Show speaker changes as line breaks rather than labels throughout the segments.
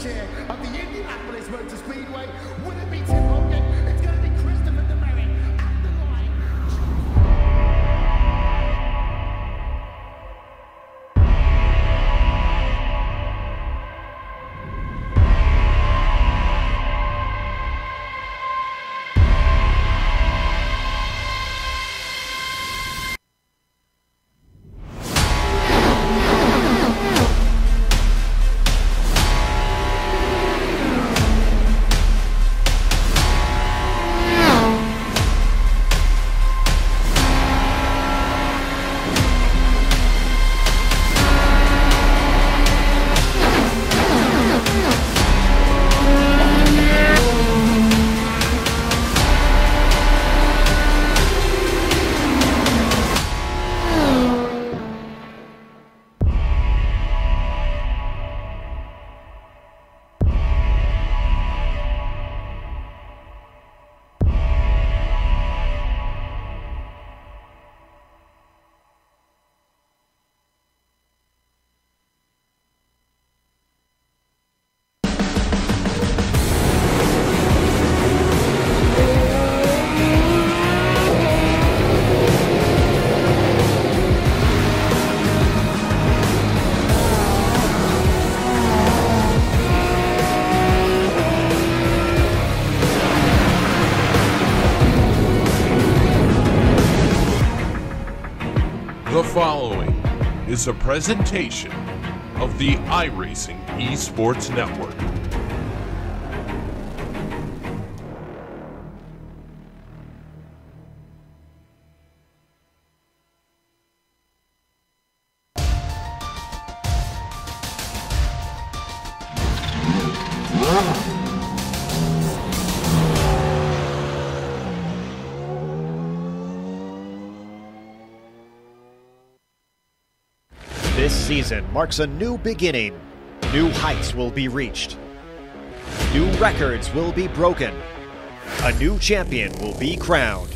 chair of the Indianapolis Motor Speedway. Will it be Tim Hogan? It's going to be Christopher DeMerit at the line.
The following is a presentation of the iRacing Esports Network.
This season marks a new beginning. New heights will be reached. New records will be broken. A new champion will be crowned.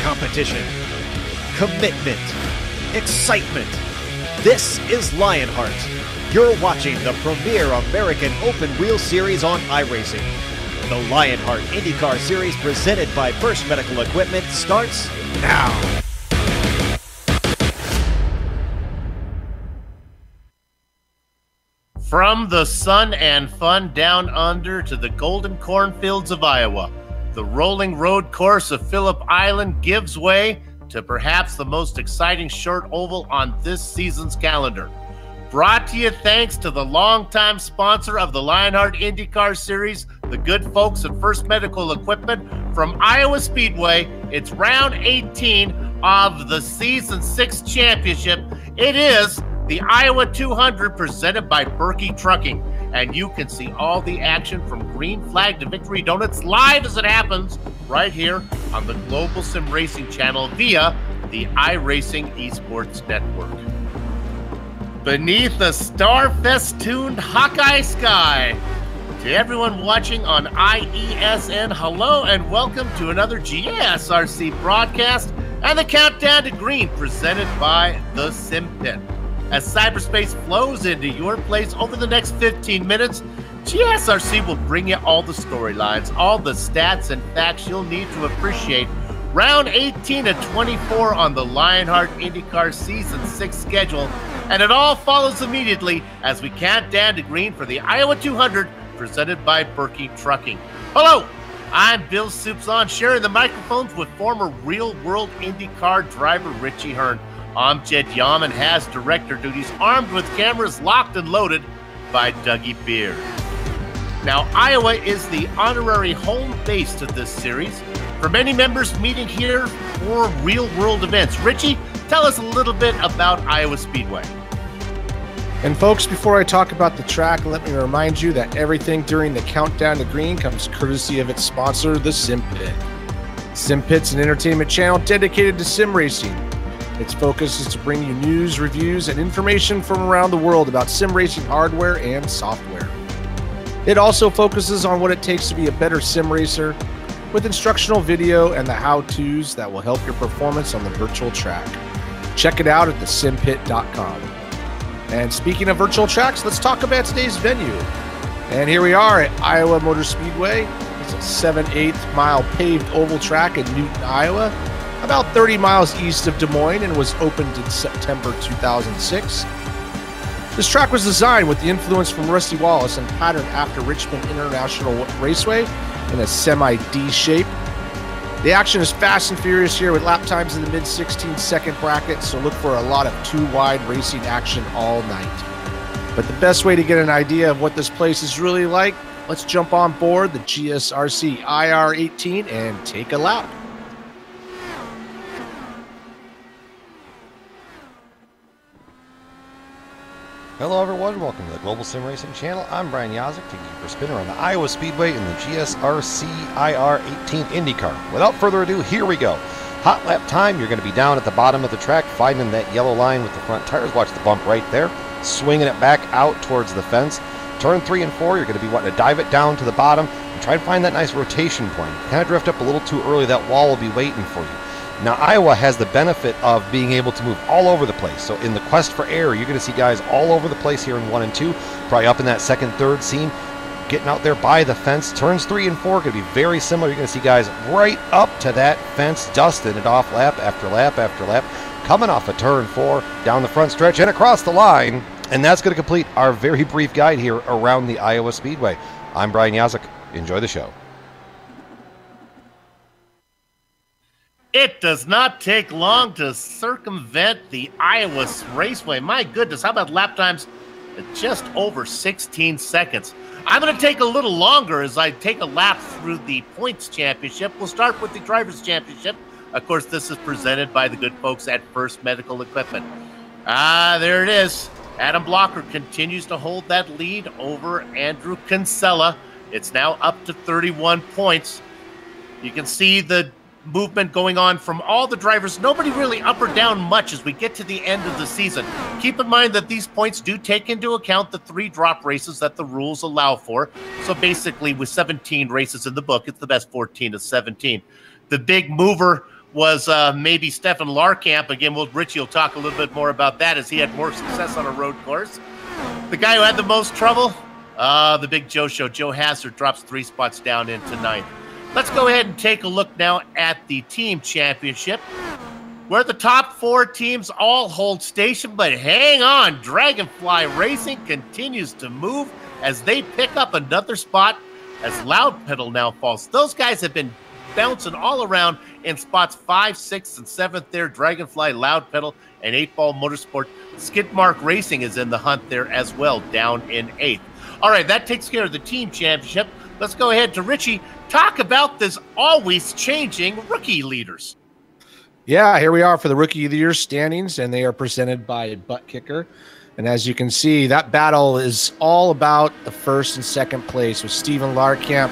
Competition, commitment, excitement. This is Lionheart. You're watching the premier American Open Wheel Series on iRacing. The Lionheart IndyCar Series presented by First Medical Equipment starts now.
From the sun and fun down under to the golden cornfields of Iowa, the rolling road course of Phillip Island gives way to perhaps the most exciting short oval on this season's calendar. Brought to you thanks to the longtime sponsor of the Lionheart IndyCar Series, the good folks at First Medical Equipment from Iowa Speedway. It's round 18 of the Season 6 Championship. It is the Iowa 200 presented by Birky Trucking. And you can see all the action from green flag to victory donuts live as it happens right here on the Global SimRacing channel via the iRacing Esports Network. Beneath the star-festooned Hawkeye sky, to everyone watching on IESN, hello and welcome to another GSRC broadcast and the Countdown to Green presented by the Sim Pit. As cyberspace flows into your place over the next 15 minutes, GSRC will bring you all the storylines, all the stats and facts you'll need to appreciate round 18 and 24 on the Lionheart IndyCar Season 6 schedule. And it all follows immediately as we count down to green for the Iowa 200 presented by Birky Trucking. Hello, I'm Bill Soupson, sharing the microphones with former real-world IndyCar driver Richie Hearn. Amjad Yaman has director duties, armed with cameras locked and loaded by Dougie Beard. Now, Iowa is the honorary home base to this series, for many members meeting here for real-world events. Richie, tell us a little bit about Iowa Speedway.
And folks, before I talk about the track, let me remind you that everything during the Countdown to Green comes courtesy of its sponsor, the Sim Pit. SimPit's an entertainment channel dedicated to sim racing. Its focus is to bring you news, reviews, and information from around the world about sim racing hardware and software. It also focuses on what it takes to be a better sim racer, with instructional video and the how-tos that will help your performance on the virtual track. Check it out at thesimpit.com. And speaking of virtual tracks, let's talk about today's venue. And here we are at Iowa Motor Speedway. It's a 7/8 mile paved oval track in Newton, Iowa, about 30 miles east of Des Moines, and was opened in September 2006. This track was designed with the influence from Rusty Wallace and patterned after Richmond International Raceway in a semi-D shape. The action is fast and furious here with lap times in the mid-16-second bracket, so look for a lot of two-wide racing action all night. But the best way to get an idea of what this place is really like, let's jump on board the GSRC IR18 and take a lap.
Hello everyone, welcome to the Global Sim Racing channel. I'm Brian Yazek, taking you for a spinner on the Iowa Speedway in the GSRC IR18 IndyCar. Without further ado, here we go. Hot lap time, you're going to be down at the bottom of the track, finding that yellow line with the front tires. Watch the bump right there. Swinging it back out towards the fence. Turn 3 and 4, you're going to be wanting to dive it down to the bottom and try and find that nice rotation point. Kind of drift up a little too early, that wall will be waiting for you. Now, Iowa has the benefit of being able to move all over the place. So in the quest for air, you're going to see guys all over the place here in 1 and 2, probably up in that second, third seam, getting out there by the fence. Turns 3 and 4 are going to be very similar. You're going to see guys right up to that fence, dusting it off lap after lap after lap, coming off of turn 4, down the front stretch and across the line. And that's going to complete our very brief guide here around the Iowa Speedway. I'm Brian Yazek. Enjoy the show.
It does not take long to circumvent the Iowa Raceway. My goodness, how about lap times at just over 16 seconds? I'm going to take a little longer as I take a lap through the Points Championship. We'll start with the Drivers' Championship. Of course, this is presented by the good folks at First Medical Equipment. There it is. Adam Blocker continues to hold that lead over Andrew Kinsella. It's now up to 31 points. You can see the movement going on from all the drivers. Nobody really up or down much as we get to the end of the season. Keep in mind that these points do take into account the 3 drop races that the rules allow for. So basically, with 17 races in the book, it's the best 14 of 17. The big mover was maybe Stefan Larkamp. Again, Richie will talk a little bit more about that as he had more success on a road course. The guy who had the most trouble, the big Joe Show. Joe Hazard drops 3 spots down into 9th. Let's go ahead and take a look now at the Team Championship, where the top 4 teams all hold station, but hang on, Dragonfly Racing continues to move as they pick up another spot as Loud Pedal now falls. Those guys have been bouncing all around in spots 5, 6, and 7th there. Dragonfly, Loud Pedal, and 8-Ball Motorsport. Skidmark Racing is in the hunt there as well, down in 8th. All right, that takes care of the Team Championship. Let's go ahead to Richie. Talk about this always changing rookie leaders.
Yeah, here we are for the Rookie of the Year standings, and they are presented by Butt Kicker. And as you can see, that battle is all about the 1st and 2nd place, with Stephen Larkamp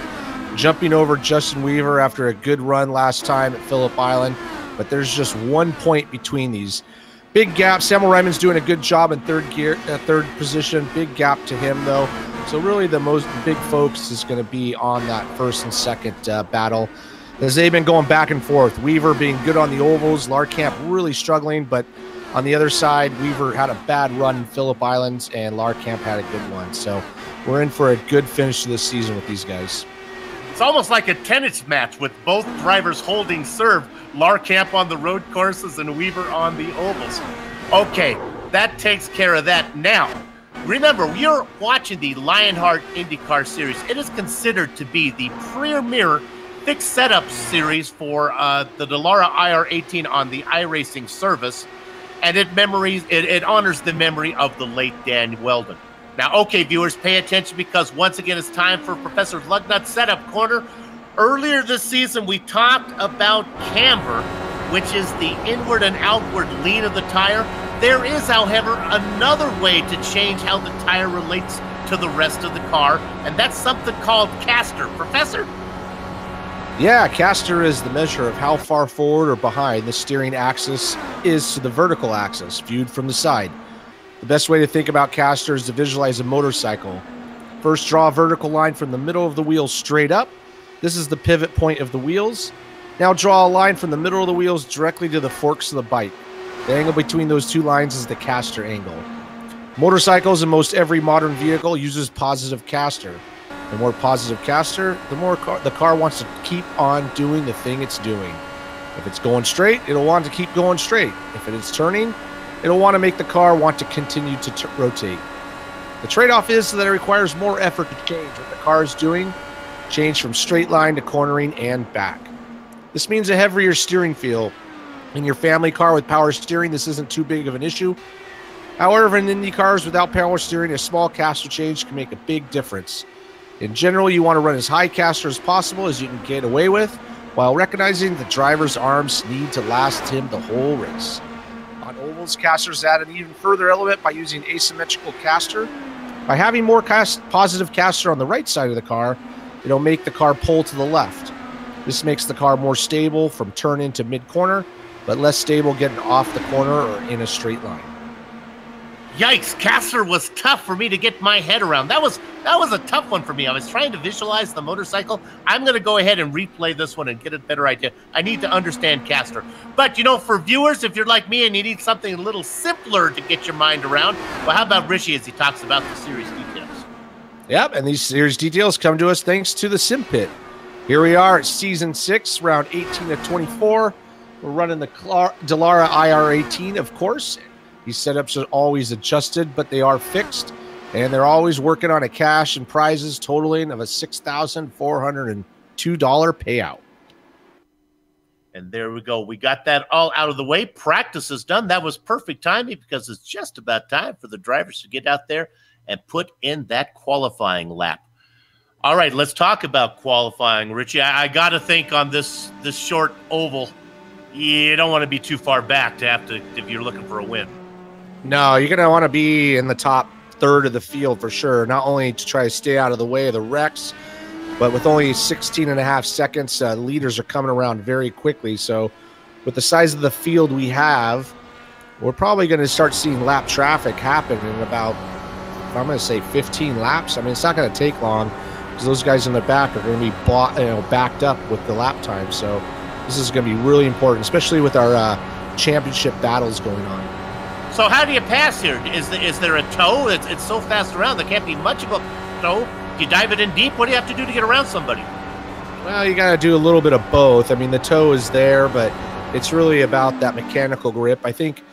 jumping over Justin Weaver after a good run last time at Phillip Island. But there's just 1 point between these. Big gap. Samuel Ryman's doing a good job in third position. Big gap to him, though. So really the big focus is going to be on that 1st and 2nd battle, as they've been going back and forth. Weaver being good on the ovals, Larkamp really struggling, but on the other side, Weaver had a bad run in Phillip Islands, and Larkamp had a good one. So we're in for a good finish to this season with these guys.
It's almost like a tennis match with both drivers holding serve. Larkamp on the road courses and Weaver on the ovals. Okay, that takes care of that. Now, remember, you're watching the Lionheart IndyCar Series. It is considered to be the premier fixed setup series for the Dallara IR18 on the iRacing service, and it honors the memory of the late Dan Weldon. Now, okay, viewers, pay attention, because once again, it's time for Professor Lugnut's Setup Corner. Earlier this season, we talked about camber, which is the inward and outward lean of the tire. There is, however, another way to change how the tire relates to the rest of the car, and that's something called caster. Professor?
Yeah, caster is the measure of how far forward or behind the steering axis is to the vertical axis, viewed from the side. The best way to think about caster is to visualize a motorcycle. First, draw a vertical line from the middle of the wheels straight up. This is the pivot point of the wheels. Now draw a line from the middle of the wheels directly to the forks of the bike. The angle between those two lines is the caster angle. Motorcycles and most every modern vehicle uses positive caster. The more positive caster, the more the car wants to keep on doing the thing it's doing. If it's going straight, it'll want to keep going straight. If it is turning, it'll want to make the car want to continue to rotate. The trade-off is that it requires more effort to change what the car is doing, change from straight line to cornering and back. This means a heavier steering feel. In your family car with power steering, this isn't too big of an issue. However, in Indy cars without power steering, a small caster change can make a big difference. In general, you want to run as high caster as possible as you can get away with, while recognizing the driver's arms need to last him the whole race. On ovals, casters add an even further element by using asymmetrical caster. By having more positive caster on the right side of the car, it'll make the car pull to the left. This makes the car more stable from turn into mid-corner, but less stable getting off the corner or in a straight line.
Yikes, caster was tough for me to get my head around. That was a tough one for me. I was trying to visualize the motorcycle. I'm going to go ahead and replay this one and get a better idea. I need to understand caster. But, you know, for viewers, if you're like me and you need something a little simpler to get your mind around, well, how about Richie as he talks about the series details?
Yep, and these series details come to us thanks to the Sim Pit. Here we are at Season 6, round 18 of 24. We're running the Dallara IR18, of course. These setups are always adjusted, but they are fixed, and they're always working on a cash and prizes totaling of a $6,402 payout.
And there we go. We got that all out of the way. Practice is done. That was perfect timing because it's just about time for the drivers to get out there and put in that qualifying lap. All right, let's talk about qualifying, Richie. I got to think on this short oval, you don't want to be too far back if you're looking for a win.
No, you're going to want to be in the top third of the field for sure, not only to try to stay out of the way of the wrecks, but with only 16 and a half seconds, leaders are coming around very quickly. So with the size of the field we have, we're probably going to start seeing lap traffic happen in about, I'm going to say 15 laps. I mean, it's not going to take long because those guys in the back are going to be backed up with the lap time. So this is going to be really important, especially with our championship battles going on.
So how do you pass here? Is there a tow? It's so fast around. There can't be much of a tow. Do you dive it in deep? What do you have to do to get around somebody?
Well, you got to do a little bit of both. I mean, the tow is there, but it's really about that mechanical grip. I think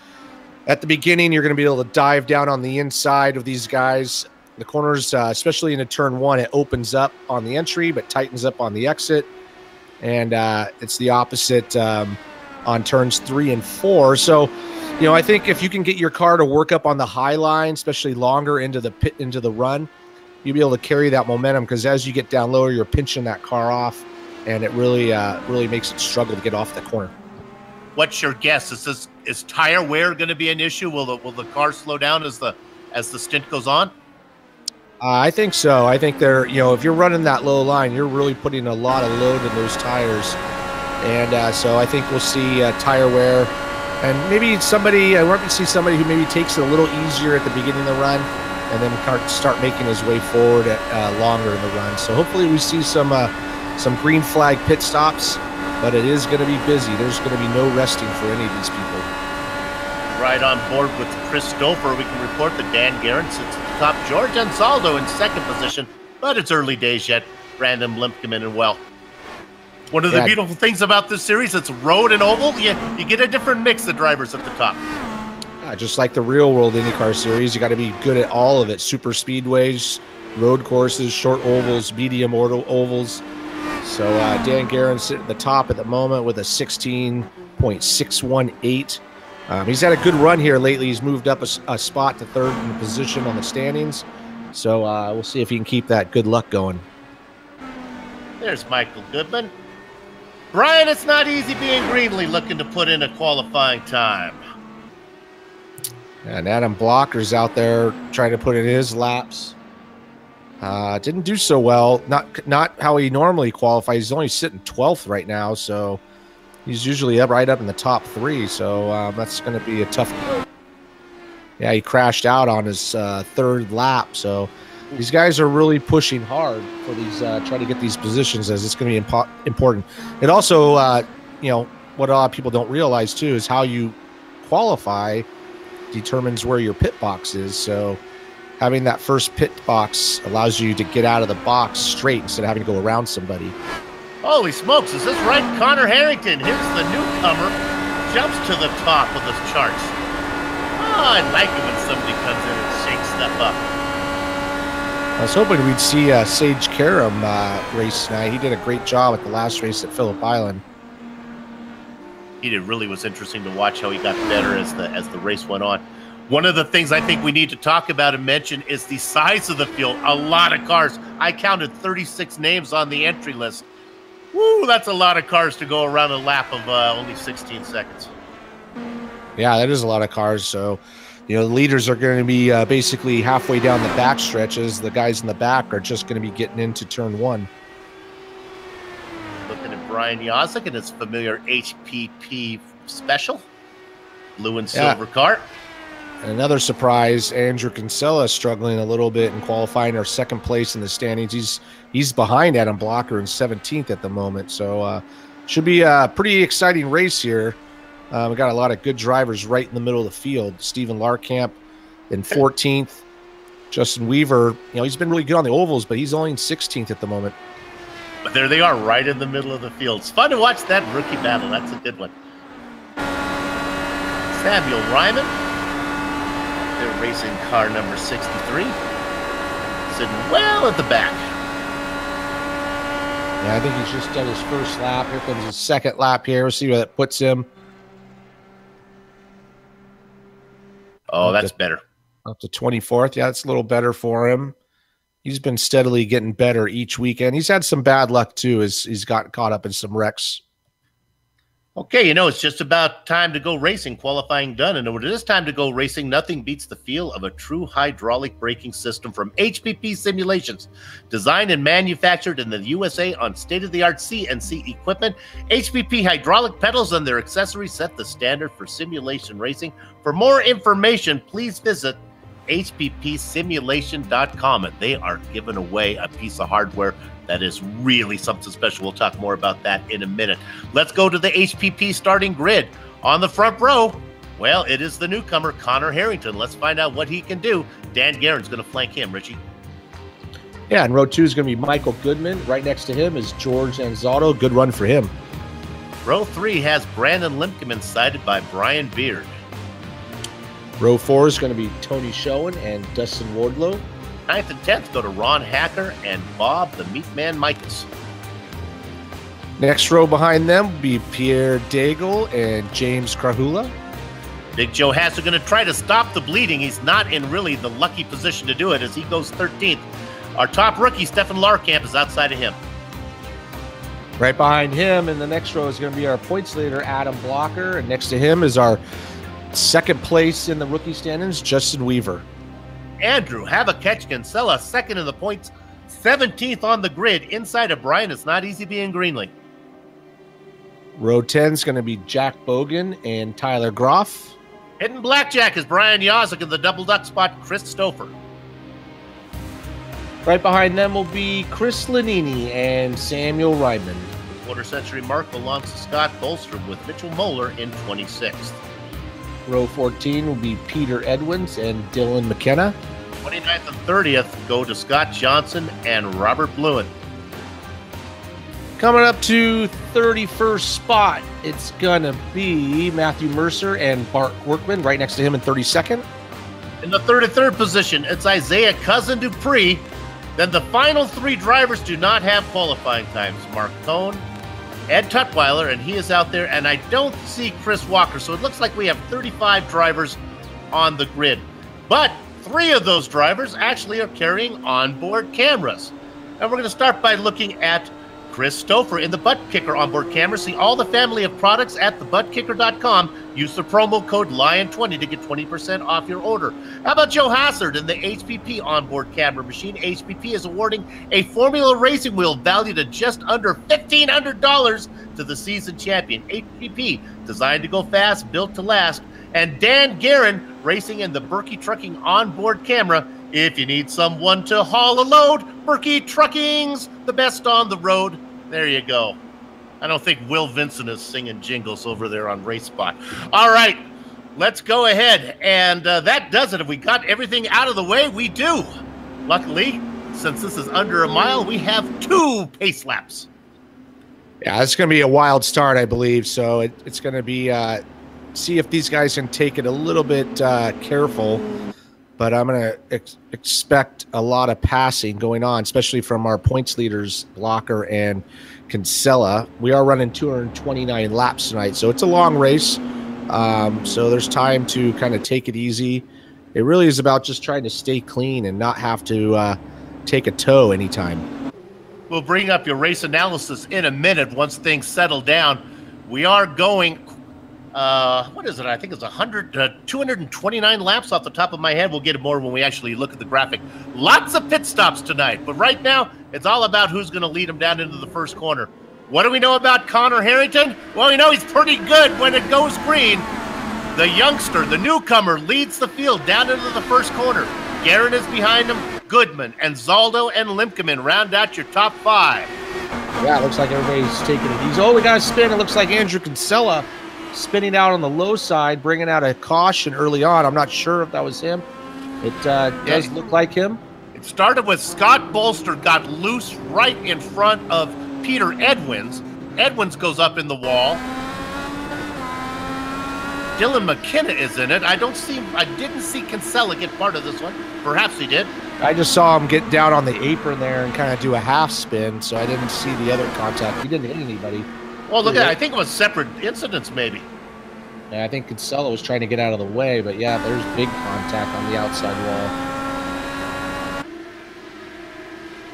at the beginning, you're going to be able to dive down on the inside of these guys. The corners, especially into turn one, it opens up on the entry, but tightens up on the exit. And it's the opposite on turns 3 and 4. So, you know, I think if you can get your car to work up on the high line, especially longer into the run, you'll be able to carry that momentum, because as you get down lower, you're pinching that car off, and it really makes it struggle to get off the corner.
What's your guess? Is tire wear going to be an issue? Will the car slow down as the stint goes on?
I think so. I think if you're running that low line, you're really putting a lot of load in those tires, and so I think we'll see tire wear. And maybe I want to see somebody who maybe takes it a little easier at the beginning of the run and then start making his way forward longer in the run. So hopefully we see some green flag pit stops, but it is going to be busy. There's going to be no resting for any of these people.
Right on board with Chris Stouffer, we can report that Dan Guerin sits at the top. George Ansaldo in second position, but it's early days yet. Brandon Blimp come in and well. One of the beautiful things about this series, it's road and oval. You get a different mix of drivers at the top.
Just like the real world IndyCar series, you got to be good at all of it. Super speedways, road courses, short ovals, medium ovals. So Dan Guerin sitting at the top at the moment with a 16.618. He's had a good run here lately. He's moved up a spot to third in the position on the standings. So we'll see if he can keep that good luck going.
There's Michael Goodman. Brian, it's not easy being Greenlee looking to put in a qualifying time.
And Adam Blocker's out there trying to put in his laps. Didn't do so well. Not how he normally qualifies. He's only sitting 12th right now, so he's usually right up in the top 3. So that's going to be a tough. Yeah, he crashed out on his third lap. So these guys are really pushing hard for these, trying to get these positions, as it's going to be important. It also, what a lot of people don't realize too is how you qualify determines where your pit box is. So having that first pit box allows you to get out of the box straight instead of having to go around somebody.
Holy smokes, is this right? Connor Harrington, here's the newcomer, jumps to the top of the charts. Oh, I like it when somebody comes in and shakes stuff up.
I was hoping we'd see Sage Karam race tonight. He did a great job at the last race at Phillip Island.
It really was interesting to watch how he got better as the race went on. One of the things I think we need to talk about and mention is the size of the field. A lot of cars. I counted 36 names on the entry list. Woo, that's a lot of cars to go around a lap of only 16 seconds.
Yeah, that is a lot of cars. So, the leaders are going to be basically halfway down the back stretches. The guys in the back are just going to be getting into turn 1.
Looking at Brian Yozik and his familiar HPP special. Blue and silver car.
And another surprise, Andrew Kinsella struggling a little bit in qualifying, or second place in the standings. He's behind Adam Blocker in 17th at the moment. So should be a pretty exciting race here. We got a lot of good drivers right in the middle of the field. Stephen Larkamp in 14th. Justin Weaver, he's been really good on the ovals, but he's only in 16th at the moment.
But there they are, right in the middle of the field. It's fun to watch that rookie battle. That's a good one. Samuel Ryman. They're racing car number 63. Sitting well at the back.
Yeah, I think he's just done his first lap. Here comes his second lap here. We'll see where that puts him.
Oh, that's better.
Up to 24th. Yeah, that's a little better for him. He's been steadily getting better each weekend. He's had some bad luck, too, as he's got caught up in some wrecks.
Okay, it's just about time to go racing. Qualifying done. And when it is time to go racing, nothing beats the feel of a true hydraulic braking system from HPP Simulations. Designed and manufactured in the USA on state-of-the-art CNC equipment, HPP hydraulic pedals and their accessories set the standard for simulation racing. For more information, please visit hppsimulation.com, and they are giving away a piece of hardware that is really something special. We'll talk more about that in a minute. Let's go to the HPP starting grid. On the front row, well, it is the newcomer, Connor Harrington. Let's find out what he can do. Dan Guerin's going to flank him, Richie.
Yeah, and row 2 is going to be Michael Goodman. Right next to him is George Anzaldo. Good run for him.
Row 3 has Brandon Limkeman, sided by Brian Beard.
Row 4 is going to be Tony Schoen and Dustin Wardlow.
9th and 10th go to Ron Hacker and Bob the Meat Man Michaels.
Next row behind them will be Pierre Daigle and James Krahula.
Big Joe Hassler going to try to stop the bleeding. He's not in really the lucky position to do it as he goes 13th. Our top rookie, Stefan Larkamp, is outside of him.
Right behind him in the next row is going to be our points leader, Adam Blocker. And next to him is our second place in the rookie standings, Justin Weaver.
Andrew Kinsella, second in the points, 17th on the grid. Inside of Brian, it's not easy being Greenlee.
Row 10 is going to be Jack Bogan and Tyler Groff.
Hitting blackjack is Brian Yozik in the double duck spot, Chris Stouffer.
Right behind them will be Chris Lanini and Samuel Ryman.
Quarter-century mark belongs to Scott Bolstrom with Mitchell Moeller in 26th.
Row 14 will be Peter Edwins and Dylan McKenna.
29th and 30th go to Scott Johnson and Robert Bluen.
Coming up to 31st spot, it's going to be Matthew Mercer and Bart Workman right next to him in 32nd.
In the 33rd position, it's Isaiah Cousin Dupree. Then the final 3 drivers do not have qualifying times. Mark Cohn, Ed Tutwiler, and he is out there, and I don't see Chris Walker, so it looks like we have 35 drivers on the grid. But 3 of those drivers actually are carrying onboard cameras. And we're going to start by looking at Chris Stouffer in the Butt Kicker onboard camera. See all the family of products at thebuttkicker.com. Use the promo code LION20 to get 20% off your order. How about Joe Hassard in the HPP onboard camera machine? HPP is awarding a Formula Racing wheel valued at just under $1,500 to the season champion. HPP, designed to go fast, built to last. And Dan Guerin racing in the Birky Trucking onboard camera. If you need someone to haul a load, Birky Trucking's the best on the road. There you go. I don't think Will Vincent is singing jingles over there on Race Spot. All right, let's go ahead. And that does it. If we got everything out of the way, we do. Luckily, since this is under a mile, we have 2 pace laps.
Yeah, it's going to be a wild start, I believe. So it's going to be see if these guys can take it a little bit careful. But I'm going to expect a lot of passing going on, especially from our points leaders, Blocker and Kinsella. We are running 229 laps tonight, so it's a long race. So there's time to kind of take it easy. It really is about just trying to stay clean and not have to take a tow anytime.
We'll bring up your race analysis in a minute once things settle down. We are going, what is it? I think it's 229 laps off the top of my head. We'll get more when we actually look at the graphic. Lots of pit stops tonight, but right now it's all about who's going to lead them down into the first corner. What do we know about Connor Harrington? Well, we know he's pretty good when it goes green. The youngster, the newcomer, leads the field down into the first corner. Guerin is behind him. Goodman and Zaldo and Limkeman round out your top 5.
Yeah, it looks like everybody's taking it easy. Oh, we got a spin. It looks like Andrew Kinsella spinning out on the low side, bringing out a caution early on. I'm not sure if that was him. It does look like him. It
started with Scott Bolster got loose right in front of Peter Edwins. Edwins goes up in the wall. Dylan McKenna is in it. I didn't see Kinsella get part of this one. Perhaps he did.
I just saw him get down on the apron there and kind of do a half spin, so I didn't see the other contact. He didn't hit anybody.
Well, look at that. I think it was separate incidents, maybe.
Yeah, I think Kinsella was trying to get out of the way, but yeah, there's big contact on the outside wall.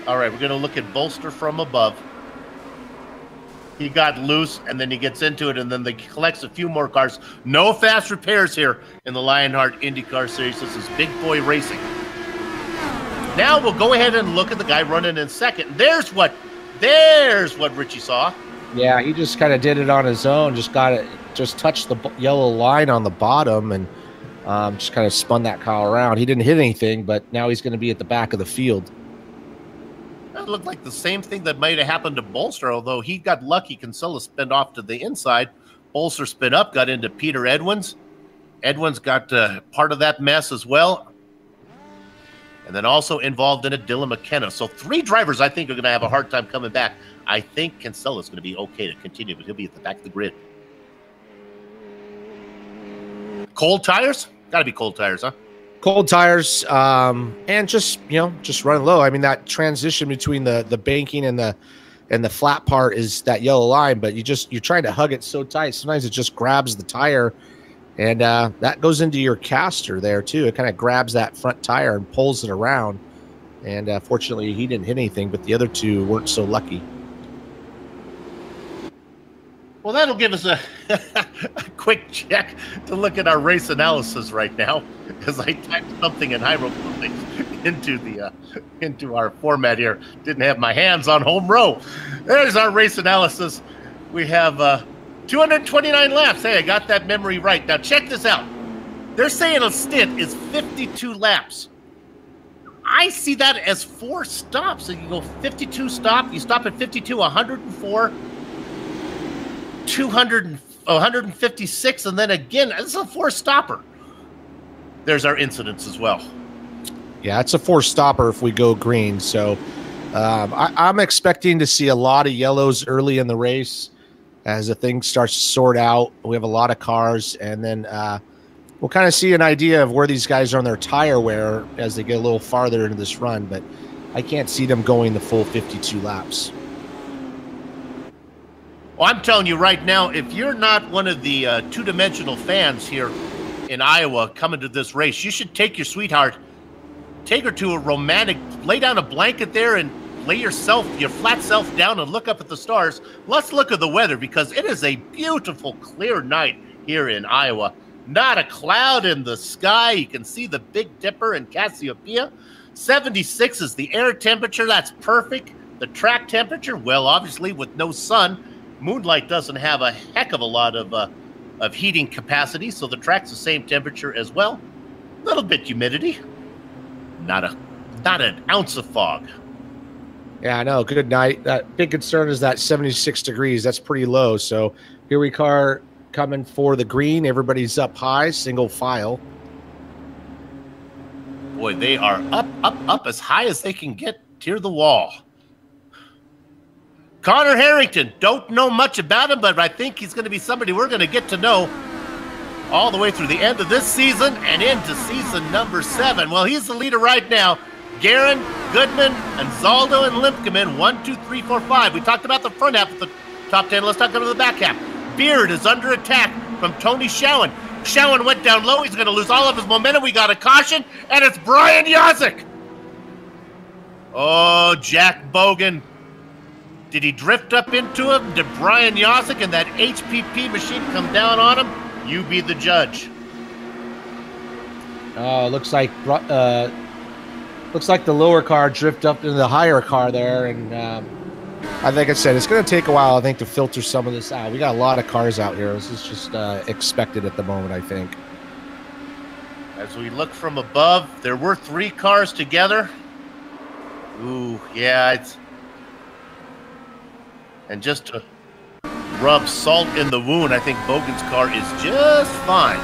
All right, we're going to look at Bolster from above. He got loose, and then he gets into it, and then they collects a few more cars. No fast repairs here in the Lionheart IndyCar Series. This is big boy racing. Now we'll go ahead and look at the guy running in second. There's what Richie saw.
Yeah, he just kind of did it on his own. Just touched the yellow line on the bottom and just kind of spun that car around. He didn't hit anything, but now he's going to be at the back of the field.
That looked like the same thing that might have happened to Bolster, although he got lucky. Kinsella spun off to the inside. Bolster spin up, got into Peter Edwins. Edwins got part of that mess as well. And then also involved in it, Dylan McKenna. So 3 drivers, I think, are going to have a hard time coming back. I think Kinsella's going to be okay to continue, but he'll be at the back of the grid. Cold tires? Got to be cold tires, huh?
Cold tires, and just running low. I mean, that transition between the banking and the flat part is that yellow line, but you're trying to hug it so tight. Sometimes it just grabs the tire, and that goes into your caster there too. It kind of grabs that front tire and pulls it around. And fortunately, he didn't hit anything, but the other 2 weren't so lucky.
Well, that'll give us a quick check to look at our race analysis right now, because I typed something in hieroglyphics into our format here. Didn't have my hands on home row. There's our race analysis. We have 229 laps. Hey, I got that memory right. Now check this out. They're saying a stint is 52 laps. I see that as 4 stops. So you go 52 stop. You stop at 52, 104. 156, and then again, this is a 4-stopper. There's our incidents as well.
Yeah, it's a 4-stopper if we go green. So I'm expecting to see a lot of yellows early in the race as the thing starts to sort out. We have a lot of cars, and then we'll kind of see an idea of where these guys are on their tire wear as they get a little farther into this run, but I can't see them going the full 52 laps.
Well, I'm telling you right now, if you're not one of the two-dimensional fans here in Iowa coming to this race, you should take your sweetheart, take her to a romantic, lay down a blanket there and lay your flat self down and look up at the stars. Let's look at the weather, because it is a beautiful, clear night here in Iowa. Not a cloud in the sky. You can see the Big Dipper and Cassiopeia. 76 is the air temperature. That's perfect. The track temperature, well, obviously with no sun, moonlight doesn't have a heck of a lot of heating capacity, so the track's the same temperature as well. Little bit humidity. Not an ounce of fog.
Yeah, I know. Good night. That big concern is that 76 degrees. That's pretty low. So here we are coming for the green. Everybody's up high, single file.
Boy, they are up as high as they can get near the wall. Connor Harrington, don't know much about him, but I think he's going to be somebody we're going to get to know all the way through the end of this season and into season number 7. Well, he's the leader right now. Guerin, Goodman, and Zaldo and Limpkeman, 1, 2, 3, 4, 5. We talked about the front half of the top 10. Let's talk about the back half. Beard is under attack from Tony Schowen. Schowen went down low. He's going to lose all of his momentum. We got a caution, and it's Brian Yazik. Oh, Jack Bogan. Did he drift up into him? Did Brian Yazik and that HPP machine come down on him? You be the judge.
Looks like the lower car drifted up into the higher car there, and I think I said it's going to take a while, I think, to filter some of this out. We got a lot of cars out here. This is just expected at the moment, I think.
As we look from above, there were 3 cars together. Ooh, yeah, it's... And just to rub salt in the wound, I think Bogan's car is just fine.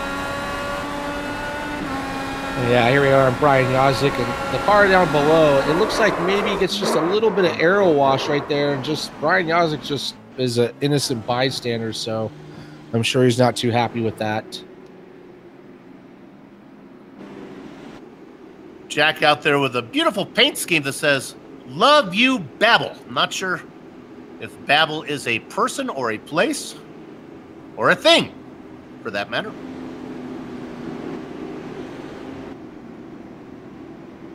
Yeah, here we are on Brian Yazik, and the car down below, it looks like maybe it gets just a little bit of aero wash right there, and just Brian Yazik just is an innocent bystander, so I'm sure he's not too happy with that.
Jack out there with a beautiful paint scheme that says, "Love you, Babel." I'm not sure if Babel is a person or a place or a thing, for that matter.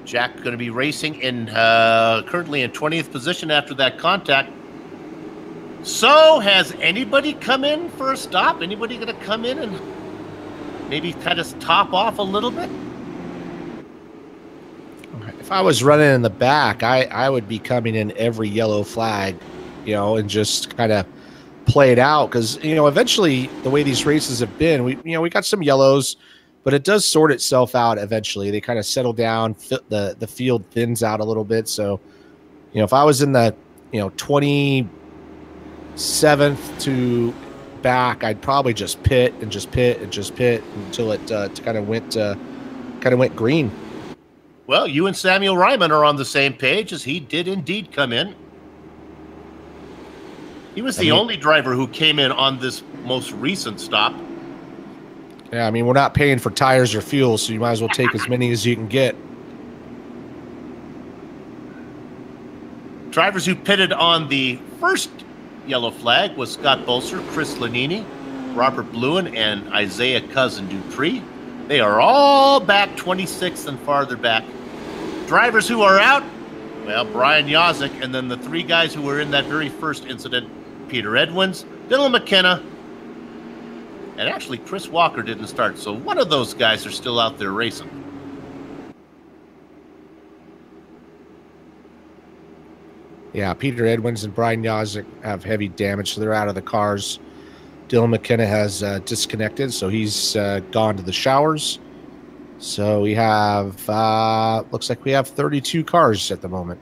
Jack going to be racing in currently in 20th position after that contact. So has anybody come in for a stop? Anybody going to come in and maybe kind of top off a little bit?
If I was running in the back, I would be coming in every yellow flag, and just kind of play it out, because eventually the way these races have been, we got some yellows, but it does sort itself out eventually. They kind of settle down, the field thins out a little bit. So if I was in the 27th to back, I'd probably just pit until it kind of went green.
Well, you and Samuel Ryman are on the same page, as he did indeed come in. He was the only driver who came in on this most recent stop.
Yeah, we're not paying for tires or fuel, so you might as well take as many as you can get.
Drivers who pitted on the first yellow flag was Scott Bolser, Chris Lanini, Robert Bluen, and Isaiah Cousin Dupree. They are all back 26th and farther back. Drivers who are out, well, Brian Yazik, and then the 3 guys who were in that very first incident, Peter Edwins, Dylan McKenna, and actually Chris Walker didn't start, so one of those guys are still out there racing.
Yeah, Peter Edwins and Brian Yazik have heavy damage, so they're out of the cars. Dylan McKenna has disconnected, so he's gone to the showers. So we have, looks like we have 32 cars at the moment.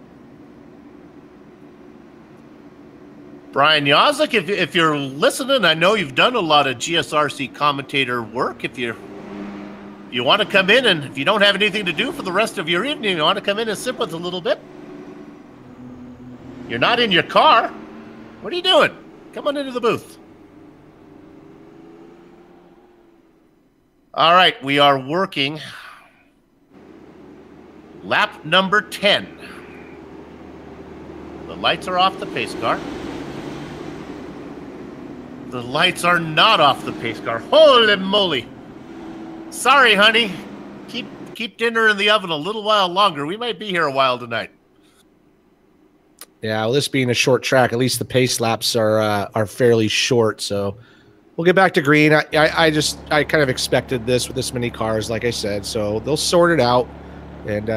Brian Yazik, if you're listening, I know you've done a lot of GSRC commentator work. If you want to come in, and if you don't have anything to do for the rest of your evening, you want to come in and sip with a little bit. You're not in your car. What are you doing? Come on into the booth. All right, we are working lap number 10. The lights are off the pace car. The lights are not off the pace car. Holy moly. Sorry, honey. Keep dinner in the oven a little while longer. We might be here a while tonight.
Yeah, well, this being a short track, at least the pace laps are fairly short. So we'll get back to green. I kind of expected this with this many cars, like I said. So they'll sort it out, and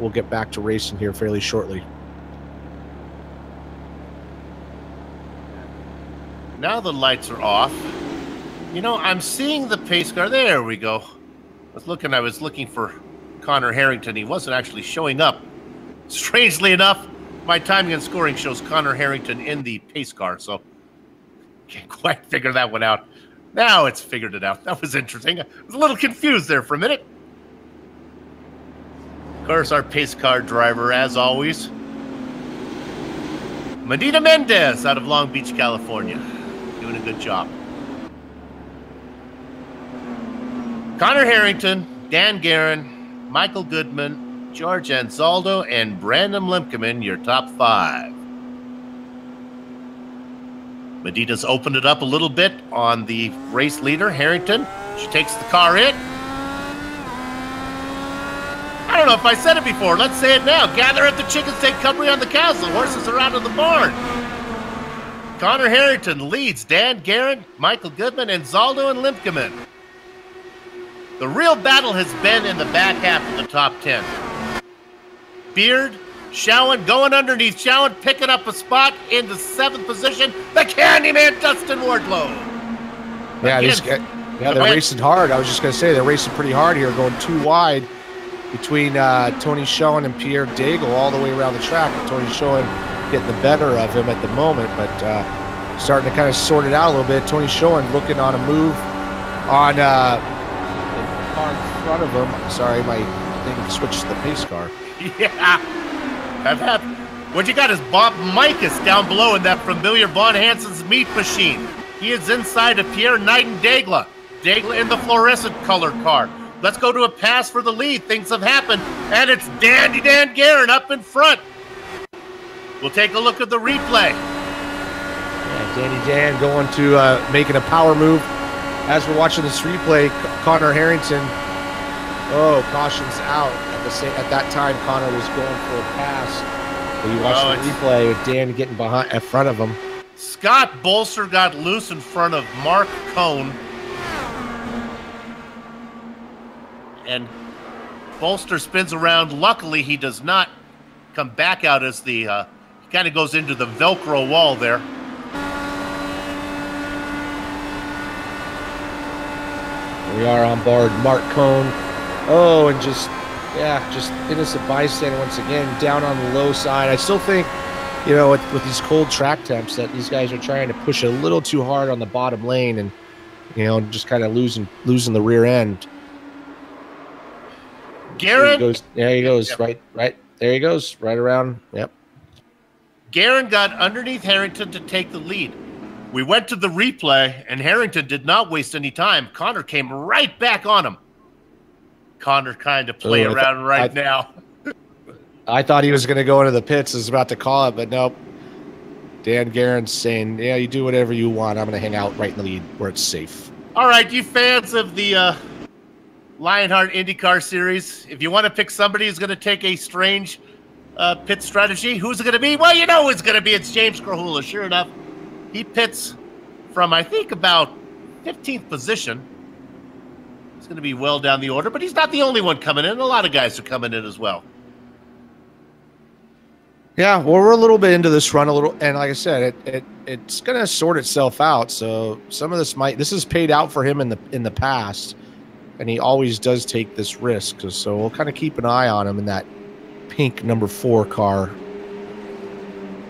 we'll get back to racing here fairly shortly.
Now the lights are off. I'm seeing the pace car. There we go. I was looking for Connor Harrington. He wasn't actually showing up. Strangely enough, my timing and scoring shows Connor Harrington in the pace car, so can't quite figure that one out. Now it's figured it out. That was interesting. I was a little confused there for a minute. Of course, our pace car driver, as always, Medina Mendez out of Long Beach, California. Doing a good job. Connor Harrington, Dan Guerin, Michael Goodman, George Anzaldo, and Brandon Lemkeman, your top 5. Medina's opened it up a little bit on the race leader, Harrington. She takes the car in. I don't know if I said it before. Let's say it now. Gather at the chickens, take company on the cows. The horses are out of the barn. Connor Harrington leads Dan Guerin, Michael Goodman, Anzaldo, and Lemkeman. The real battle has been in the back half of the top 10. Beard, Showen, going underneath Showen, picking up a spot into 7th position. The Candyman, Dustin Wardlow.
Yeah, they're racing hard. I was just going to say, they're racing pretty hard here, going too wide between Tony Showen and Pierre Daigle all the way around the track. And Tony Showen getting the better of him at the moment, but starting to kind of sort it out a little bit. Tony Showen looking on a move on the car in front of him. Sorry, my thing switched to the pace car.
Yeah. What you got is Bob Mikas down below in that familiar Von Hansen's meat machine. He is inside of Pierre Nightingale. Daigle in the fluorescent colored car. Let's go to a pass for the lead. Things have happened, and it's Dandy Dan Guerin up in front. We'll take a look at the replay.
Yeah, Dandy Dan going to making a power move. As we're watching this replay, Connor Harrington, caution's out. At that time, Connor was going for a pass. But you watch the replay with Dan getting behind, in front of him.
Scott Bolster got loose in front of Mark Cohn. And Bolster spins around. Luckily, he does not come back out as the... he kind of goes into the Velcro wall there.
We are on board Mark Cohn. And just innocent bystander once again, down on the low side. I still think, with these cold track temps, that these guys are trying to push a little too hard on the bottom lane and, just kind of losing the rear end.
Guerin.
There he goes. Yep. Right. There he goes. Right around. Yep.
Guerin got underneath Harrington to take the lead. We went to the replay, and Harrington did not waste any time. Connor came right back on him. Connor kind of play around now.
I thought he was going to go into the pits. I was about to call it, but nope. Dan Guerin's saying, yeah, you do whatever you want. I'm going to hang out right in the lead where it's safe.
All right, you fans of the Lionheart IndyCar Series, if you want to pick somebody who's going to take a strange pit strategy, who's it going to be? Well, you know who it's going to be. It's James Krahula. Sure enough, he pits from, I think, about 15th position. He's going to be well down the order, but he's not the only one coming in. A lot of guys are coming in as well.
Yeah, well, we're a little bit into this run, and like I said, it's going to sort itself out. So some of this is paid out for him in the past, and he always does take this risk. So we'll kind of keep an eye on him in that pink number 4 car.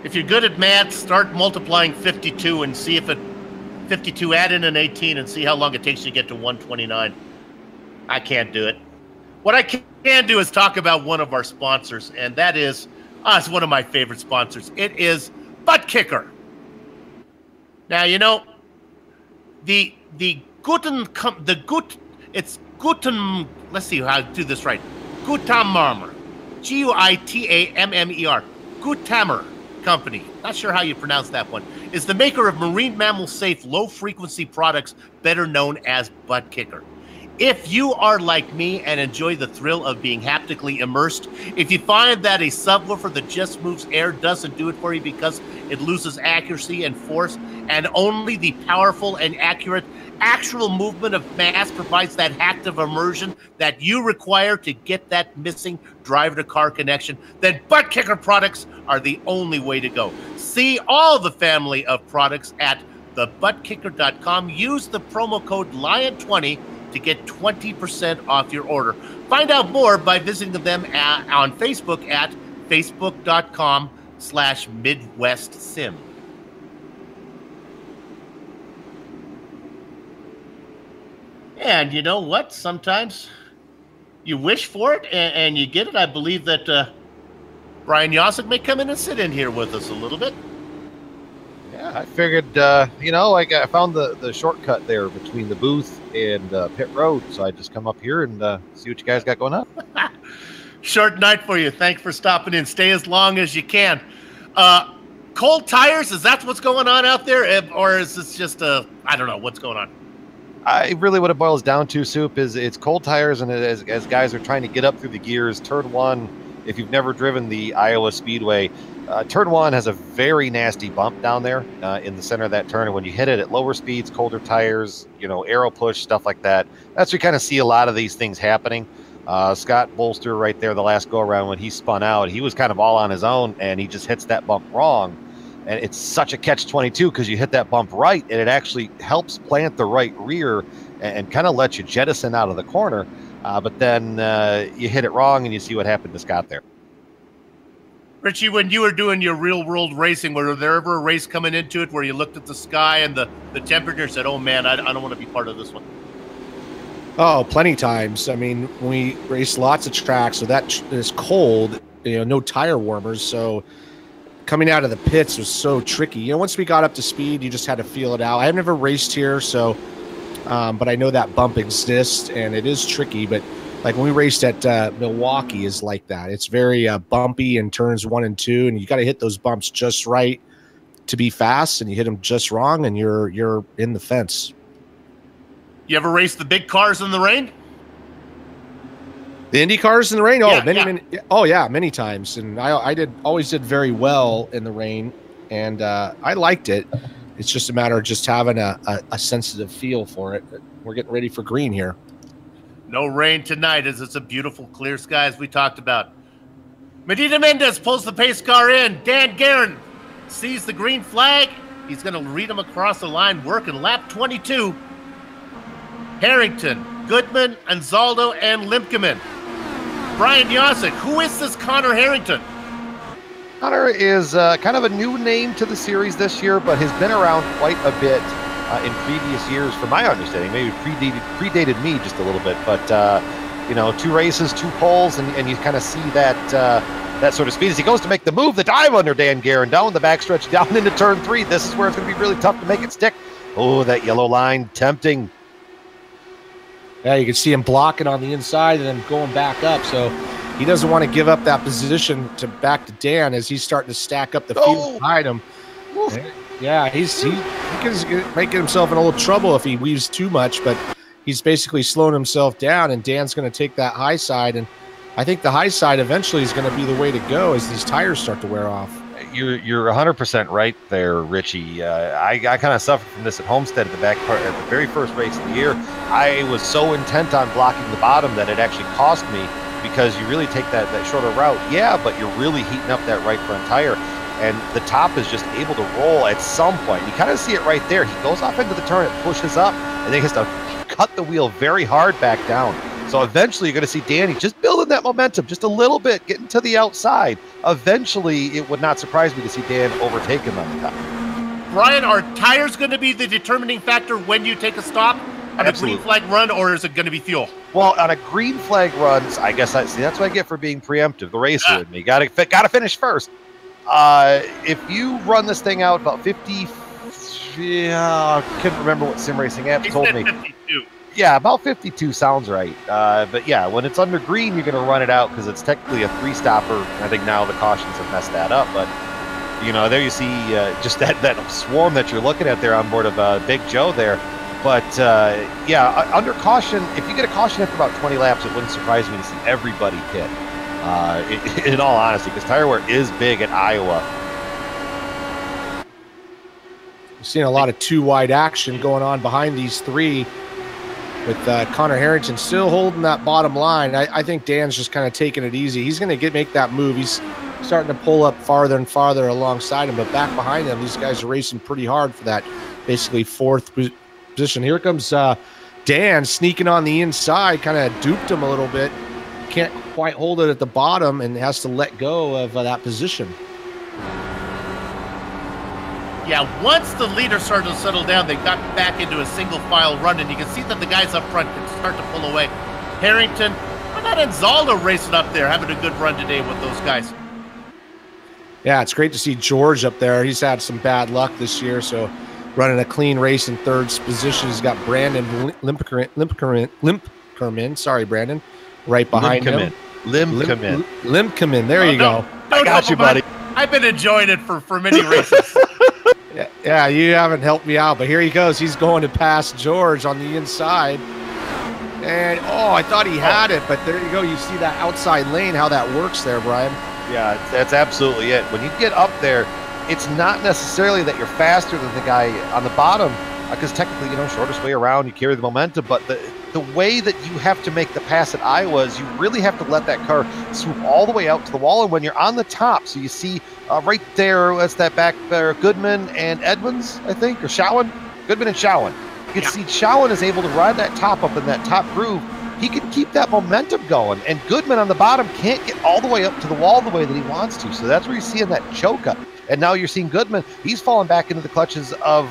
If you're good at math, start multiplying 52 and see if 52 add in an 18 and see how long it takes you to get to 129. I can't do it. What I can do is talk about one of our sponsors, and that is it's one of my favorite sponsors. It is Butt Kicker. Now, it's Guten, let's see how to do this right. Gutammer. Guitammer. Gutammer Company. Not sure how you pronounce that one. Is the maker of marine mammal safe low frequency products better known as Butt Kicker. If you are like me and enjoy the thrill of being haptically immersed, if you find that a subwoofer that just moves air doesn't do it for you because it loses accuracy and force, and only the powerful and accurate actual movement of mass provides that active immersion that you require to get that missing driver-to-car connection, then Butt Kicker products are the only way to go. See all the family of products at thebuttkicker.com. Use the promo code LION20 to get 20% off your order. Find out more by visiting them on Facebook at facebook.com/MidwestSim. And you know what? Sometimes you wish for it and you get it. I believe that Brian Yosik may come in and sit in here with us a little bit.
Yeah, I figured, I found the shortcut there between the booth and pit road, so I just come up here and see what you guys got going on.
Short night for you. Thanks for stopping in. Stay as long as you can. Cold tires, is that what's going on out there? Or is this just I don't know, what's going on?
Really what it boils down to, Soup, is it's cold tires, and as guys are trying to get up through the gears, turn one, if you've never driven the Iowa Speedway, turn one has a very nasty bump down there in the center of that turn. And when you hit it at lower speeds, colder tires, aero push, stuff like that, that's where you kind of see a lot of these things happening. Scott Bolster right there, the last go-around when he spun out, he was kind of all on his own, and he just hits that bump wrong. And it's such a catch-22 because you hit that bump right, and it actually helps plant the right rear and kind of lets you jettison out of the corner. But then you hit it wrong, and you see what happened to Scott there.
Richie, when you were doing your real-world racing, were there ever a race coming into it where you looked at the sky and the temperature and said, oh, man, I don't want to be part of this one?
Oh, plenty times. I mean, we race lots of tracks, so that is cold, no tire warmers, so coming out of the pits was so tricky. Once we got up to speed, you just had to feel it out. I've never raced here, so but I know that bump exists, and it is tricky, but like when we raced at Milwaukee is like that. It's very bumpy in turns 1 and 2, and you got to hit those bumps just right to be fast, and you hit them just wrong, and you're in the fence.
You ever race the big cars in the rain?
The Indy cars in the rain? Oh,
Yeah,
many times. And I always did very well in the rain, and I liked it. It's just a matter of just having a sensitive feel for it. We're getting ready for green here.
No rain tonight, as it's a beautiful, clear sky, as we talked about. Medina Mendez pulls the pace car in. Dan Guerin sees the green flag. He's going to read him across the line, working lap 22. Harrington, Goodman, Anzaldo, and Limkeman. Brian Yosik, who is this Connor Harrington?
Connor is kind of a new name to the series this year, but has been around quite a bit in previous years, from my understanding. Maybe predated me just a little bit, but 2 races, 2 poles, and you kind of see that sort of speed as he goes to make the move, the dive under Dan Guerin, down the backstretch, down into turn 3. This is where it's going to be really tough to make it stick. Oh, that yellow line, tempting.
Yeah, you can see him blocking on the inside and then going back up. So he doesn't want to give up that position back to Dan as he's starting to stack up the field behind him. Oof. Yeah, he's making himself in a little trouble if he weaves too much, but he's basically slowing himself down, and Dan's going to take that high side. And I think the high side eventually is going to be the way to go as these tires start to wear off.
You're 100% right there, Richie. I kind of suffered from this at Homestead at the back part at the very first race of the year. I was so intent on blocking the bottom that it actually cost me, because you really take that shorter route. Yeah, but you're really heating up that right front tire, and the top is just able to roll at some point. You kind of see it right there. He goes off into the turn, it pushes up, and then he has to cut the wheel very hard back down. So eventually you're going to see Danny just building that momentum just a little bit, getting to the outside. Eventually, it would not surprise me to see Dan overtake him on the top.
Brian, are tires going to be the determining factor when you take a stop on a green flag run, or is it going to be fuel?
Well, on a green flag run, I guess that's what I get for being preemptive, the racer in me. Got to finish first. If you run this thing out about 50, I couldn't remember what SimRacing app told me.
52.
Yeah, about 52 sounds right. But yeah, when it's under green, you're going to run it out because it's technically a 3-stopper. I think now the cautions have messed that up. But, there you see just that swarm that you're looking at there on board of Big Joe there. But yeah, under caution, if you get a caution after about 20 laps, it wouldn't surprise me to see everybody pit. In all honesty, because tire wear is big at Iowa.
We've seen a lot of two-wide action going on behind these three, with Connor Harrington still holding that bottom line. I think Dan's just kind of taking it easy. He's going to make that move. He's starting to pull up farther and farther alongside him, but back behind him, these guys are racing pretty hard for that basically fourth position. Here comes Dan sneaking on the inside, kind of duped him a little bit. Can't quite hold it at the bottom and has to let go of that position.
Yeah, once the leader started to settle down, they got back into a single file run, and you can see that the guys up front can start to pull away. Harrington, how about Anzaldo racing up there, having a good run today with those guys?
Yeah, it's great to see George up there. He's had some bad luck this year, so running a clean race in third position. He's got Brandon Limpkerman. Sorry, Brandon. Right behind him. Limpkerman. There you go.
I got you, buddy.
I've been enjoying it for many races.
Yeah, you haven't helped me out, but here he goes. He's going to pass George on the inside. And, I thought he had it, but there you go. You see that outside lane, how that works there, Brian.
Yeah, that's absolutely it. When you get up there, it's not necessarily that you're faster than the guy on the bottom, because technically, shortest way around, you carry the momentum, but the way that you have to make the pass at Iowa is you really have to let that car swoop all the way out to the wall, and when you're on the top, so you see right there, that's that back there, Goodman and Edmonds, I think, or Showen? Goodman and Showen. You can see Showen is able to ride that top up in that top groove. He can keep that momentum going, and Goodman on the bottom can't get all the way up to the wall the way that he wants to, so that's where you're seeing that choke up. And now you're seeing Goodman. He's fallen back into the clutches of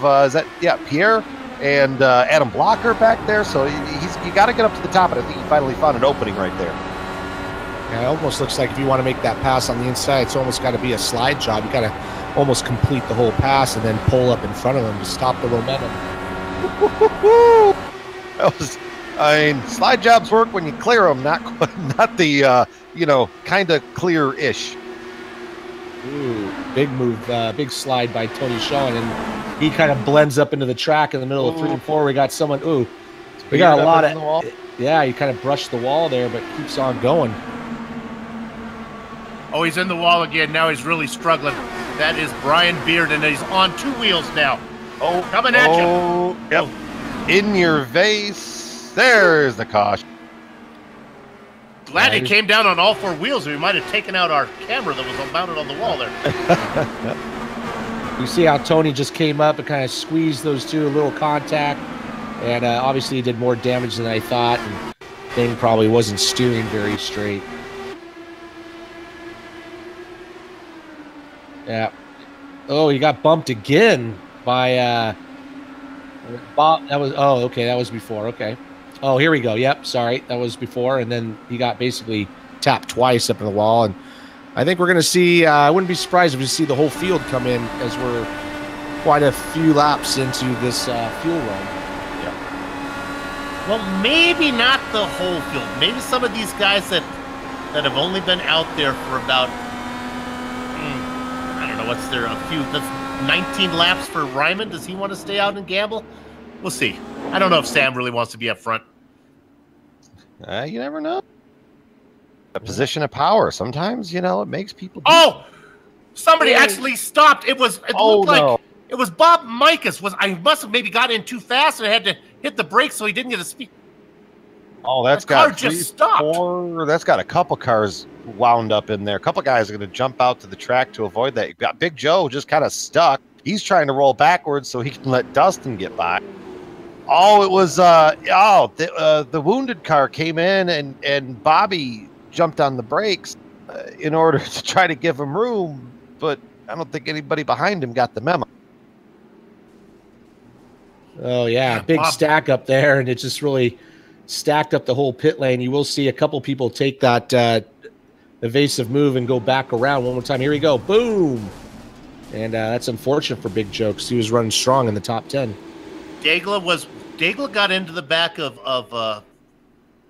Pierre and Adam Blocker back there. So you got to get up to the top, and I think he finally found an opening right there.
Yeah, it almost looks like if you want to make that pass on the inside, it's almost got to be a slide job. You got to almost complete the whole pass and then pull up in front of them to stop the momentum.
Slide jobs work when you clear them, not the kind of clear-ish.
Ooh, big move, big slide by Tony Schoen, and he kind of blends up into the track in the middle of 3 and 4. We got someone, we got a lot of, yeah, he kind of brushed the wall there, but keeps on going.
Oh, he's in the wall again. Now he's really struggling. That is Brian Beard, and he's on 2 wheels now. Oh, coming at you.
Yep. In your face. There's the caution.
Glad he came down on all 4 wheels, or he might have taken out our camera that was mounted on the wall there.
You see how Tony just came up and kind of squeezed those two, a little contact, and obviously he did more damage than I thought, and thing probably wasn't steering very straight. Yeah. Oh, he got bumped again by Bob. That was, okay, that was before, okay. Oh, here we go. Yep, sorry. That was before, and then he got basically tapped twice up in the wall. And I think we're going to see, I wouldn't be surprised if we see the whole field come in as we're quite a few laps into this fuel run.
Yep.
Well, maybe not the whole field. Maybe some of these guys that have only been out there for about, I don't know, what's there, that's 19 laps for Ryman. Does he want to stay out and gamble? We'll see. I don't know if Sam really wants to be up front.
You never know. A position of power. Sometimes, it makes people.
Somebody actually stopped. It looked like it was Bob Mikas. I must have maybe got in too fast and I had to hit the brakes so he didn't get a speed.
Oh, that's
got just stopped.
That's got a couple cars wound up in there. A couple guys are going to jump out to the track to avoid that. You got Big Joe just kind of stuck. He's trying to roll backwards so he can let Dustin get by. Oh, it was the wounded car came in and Bobby jumped on the brakes in order to try to give him room, but I don't think anybody behind him got the memo.
Oh yeah, big stack up there, and it just really stacked up the whole pit lane. You will see a couple people take that evasive move and go back around one more time. Here we go, boom, and that's unfortunate for Big Joe because he was running strong in the top 10.
Daigle got into the back of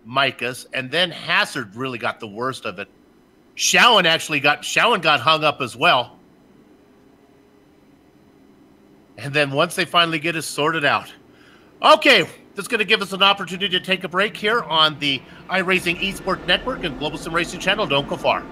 Mikas, and then Hazard really got the worst of it. Showen got hung up as well. And then once they finally get it sorted out, Okay, that's going to give us an opportunity to take a break here on the iRacing Esports Network and Global Sim Racing Channel. Don't go far.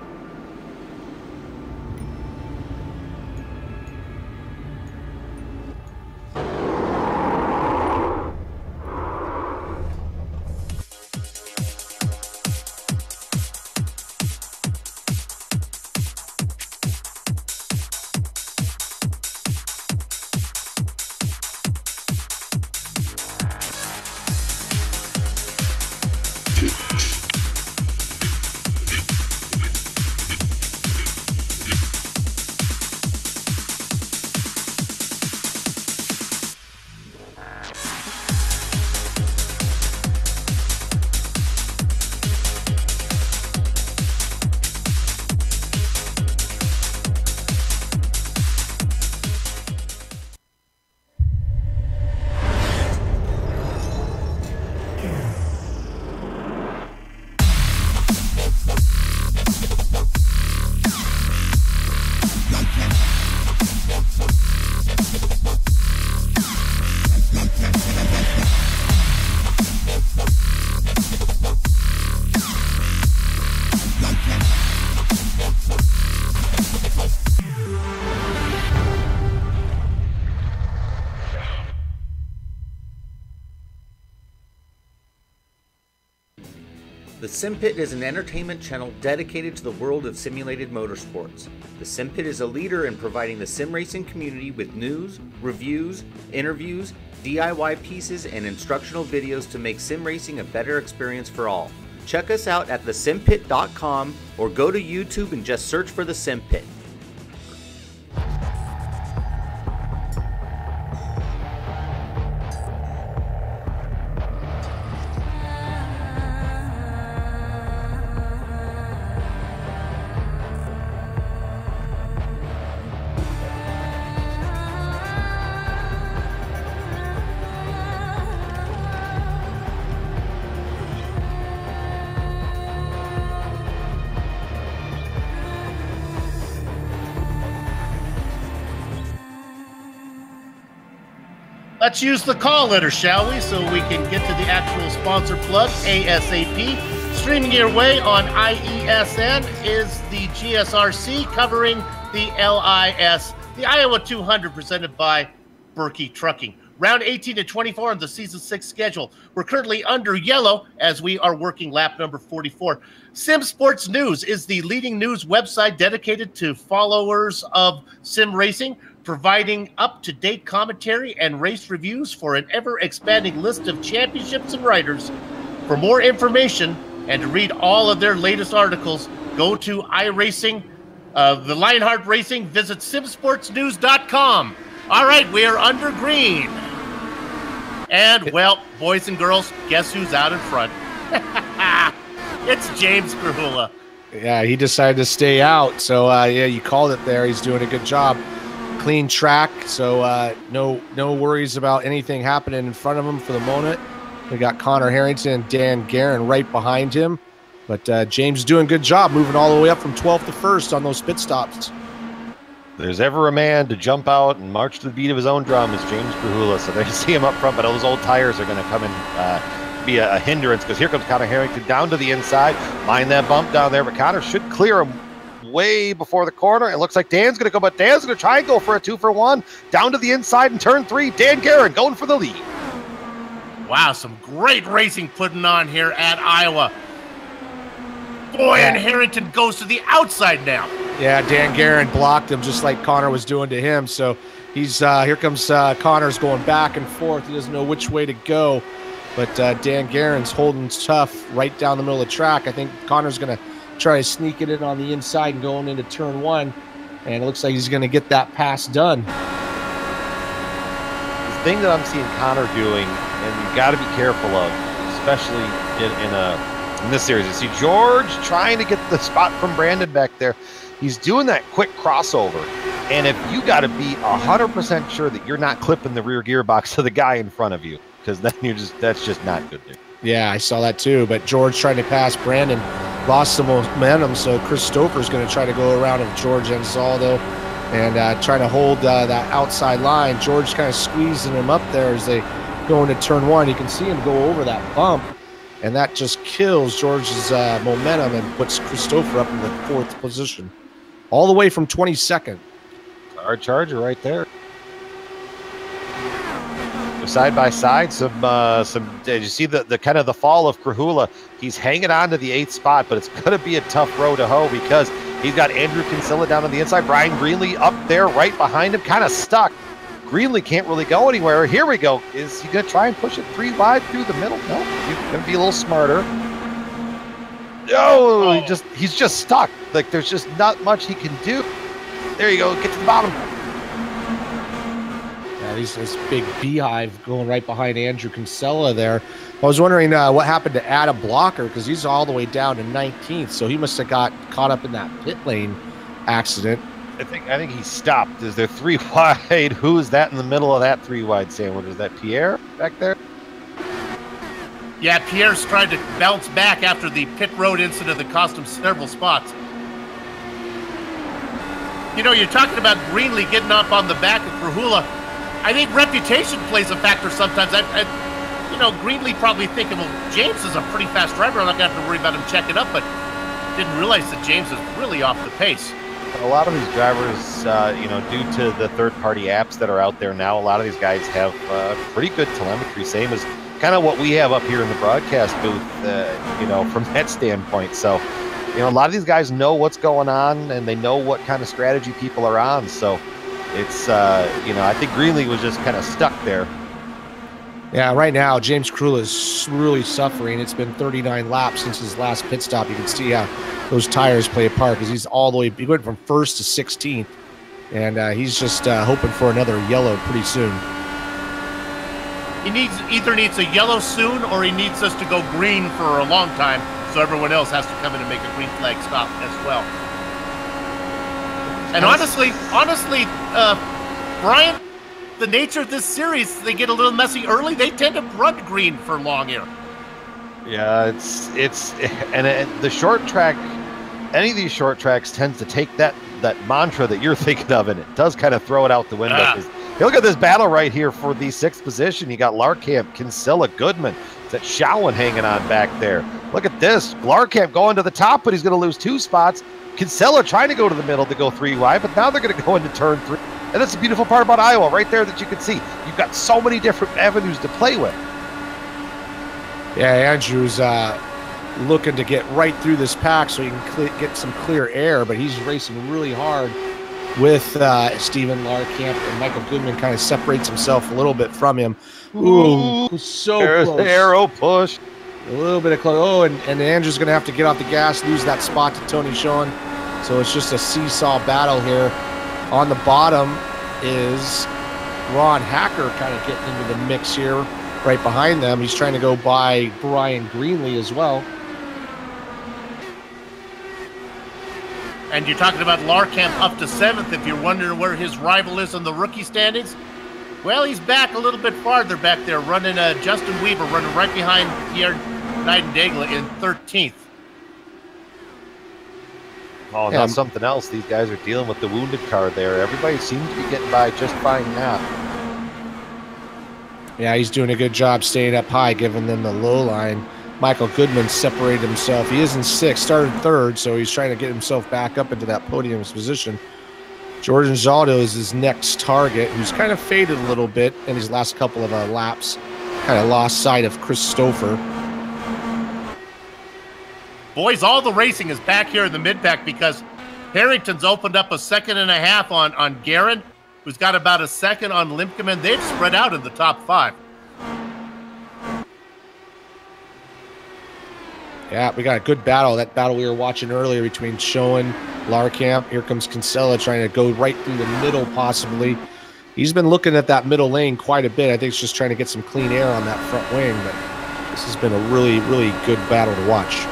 The SimPit is an entertainment channel dedicated to the world of simulated motorsports. The SimPit is a leader in providing the sim racing community with news, reviews, interviews, DIY pieces, and instructional videos to make sim racing a better experience for all. Check us out at thesimpit.com or go to YouTube and just search for the SimPit.
Let's use the call letter, shall we, so we can get to the actual sponsor plug ASAP. Streaming your way on IESN is the GSRC covering the LIS, the Iowa 200, presented by Birky Trucking. Round 18 to 24 on the Season 6 schedule. We're currently under yellow as we are working lap number 44. Sim Sports News is the leading news website dedicated to followers of sim racing, providing up-to-date commentary and race reviews for an ever-expanding list of championships and riders. For more information and to read all of their latest articles, go to iRacing, the Lionheart Racing, visit simsportsnews.com. All right, we are under green. And, well, boys and girls, guess who's out in front? It's James Grahula.
Yeah, he decided to stay out. So, yeah, you called it there. He's doing a good job. Clean track, so no worries about anything happening in front of him for the moment. We got Connor Harrington and Dan Guerin right behind him. But James doing a good job moving all the way up from 12th to 1st on those pit stops.
There's ever a man to jump out and march to the beat of his own drum is James Grahula. So there you see him up front, but those old tires are going to come and be a hindrance, because here comes Connor Harrington down to the inside. Mind that bump down there, but Connor should clear him way before the corner. It looks like Dan's going to go, but Dan's going to try and go for a 2-for-1 down to the inside in turn 3. Dan Guerin going for the lead.
Wow, some great racing putting on here at Iowa. Boy, and Harrington goes to the outside now.
Yeah, Dan Guerin blocked him just like Connor was doing to him. So he's here comes Connor's going back and forth. He doesn't know which way to go, but Dan Guerin's holding tough right down the middle of the track. I think Connor's going to try to sneak it in on the inside and going into turn 1, and it looks like he's going to get that pass done.
The thing that I'm seeing Connor doing, and you've got to be careful of, especially in this series, you see George trying to get the spot from Brandon back there. He's doing that quick crossover, and if you got to be 100% sure that you're not clipping the rear gearbox to the guy in front of you, because then that's just not good there.
Yeah, I saw that too, but George trying to pass Brandon lost some momentum, so Chris Stouffer's going to try to go around of George Ansaldo and trying to hold that outside line. George kind of squeezing him up there as they going to turn one. You can see him go over that bump, and that just kills George's momentum and puts Christopher up in the 4th position, all the way from 22nd.
Our Charger right there. Side by side, some. Did you see the kind of the fall of Krahula? He's hanging on to the 8th spot, but it's going to be a tough row to hoe because he's got Andrew Kinsella down on the inside. Brian Greenlee up there right behind him, kind of stuck. Greenlee can't really go anywhere. Here we go. Is he going to try and push it 3 wide through the middle? No, he's going to be a little smarter. Oh, he's just stuck. Like, there's just not much he can do. There you go. Get to the bottom.
Yeah, this big beehive going right behind Andrew Kinsella there. I was wondering what happened to Adam Blocker, because he's all the way down to 19th, so he must have got caught up in that pit lane accident.
I think he stopped. Is there 3 wide? Who is that in the middle of that 3 wide sandwich? Is that Pierre back there?
Yeah, Pierre's tried to bounce back after the pit road incident that cost him several spots. You know, you're talking about Greenlee getting up on the back of Krahula. I think reputation plays a factor sometimes. You know, Greenlee probably thinking, well, James is a pretty fast driver. I'm not going to have to worry about him checking up, but didn't realize that James is really off the pace.
A lot of these drivers, you know, due to the third-party apps that are out there now, a lot of these guys have pretty good telemetry, same as kind of what we have up here in the broadcast booth, you know, from that standpoint. So, you know, a lot of these guys know what's going on, and they know what kind of strategy people are on. So it's, you know, I think Greenlee was just kind of stuck there.
Yeah, right now, James Krahula is really suffering. It's been 39 laps since his last pit stop. You can see how those tires play a part, because he's all the way, he went from 1st to 16th, and he's just hoping for another yellow pretty soon.
He either needs a yellow soon, or he needs us to go green for a long time, so everyone else has to come in and make a green flag stop as well. And honestly, Brian, the nature of this series, they get a little messy early. They tend to run green for long here.
Yeah, and the short track, any of these short tracks tends to take that mantra that you're thinking of, and it does kind of throw it out the window. Look at this battle right here for the 6th position. You got Larkamp, Kinsella, Goodman. That Shawan hanging on back there. Look at this. Larkamp going to the top, but he's going to lose 2 spots. Kinsella trying to go to the middle to go 3 wide, but now they're going to go into turn 3. And that's the beautiful part about Iowa right there that you can see. You've got so many different avenues to play with.
Yeah, Andrew's looking to get right through this pack so he can get some clear air, but he's racing really hard with Stephen Larkamp, and Michael Goodman kind of separates himself a little bit from him. Ooh, so
there's
close.
The arrow push.
A little bit of close. Oh, and Andrew's going to have to get off the gas, lose that spot to Tony Shawan. So it's just a seesaw battle here. On the bottom is Ron Hacker kind of getting into the mix here right behind them. He's trying to go by Brian Greenlee as well.
And you're talking about Larkamp up to 7th. If you're wondering where his rival is in the rookie standings, well, he's back a little bit farther back there, running Justin Weaver, running right behind Pierre Nightingale in 13th.
Oh, that's something else. These guys are dealing with the wounded car there. Everybody seems to be getting by just fine now.
Yeah, he's doing a good job staying up high, giving them the low line. Michael Goodman separated himself. He is in 6th, started 3rd, so he's trying to get himself back up into that podium position. Jordan Zaldo is his next target, who's kind of faded a little bit in his last couple of laps. Kind of lost sight of Christopher.
Boys, all the racing is back here in the mid-pack because Harrington's opened up a 2.5 on Guerin, who's got about a 2nd on Limkeman. They've spread out in the top 5.
Yeah, we got a good battle. That battle we were watching earlier between Shawan, Larkamp. Here comes Kinsella trying to go right through the middle possibly. He's been looking at that middle lane quite a bit. I think he's just trying to get some clean air on that front wing, but this has been a really, really good battle to watch.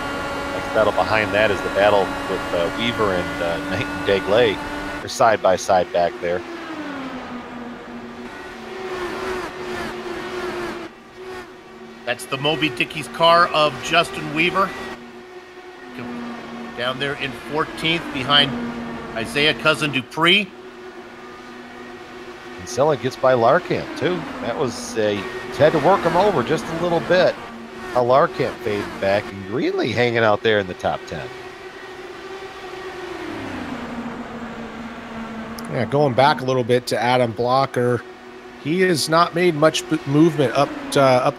Next battle behind that is the battle with Weaver and Nightingale. They're side by side back there.
That's the Moby Dickey's car of Justin Weaver. Down there in 14th behind Isaiah Cousin Dupree.
Kinsella gets by Larkamp, too. That was, had to work him over just a little bit. Larkamp faded back, and Greenlee hanging out there in the top 10.
Yeah, going back a little bit to Adam Blocker, he has not made much movement up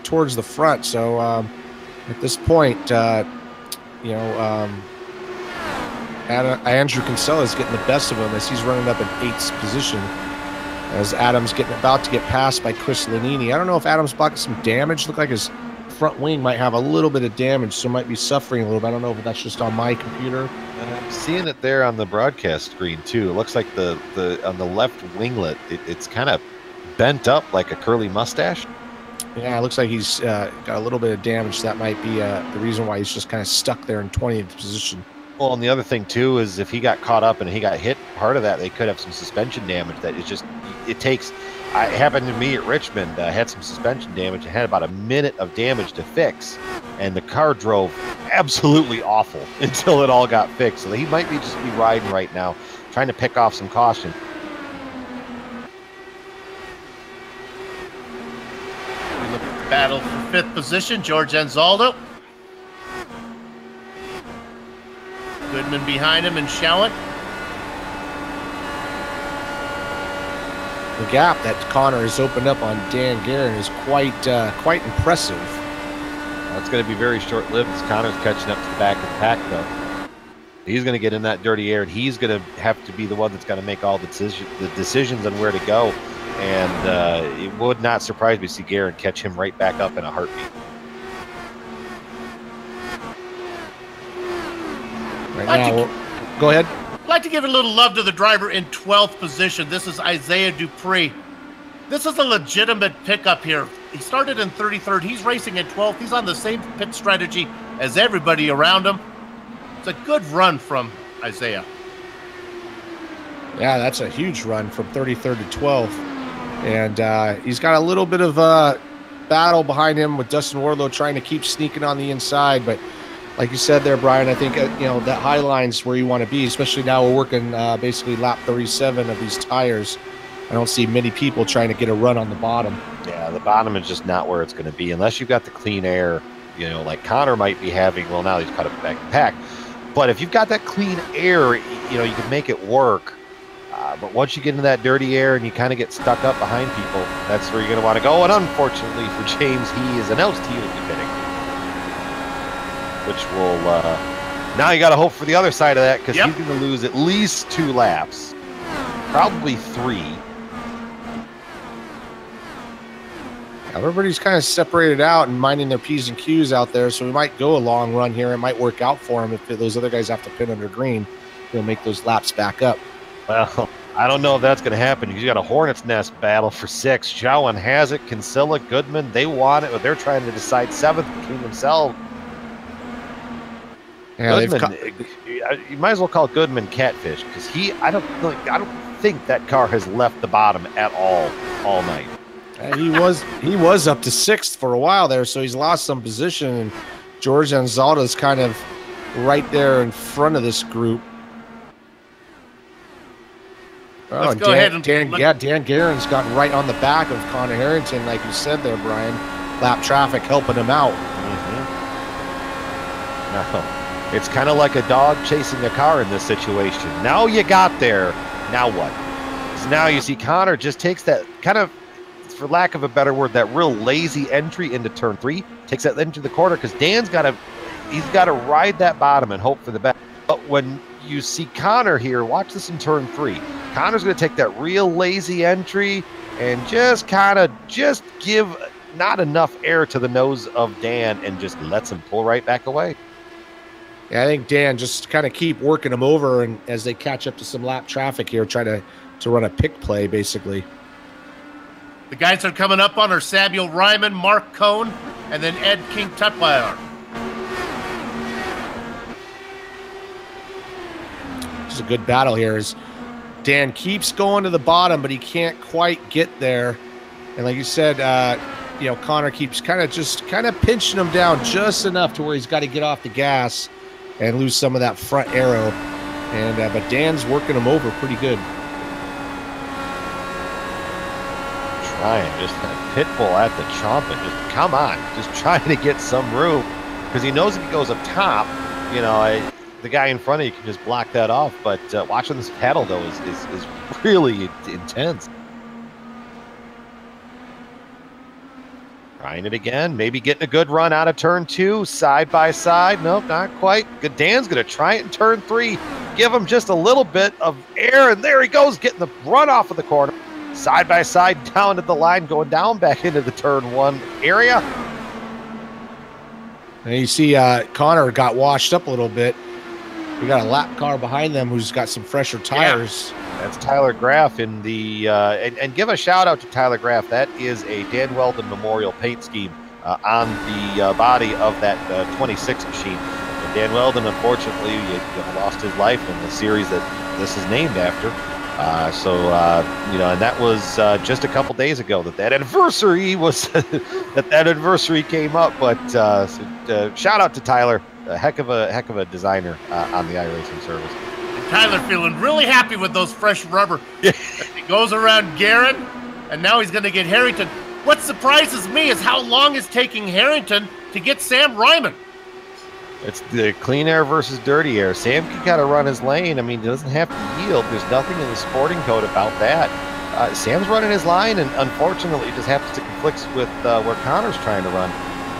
towards the front. So at this point, Andrew Kinsella is getting the best of him as he's running up in 8th position. As Adam's about to get passed by Chris Lanini. I don't know if Adam's blocking some damage. Look like his front wing might have a little bit of damage, so might be suffering a little bit. I don't know if that's just on my computer.
I'm seeing it there on the broadcast screen too. It looks like the on the left winglet, it's kind of bent up like a curly mustache.
Yeah, it looks like he's got a little bit of damage. That might be the reason why he's just kind of stuck there in 20th position.
Well, and the other thing too is if he got caught up and he got hit, part of that they could have some suspension damage. That is just it takes. It happened to me at Richmond. I had some suspension damage and had about a minute of damage to fix, and the car drove absolutely awful until it all got fixed. So he might be just be riding right now, trying to pick off some caution.
We look at the battle for 5th position. George Anzaldo. Goodman behind him and Shallett.
The gap that Connor has opened up on Dan Guerin is quite impressive.
That's going to be very short-lived as Connor's catching up to the back of the pack, though. He's going to get in that dirty air, and he's going to have to be the one that's going to make all the decisions on where to go. And it would not surprise me to see Guerin catch him right back up in a heartbeat.
Go ahead.
I'd like to give a little love to the driver in 12th position. This is Isaiah Dupree. This is a legitimate pickup here. He started in 33rd. He's racing in 12th. He's on the same pit strategy as everybody around him. It's a good run from Isaiah.
Yeah, that's a huge run from 33rd to 12th. And he's got a little bit of battle behind him with Dustin Wardlow trying to keep sneaking on the inside, but like you said there, Brian, I think that high line's where you want to be, especially now we're working basically lap 37 of these tires. I don't see many people trying to get a run on the bottom.
Yeah, the bottom is just not where it's going to be unless you've got the clean air, like Connor might be having. Well, now he's cut it back in pack. But if you've got that clean air, you can make it work. But once you get into that dirty air and you kind of get stuck up behind people, that's where you're going to want to go. And unfortunately for James, he is announced he will be pitting. Which will, now you got to hope for the other side of that because he's going to lose at least 2 laps, probably 3.
Everybody's kind of separated out and minding their P's and Q's out there, so we might go a long run here. It might work out for him if those other guys have to pin under green. He'll make those laps back up.
Well, I don't know if that's going to happen. You got a hornet's nest battle for 6. Jowan has it. Kinsella, Goodman, they want it, but they're trying to decide 7th between themselves. Yeah, Goodman, you might as well call Goodman catfish because I don't think that car has left the bottom at all night.
He was up to 6th for a while there, so he's lost some position. And George Anzaldo is kind of right there in front of this group.
Let's go ahead and
Dan Guerin's gotten right on the back of Connor Harrington, like you said there, Brian. Lap traffic helping him out.
No. It's kind of like a dog chasing a car in this situation. Now you got there. Now what? So now you see Connor just takes that kind of, for lack of a better word, that real lazy entry into turn 3. Takes that into the corner because Dan's got to ride that bottom and hope for the best. But when you see Connor here, watch this in turn 3. Connor's going to take that real lazy entry and just give not enough air to the nose of Dan and just lets him pull right back away.
Yeah, I think Dan just kind of keep working him over, and as they catch up to some lap traffic here, try to run a pick play, basically.
The guys that are coming up on are Samuel Ryman, Mark Cohn, and then Ed King-Tutwiler.
This is a good battle here as Dan keeps going to the bottom, but he can't quite get there. And like you said, Connor keeps kind of pinching him down just enough to where he's got to get off the gas and lose some of that front aero. And but Dan's working him over pretty good.
Ryan, just a pit bull at the chomp and just come on, just trying to get some room because he knows if he goes up top, you know, the guy in front of you can just block that off. But watching this paddle though is really intense. Trying it again, maybe getting a good run out of turn 2, side by side. Nope, not quite. Dan's going to try it in turn 3. Give him just a little bit of air, and there he goes, getting the run off of the corner. Side by side, down to the line, going down back into the turn 1 area.
And you see Connor got washed up a little bit. We got a lap car behind them who's got some fresher tires.
Yeah. That's Tyler Graff in the and give a shout out to Tyler Graff. That is a Dan Weldon Memorial paint scheme on the body of that 26 machine. And Dan Weldon, unfortunately, lost his life in the series that this is named after. You know, and that was just a couple days ago that anniversary was that anniversary came up. But shout out to Tyler, a heck of a designer on the iRacing service.
Tyler feeling really happy with those fresh rubber. He goes around Garrett, and now he's going to get Harrington. What surprises me is how long it's taking Harrington to get Sam Ryman.
It's the clean air versus dirty air. Sam can kind of run his lane. I mean, he doesn't have to yield. There's nothing in the sporting code about that. Sam's running his line, and unfortunately, it just happens to conflict with where Connor's trying to run.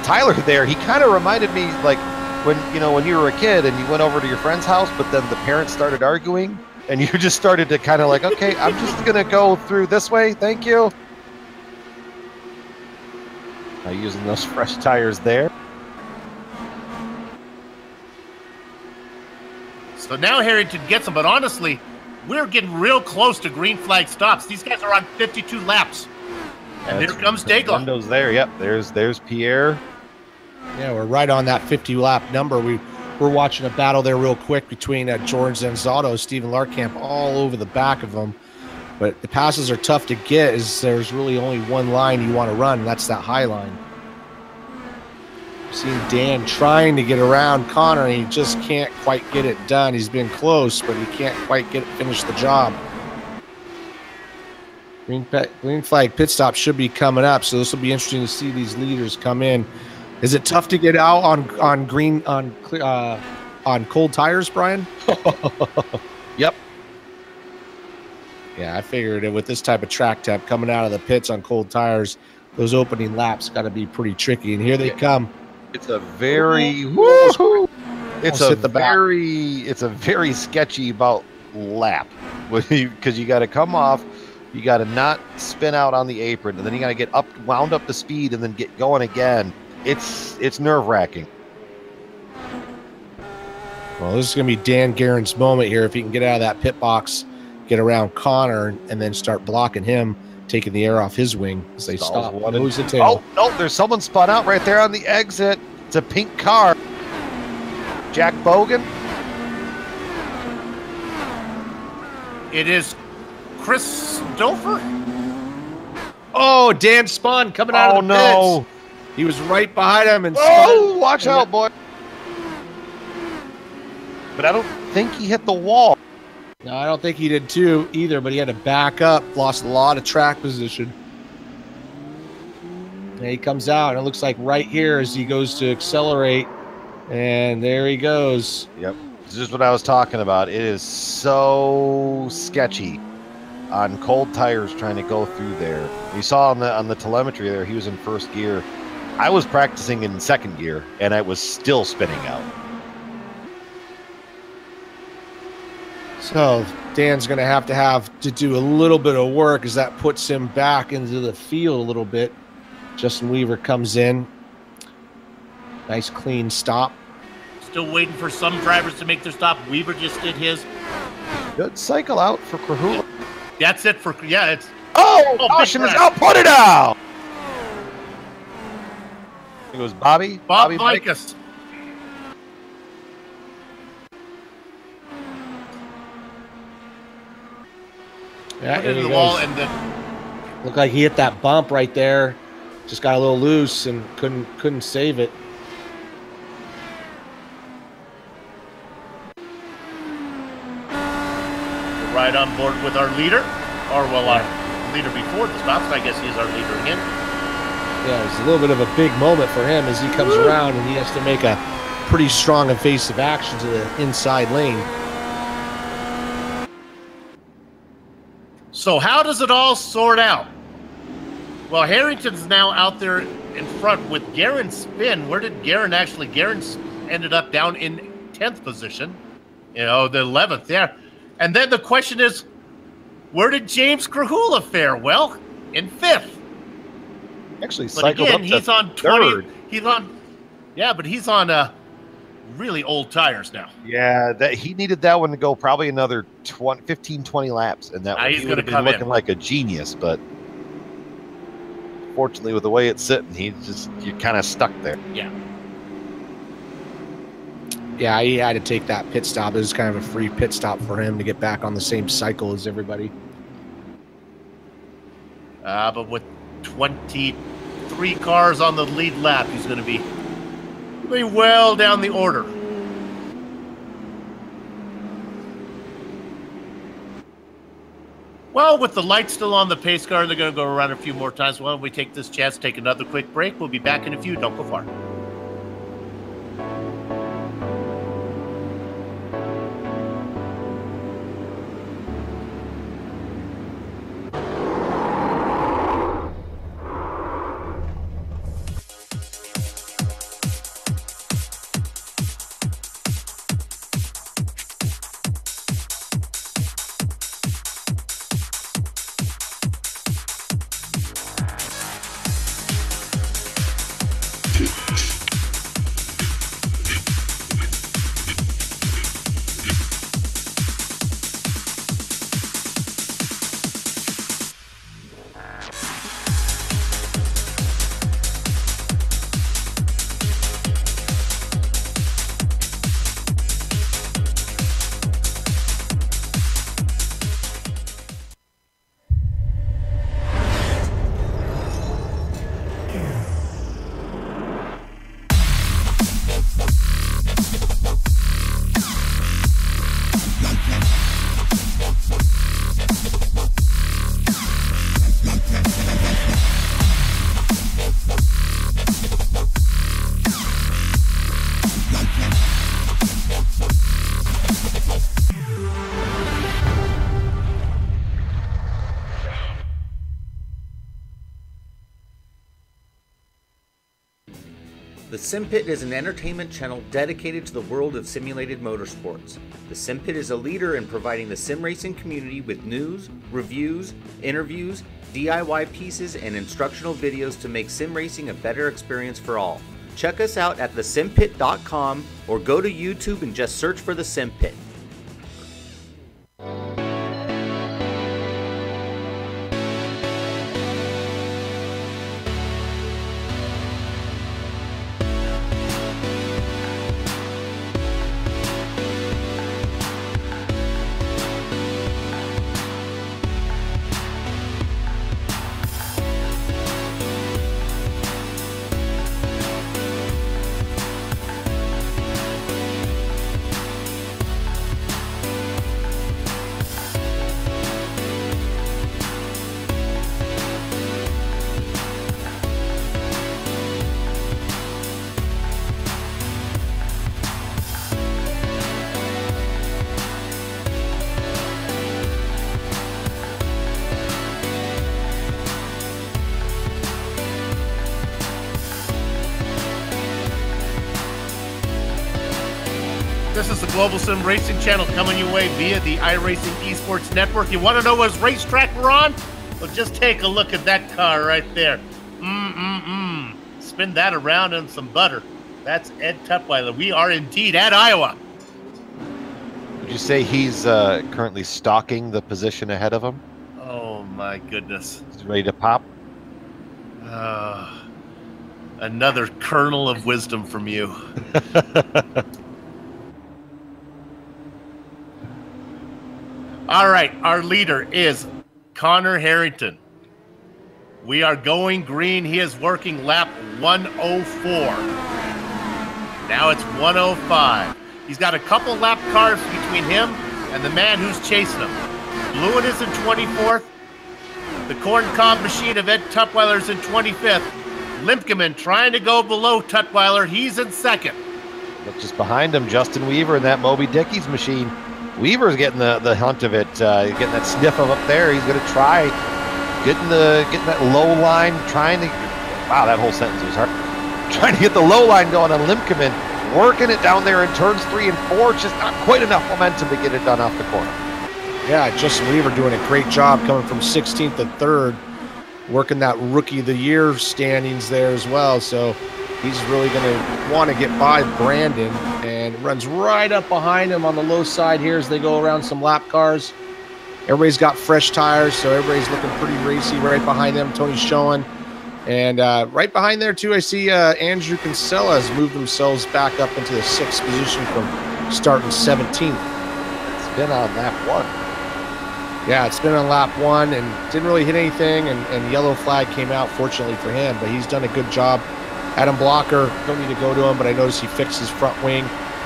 Tyler there, he kind of reminded me like, when you were a kid and you went over to your friend's house, but then the parents started arguing and you just started to kind of like, okay, I'm just going to go through this way. Thank you. Using those fresh tires there.
So now Harrington gets them, but honestly, we're getting real close to green flag stops. These guys are on 52 laps. And there comes Dago.
Windows there. Yep. There's Pierre.
Yeah, we're right on that 50-lap number. We're watching a battle there real quick between George Zanzotto, Stephen Larkamp, all over the back of them. But the passes are tough to get as there's really only one line you want to run, and that's that high line. Seeing Dan trying to get around Connor, and he just can't quite get it done. He's been close, but he can't quite finish the job. Green flag pit stop should be coming up, so this will be interesting to see these leaders come in. Is it tough to get out on cold tires, Brian?
Yep.
Yeah, I figured it with this type of track temp coming out of the pits on cold tires, those opening laps got to be pretty tricky. And here they come.
It's a very it's a very sketchy about lap because you got to come off, you got to not spin out on the apron, and then you got to get wound up to speed and then get going again. It's nerve-wracking.
Well, this is going to be Dan Guerin's moment here if he can get out of that pit box, get around Connor, and then start blocking him, taking the air off his wing as they stop. Nose and tail.
Oh, no, there's someone spun out right there on the exit. It's a pink car. Jack Bogan.
It is Christopher.
Oh, Dan spun coming out of the pits. He was right behind him and spun.
Watch out, boy. But I don't think he hit the wall.
No, I don't think he did too either, but he had to back up, lost a lot of track position. And he comes out, and it looks like right here as he goes to accelerate, and there he goes.
Yep. This is what I was talking about. It is so sketchy on cold tires trying to go through there. We saw on the telemetry there, he was in first gear. I was practicing in second gear, and I was still spinning out.
So Dan's going to have to do a little bit of work as that puts him back into the field a little bit. Justin Weaver comes in. Nice clean stop.
Still waiting for some drivers to make their stop. Weaver just did his.
Good cycle out for Krahula.
That's it for, yeah, it's.
Oh, caution is out. Put it out. It was Bobby
Vikas.
Yeah,
Put it in the wall and then
looked like he hit that bump right there. Just got a little loose and couldn't save it.
we're right on board with our leader. Or well, leader before the stop, so I guess he's our leader again.
Yeah, it's a little bit of a big moment for him as he comes around and he has to make a pretty strong evasive action to the inside lane.
So how does it all sort out? Well, Harrington's now out there in front with Garin spin. Where did Garin actually? Garin ended up down in 10th position. You know, the 11th there. And then the question is, where did James Krahula fare? Well, in 5th.
Actually,
But
cycled
again,
up to
he's on 20.
third.
But he's on really old tires now.
Yeah, that he needed that one to go probably another 15, 20 laps, and that
He's
he would have
gonna
been
come
looking
in.
like a genius. But fortunately, with the way it's sitting, you're kind of stuck there.
Yeah.
Yeah, he had to take that pit stop. It was kind of a free pit stop for him to get back on the same cycle as everybody.
But with 23 cars on the lead lap, he's going to be well down the order. Well, with the lights still on the pace car, they're going to go around a few more times. Why don't we take this chance to take another quick break? We'll be back in a few. Don't go far.
The SimPit is an entertainment channel dedicated to the world of simulated motorsports. The SimPit is a leader in providing the sim racing community with news, reviews, interviews, DIY pieces, and instructional videos to make sim racing a better experience for all. Check us out at thesimpit.com or go to YouTube and just search for the SimPit.
This is the Global Sim Racing Channel coming your way via the iRacing Esports Network. You want to know what racetrack we're on? Well, just take a look at that car right there. Spin that around in some butter. That's Ed Tutwiler. We are indeed at Iowa.
Would you say he's currently stalking the position ahead of him?
Oh, my goodness.
He's ready to pop?
Another kernel of wisdom from you. All right, our leader is Connor Harrington. We are going green. He is working lap 104. Now it's 105. He's got a couple lap cars between him and the man who's chasing him. Lewin is in 24th. The corn cob machine of Ed Tutwiler's in 25th. Limpkeman trying to go below Tutwiler. He's in second.
Look just behind him, Justin Weaver in that Moby Dickey's machine. Weaver's getting the hunt of it, getting that sniff of up there. He's going to try getting that low line, trying to. Wow, that whole sentence was hard. Trying to get the low line going on Limpkeman, working it down there in turns 3 and 4. Just not quite enough momentum to get it done off the corner.
Yeah, Justin Weaver doing a great job coming from 16th to 3rd, working that Rookie of the Year standings there as well. So he's really going to want to get by Brandon, and runs right up behind him on the low side here as they go around some lap cars. Everybody's got fresh tires, so everybody's looking pretty racy right behind them. Tony's showing. And right behind there, too, I see Andrew Kinsella has moved themselves back up into the 6th position from starting 17th.
It's been on lap 1.
Yeah, it's been on lap 1 and didn't really hit anything, and yellow flag came out, fortunately for him, but he's done a good job. Adam Blocker, don't need to go to him, but I noticed he fixed his front wing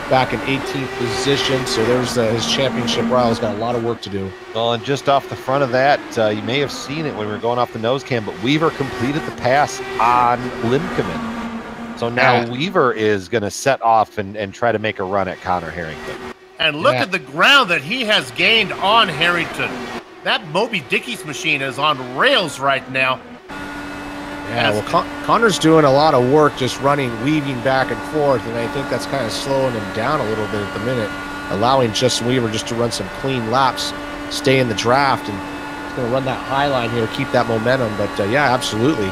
back in 18th position, so there's his championship ride. He's got a lot of work to do.
Well, and just off the front of that, you may have seen it when we were going off the nose cam, but Weaver completed the pass on Limpkeman. So now Weaver is going to set off and try to make a run at Connor Harrington.
And look at the ground that he has gained on Harrington. That Moby Dickey's machine is on rails right now.
Yeah, well, Connor's doing a lot of work just running, weaving back and forth, and I think that's kind of slowing him down a little bit at the minute, allowing Justin Weaver just to run some clean laps, stay in the draft, and he's going to run that high line here, keep that momentum. But, yeah, absolutely.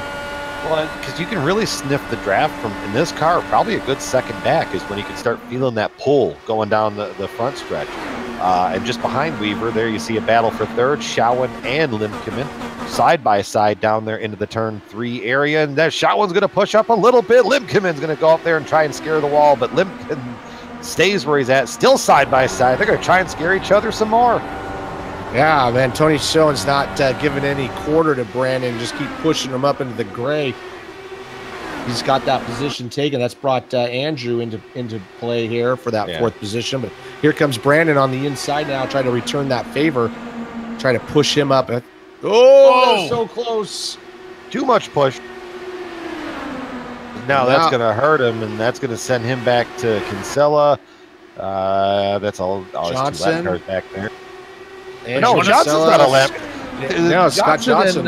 Well, because you can really sniff the draft from in this car. Probably a good second back is when you can start feeling that pull going down the front stretch. And just behind Weaver there, you see a battle for 3rd, Shawan and Limpkeman side by side down there into the turn 3 area. And that Shawan's going to push up a little bit. Limpkeman's going to go up there and try and scare the wall, but Limpkeman stays where he's at, still side by side. They're going to try and scare each other some more.
Yeah, man, Tony Schoen's not giving any quarter to Brandon, just keep pushing him up into the gray. He's got that position taken. That's brought Andrew into play here for that 4th position. But here comes Brandon on the inside now, trying to return that favor, try to push him up. Oh, so close.
Too much push. Now that's going to hurt him, and that's going to send him back to Kinsella. That's all his 2 lap cars back there. No, Johnson's not a lap.
No, Scott Johnson.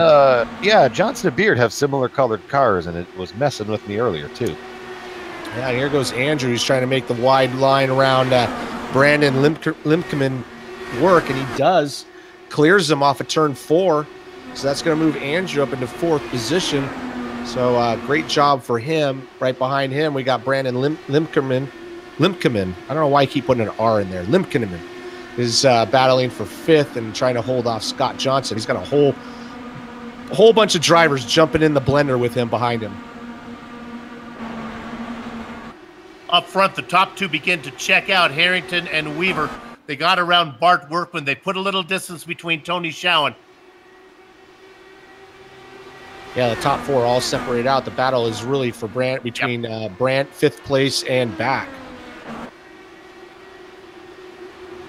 Johnson and Beard have similar colored cars, and it was messing with me earlier, too.
Yeah, here goes Andrew. He's trying to make the wide line around Brandon Limpkeman work, and he does. Clears him off of turn 4, so that's going to move Andrew up into 4th position. So great job for him. Right behind him, we got Brandon Limpkeman. I don't know why I keep putting an R in there. Limpkeman is battling for 5th and trying to hold off Scott Johnson. He's got a whole bunch of drivers jumping in the blender with him behind him.
Up front, the top 2 begin to check out Harrington and Weaver. They got around Bart Workman. They put a little distance between Tony Schoen.
Yeah, the top 4 all separated out. The battle is really for Brandt between Brandt, 5th place, and back.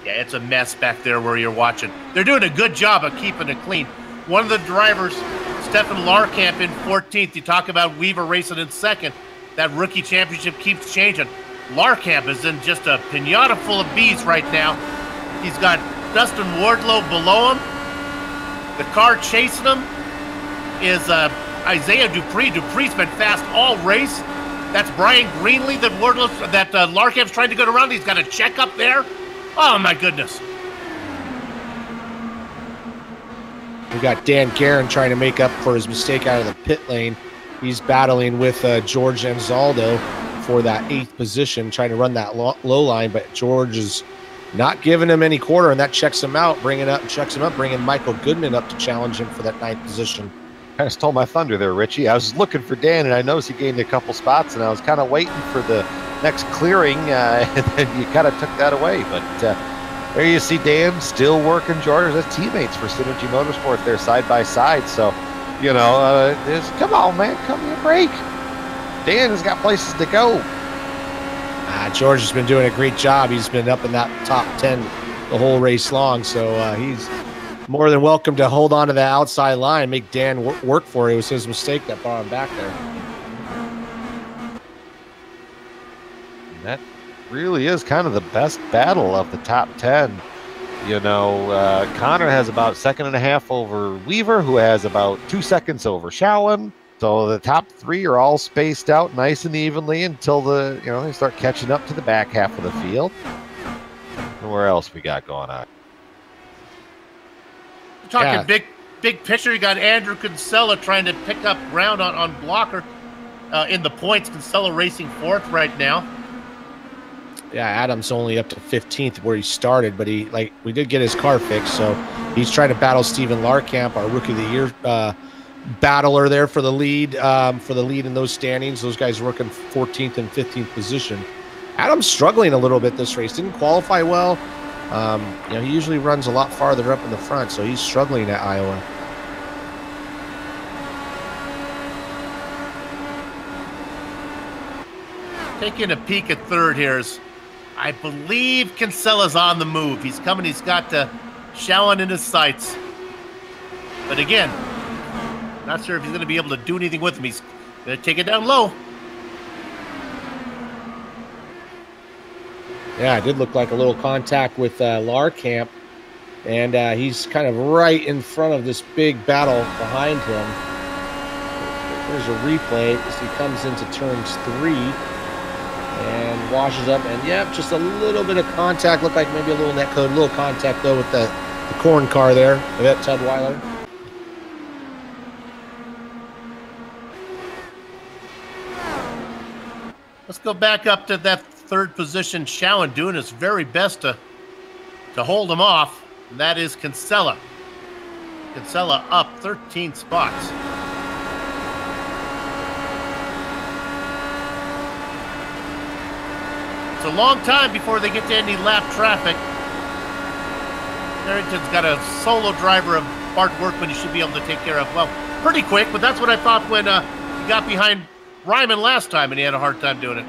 Yeah, it's a mess back there where you're watching. They're doing a good job of keeping it clean. One of the drivers, Stefan Larkamp, in 14th. You talk about Weaver racing in 2nd. That rookie championship keeps changing. Larkamp is in just a pinata full of bees right now. He's got Dustin Wardlow below him. The car chasing him is Isaiah Dupree. Dupree's been fast all race. That's Brian Greenlee that Larkamp's trying to get around. He's got a check up there. Oh, my goodness.
We got Dan Guerin trying to make up for his mistake out of the pit lane. He's battling with George Anzaldo for that 8th position, trying to run that low line, but George is not giving him any quarter, and that checks him out, bringing Michael Goodman up to challenge him for that 9th position.
Kind of stole my thunder there, Richie. I was looking for Dan, and I noticed he gained a couple spots, and I was kind of waiting for the next clearing, and then you kind of took that away. But there you see Dan still working George as teammates for Synergy Motorsports there side by side. So, you know, come on, man, come here, break. Dan has got places to go.
George has been doing a great job. He's been up in that top 10 the whole race long, so he's more than welcome to hold on to the outside line, make Dan work for it. It was his mistake that brought him back there.
And that really is kind of the best battle of the top 10. You know, Connor has about 1.5 seconds over Weaver, who has about 2 seconds over Showen. So the top 3 are all spaced out nice and evenly until they start catching up to the back half of the field. And where else we got going on?
Talking big picture, you got Andrew Kinsella trying to pick up ground on Blocker in the points. Kinsella racing 4th right now.
Yeah, Adam's only up to 15th where he started, but we did get his car fixed, so he's trying to battle Steven Larkamp, our Rookie of the Year battler there for the lead in those standings. Those guys working 14th and 15th position. Adam's struggling a little bit this race. Didn't qualify well. He usually runs a lot farther up in the front, so he's struggling at Iowa.
Taking a peek at 3rd here is, I believe Kinsella's on the move. He's coming. He's got Showen in his sights. But again, not sure if he's going to be able to do anything with him. He's going to take it down low.
Yeah, it did look like a little contact with Larkamp, and he's kind of right in front of this big battle behind him. There's a replay as he comes into turns 3 and washes up, and yep, just a little bit of contact. Looked like maybe a little net code, a little contact though with the corn car there. Yep, Tudweiler.
Let's go back up to that 3rd position. Showen doing his very best to hold him off. And that is Kinsella. Kinsella up 13 spots. It's a long time before they get to any lap traffic. Harrington's got a solo driver of Bart Workman he should be able to take care of. Well, pretty quick, but that's what I thought when he got behind Ryman last time and he had a hard time doing it.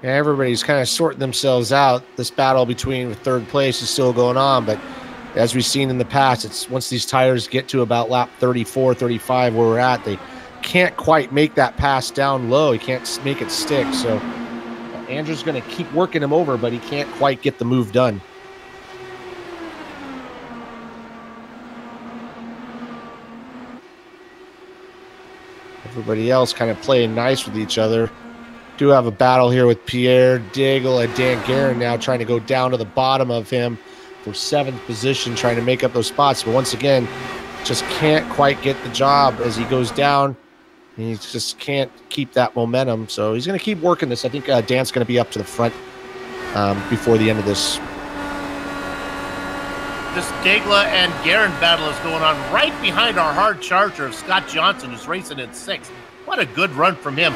Yeah, everybody's kind of sorting themselves out. This battle between 3rd place is still going on, but as we've seen in the past, it's once these tires get to about lap 34, 35 where we're at, they can't quite make that pass down low. He can't make it stick. So Andrew's going to keep working him over, but he can't quite get the move done. Everybody else kind of playing nice with each other. Do have a battle here with Pierre Daigle and Dan Guerin now trying to go down to the bottom of him for 7th position, trying to make up those spots. But once again, just can't quite get the job as he goes down. He just can't keep that momentum. So he's going to keep working this. I think Dan's going to be up to the front before the end of this.
This Daigle and Guerin battle is going on right behind our hard charger of Scott Johnson, who's racing in 6th. What a good run from him.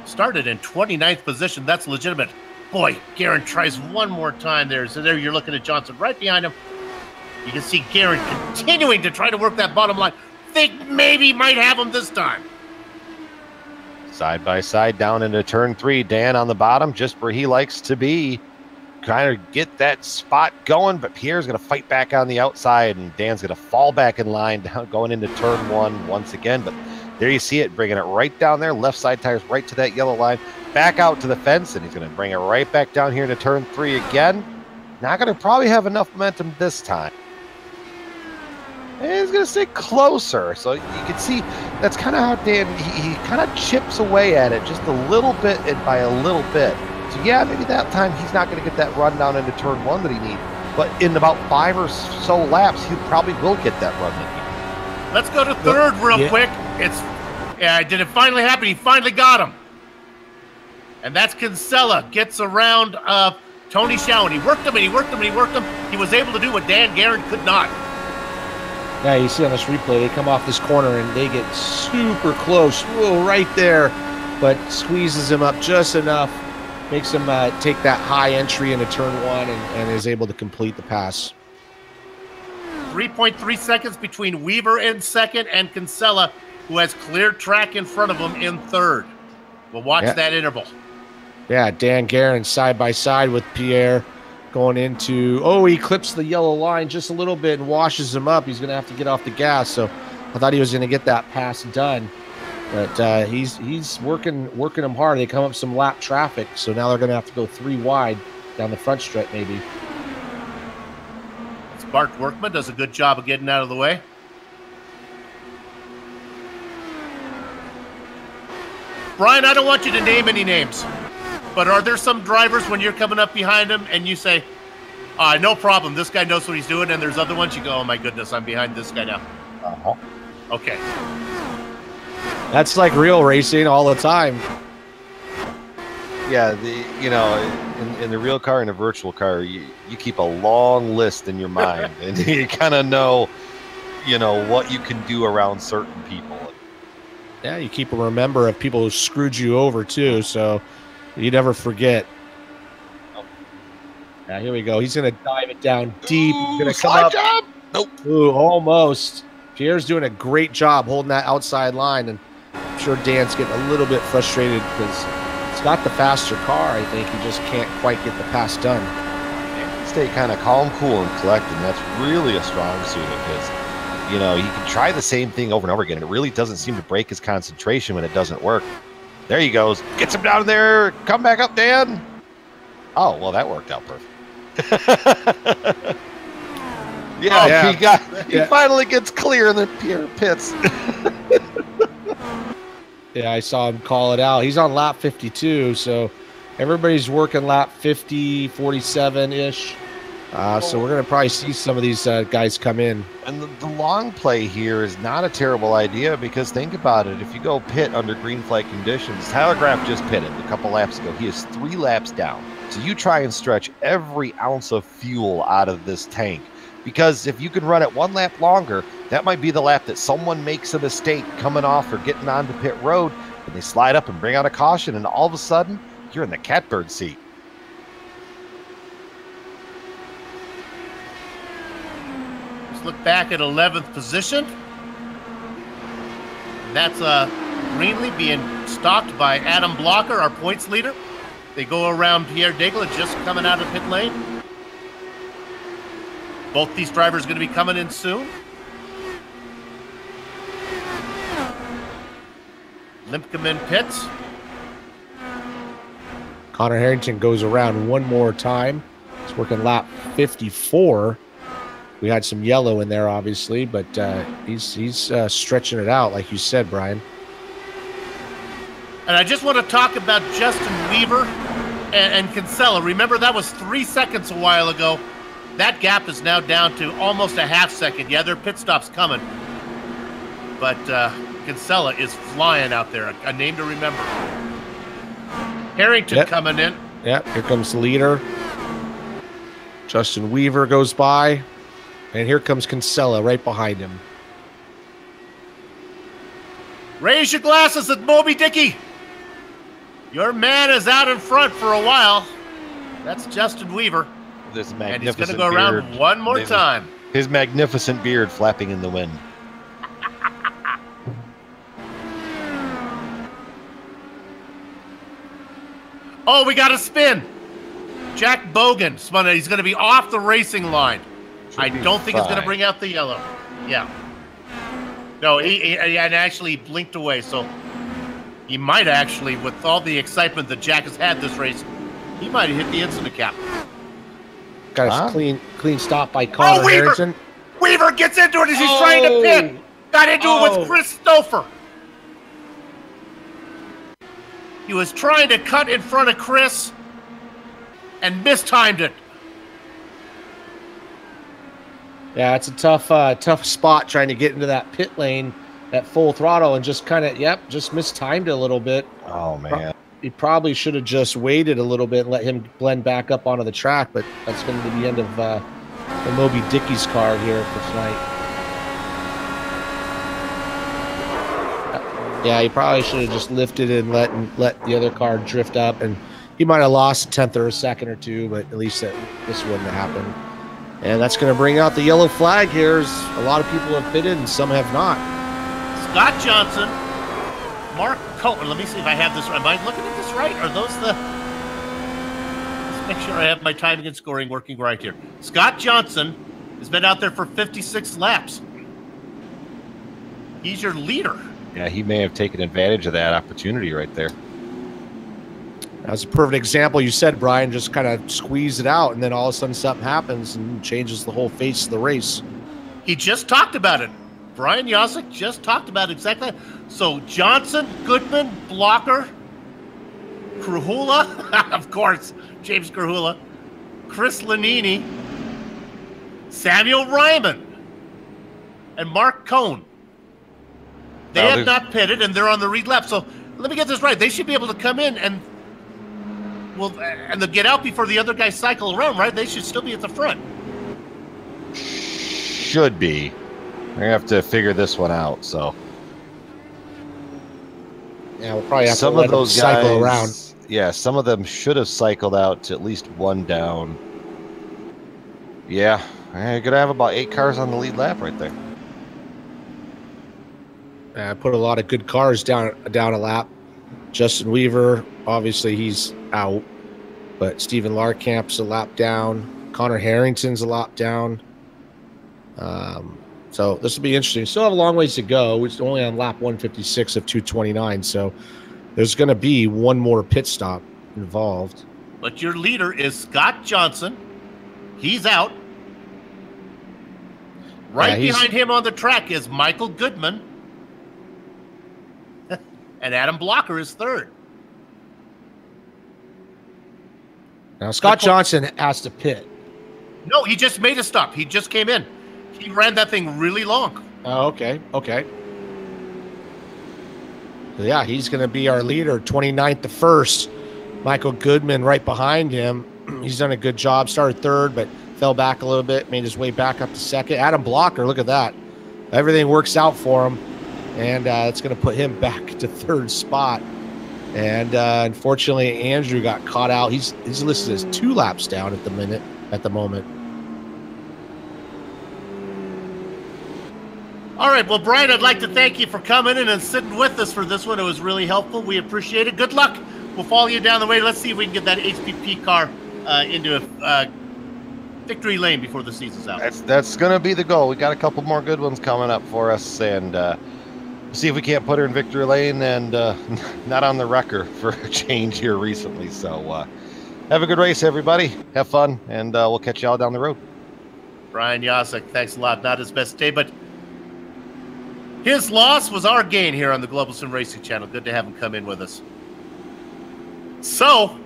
Started in 29th position. That's legitimate. Boy, Guerin tries one more time there. So there you're looking at Johnson right behind him. You can see Guerin continuing to try to work that bottom line. Think maybe might have him this time.
Side by side down into turn 3. Dan on the bottom, just where he likes to be. Trying to get that spot going, but Pierre's going to fight back on the outside, and Dan's going to fall back in line down, going into turn 1 once again. But there you see it, bringing it right down there. Left side tires right to that yellow line. Back out to the fence, and he's going to bring it right back down here to turn 3 again. Not going to probably have enough momentum this time. And he's going to stay closer. So you can see that's kind of how Dan, he kind of chips away at it just a little bit and by a little bit. So yeah, maybe that time he's not going to get that run down into turn 1 that he needs. But in about 5 or so laps, he probably will get that run that he needs.
Let's go to 3rd real quick. Did it finally happen? He finally got him. And that's Kinsella. Gets around Tony Showen. He worked him and he worked him and he worked him. He was able to do what Dan Guerin could not.
Yeah, you see on this replay, they come off this corner and they get super close. Whoa, right there. But squeezes him up just enough. Makes him take that high entry into turn 1 and is able to complete the pass.
3.3 seconds between Weaver in 2nd and Kinsella, who has clear track in front of him in 3rd. We'll watch that interval.
Yeah, Dan Guerin side by side with Pierre going into, he clips the yellow line just a little bit and washes him up. He's going to have to get off the gas. So I thought he was going to get that pass done, but he's working him hard. They come up some lap traffic, so now they're going to have to go 3 wide down the front stretch maybe.
Bart Workman does a good job of getting out of the way. Brian, I don't want you to name any names, but are there some drivers when you're coming up behind him and you say, no problem, this guy knows what he's doing, and there's other ones you go, oh my goodness, I'm behind this guy now?
Uh-huh.
Okay.
That's like real racing all the time.
Yeah, in the real car and a virtual car, you keep a long list in your mind, and you kind of know, what you can do around certain people.
Yeah, you keep a remember of people who screwed you over too, so you never forget. Yeah, here we go. He's going to dive it down deep. He's going to come up.
Job. Nope.
Ooh, almost. Pierre's doing a great job holding that outside line, and I'm sure Dan's getting a little bit frustrated because he's got the faster car. I think he just can't quite get the pass done.
Stay kind of calm, cool, and collected. And that's really a strong suit of his. He can try the same thing over and over again. It really doesn't seem to break his concentration when it doesn't work. There he goes. Gets him down there. Come back up, Dan. Oh, well, that worked out perfect. He finally gets clear, and then Pierre pits.
Yeah, I saw him call it out. He's on lap 52, so everybody's working lap 50, 47-ish. So we're going to probably see some of these guys come in.
And the long play here is not a terrible idea because think about it. If you go pit under green flag conditions, Tyler Graff just pitted a couple laps ago. He is 3 laps down. So you try and stretch every ounce of fuel out of this tank. Because if you can run it 1 lap longer, that might be the lap that someone makes a mistake coming off or getting onto pit road, and they slide up and bring out a caution, and all of a sudden, you're in the catbird seat.
Let's look back at 11th position. That's Greenlee being stalked by Adam Blocker, our points leader. They go around Pierre Degla just coming out of pit lane. Both these drivers are going to be coming in soon. Limpcom in pits.
Connor Harrington goes around one more time. He's working lap 54. We had some yellow in there, obviously, but he's stretching it out, like you said, Brian.
And I just want to talk about Justin Weaver and Kinsella. Remember, that was 3 seconds a while ago. That gap is now down to almost a half second. Yeah, their pit stop's coming. But Kinsella is flying out there. A name to remember. Harrington coming in.
Yep, here comes the leader. Justin Weaver goes by. And here comes Kinsella right behind him.
Raise your glasses at Moby Dickey. Your man is out in front for a while. That's Justin Weaver.
This
and he's going to go around one more time.
His magnificent beard flapping in the wind.
Oh, we got a spin. Jack Bogan spun it. He's going to be off the racing line. I don't think it's going to bring out the yellow. Yeah. No, he actually blinked away, so he might actually, with all the excitement that Jack has had this race, he might have hit the incident cap.
Got a clean stop by Connor Harrington.
Weaver gets into it as he's trying to pit. Got into it with Chris Stouffer. He was trying to cut in front of Chris and mistimed it.
Yeah, it's a tough spot trying to get into that pit lane at full throttle and just kind of, just mistimed it a little bit.
Oh, man.
He probably should have just waited a little bit and let him blend back up onto the track, but that's going to be the end of the Moby Dickey's car here for tonight. Yeah, he probably should have just lifted and let the other car drift up, and he might have lost a tenth or a second or two, but at least this wouldn't have happened. And that's going to bring out the yellow flag here. A lot of people have pitted and some have not.
Scott Johnson, Mark Cohen. Let me see if I have this right. Am I looking at this right? Are those the Make sure I have my timing and scoring working right here. Scott Johnson has been out there for 56 laps. He's your leader.
Yeah, he may have taken advantage of that opportunity right there.
That's a perfect example. You said, Brian, just kind of squeeze it out, and then all of a sudden something happens and changes the whole face of the race.
He just talked about it. Brian Yosick just talked about it exactly. So Johnson, Goodman, Blocker, Krahula, of course, James Krahula, Chris Lanini, Samuel Ryman, and Mark Cohn. They have not pitted, and they're on the lead lap. So let me get this right. They should be able to come in and they'll get out before the other guys cycle around, right? They should still be at the front.
Should be. We're going to have to figure this one out, so.
Yeah, we'll probably have
some
to let
of those
them cycle
guys,
around.
Yeah, some of them should have cycled out to at least one down. Yeah, you're going to have about 8 cars on the lead lap right there.
I put a lot of good cars down a lap. Justin Weaver, obviously he's out, but Stephen Larkamp's a lap down. Connor Harrington's a lap down. So this will be interesting. Still have a long ways to go. We're only on lap 156 of 229, so there's going to be one more pit stop involved.
But your leader is Scott Johnson. He's out. Right behind him on the track is Michael Goodman. And Adam Blocker is third.
Now, Scott Johnson has to pit.
No, he just made a stop. He just came in. He ran that thing really long.
Oh, okay. Okay. Yeah, he's going to be our leader, 29th to first. Michael Goodman right behind him. He's done a good job. Started third, but fell back a little bit. Made his way back up to second. Adam Blocker, look at that. Everything works out for him. And it's going to put him back to third spot. And unfortunately, Andrew got caught out. He's listed as 2 laps down at the moment.
All right. Well, Brian, I'd like to thank you for coming in and sitting with us for this one. It was really helpful. We appreciate it. Good luck. We'll follow you down the way. Let's see if we can get that HPP car into a victory lane before the season's out.
That's going to be the goal. We got a couple more good ones coming up for us, and see if we can't put her in victory lane and not on the wrecker for a change here recently. So have a good race, everybody. Have fun, and we'll catch you all down the road.
Brian Yosick, thanks a lot. Not his best day, but his loss was our gain here on the Global Sim Racing channel. Good to have him come in with us. So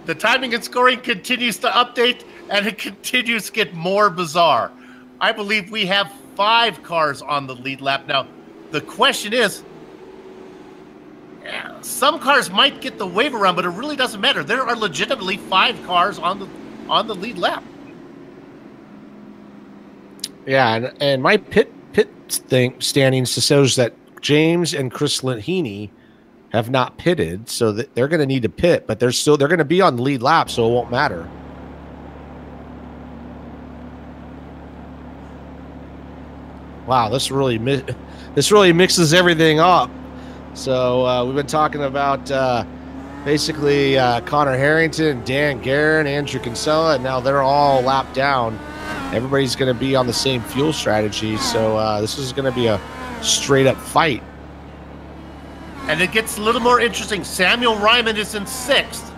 the timing and scoring continues to update, and it continues to get more bizarre. I believe we have 5 cars on the lead lap. Now, the question is, some cars might get the wave around, but it really doesn't matter. There are legitimately 5 cars on the lead lap.
Yeah, and my pit standings shows that James and Chris Lanini have not pitted, so that they're going to need to pit, but they're going to be on the lead lap, so it won't matter. Wow, this really mixes everything up. So we've been talking about basically Connor Harrington, Dan Guerin, Andrew Kinsella, and now they're all lapped down. Everybody's going to be on the same fuel strategy, so this is going to be a straight-up fight.
And it gets a little more interesting. Samuel Ryman is in 6th.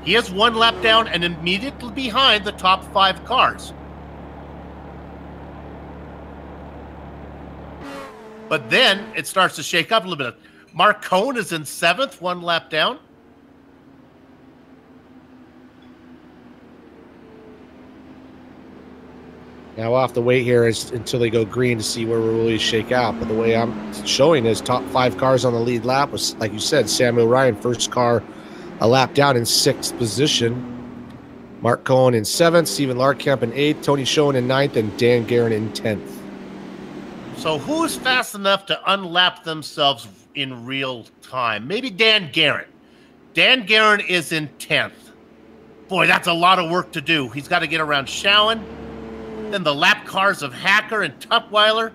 He has 1 lap down and immediately behind the top 5 cars. But then it starts to shake up a little bit. Mark Cohn is in 7th, 1 lap down.
Now we'll have to wait here until they go green to see where we really shake out. But the way I'm showing is top 5 cars on the lead lap was, like you said, Samuel Ryan, first car a lap down in 6th position. Mark Cohen in 7th, Stephen Larkamp in 8th, Tony Schoen in 9th, and Dan Guerin in 10th.
So who's fast enough to unlap themselves in real time? Maybe Dan Guerin. Dan Guerin is in 10th. Boy, that's a lot of work to do. He's got to get around Schoen, then the lap cars of Hacker and Tutwiler.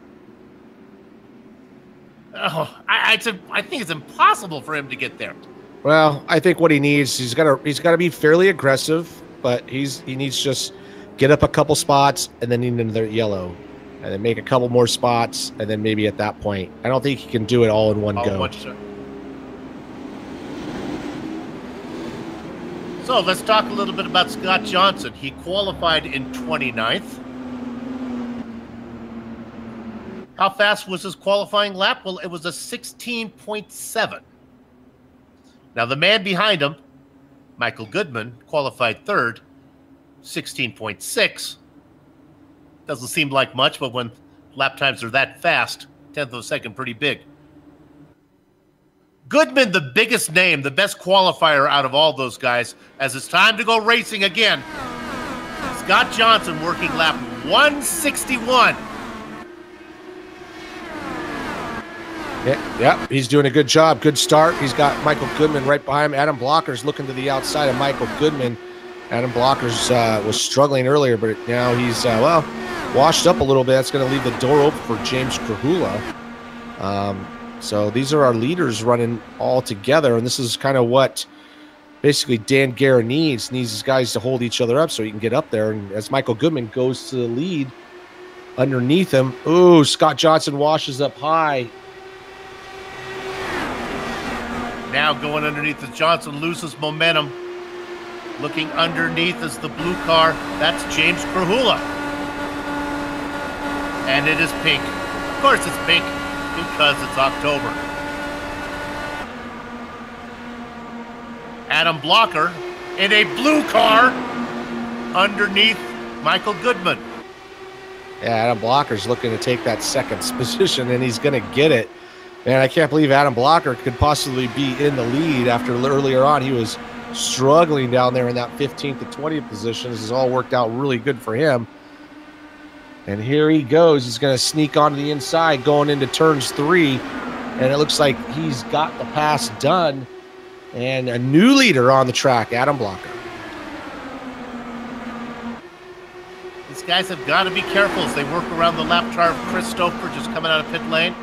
Oh, I think it's impossible for him to get there.
Well, I think what he needs, he's got to be fairly aggressive, but he needs just get up a couple spots and then need another yellow, and then make a couple more spots, and then maybe at that point, I don't think he can do it all in one go.
So let's talk a little bit about Scott Johnson. He qualified in 29th. How fast was his qualifying lap? Well, it was a 16.7. Now, the man behind him, Michael Goodman, qualified third, 16.6. Doesn't seem like much, but when lap times are that fast, 10th of a second, pretty big. Goodman, the biggest name, the best qualifier out of all those guys, as it's time to go racing again. Scott Johnson working lap 161.
Yeah, he's doing a good job. Good start. He's got Michael Goodman right behind him. Adam Blocker's looking to the outside of Michael Goodman. Adam Blocker's was struggling earlier, but now he's, washed up a little bit. That's going to leave the door open for James Krahula. So these are our leaders running all together, and this is kind of what basically Dan Guerra needs these guys to hold each other up so he can get up there. And as Michael Goodman goes to the lead underneath him, ooh, Scott Johnson washes up high.
Now going underneath as Johnson loses momentum. Looking underneath is the blue car. That's James Krahula. And it is pink. Of course it's pink because it's October. Adam Blocker in a blue car underneath Michael Goodman.
Yeah, Adam Blocker's looking to take that second position, and he's going to get it. Man, I can't believe Adam Blocker could possibly be in the lead after earlier on he was struggling down there in that 15th to 20th position. This has all worked out really good for him. And here he goes. He's going to sneak onto the inside going into turns 3. And it looks like he's got the pass done. And a new leader on the track, Adam Blocker.
These guys have got to be careful as they work around the lap car of Chris Stouffer just coming out of pit lane.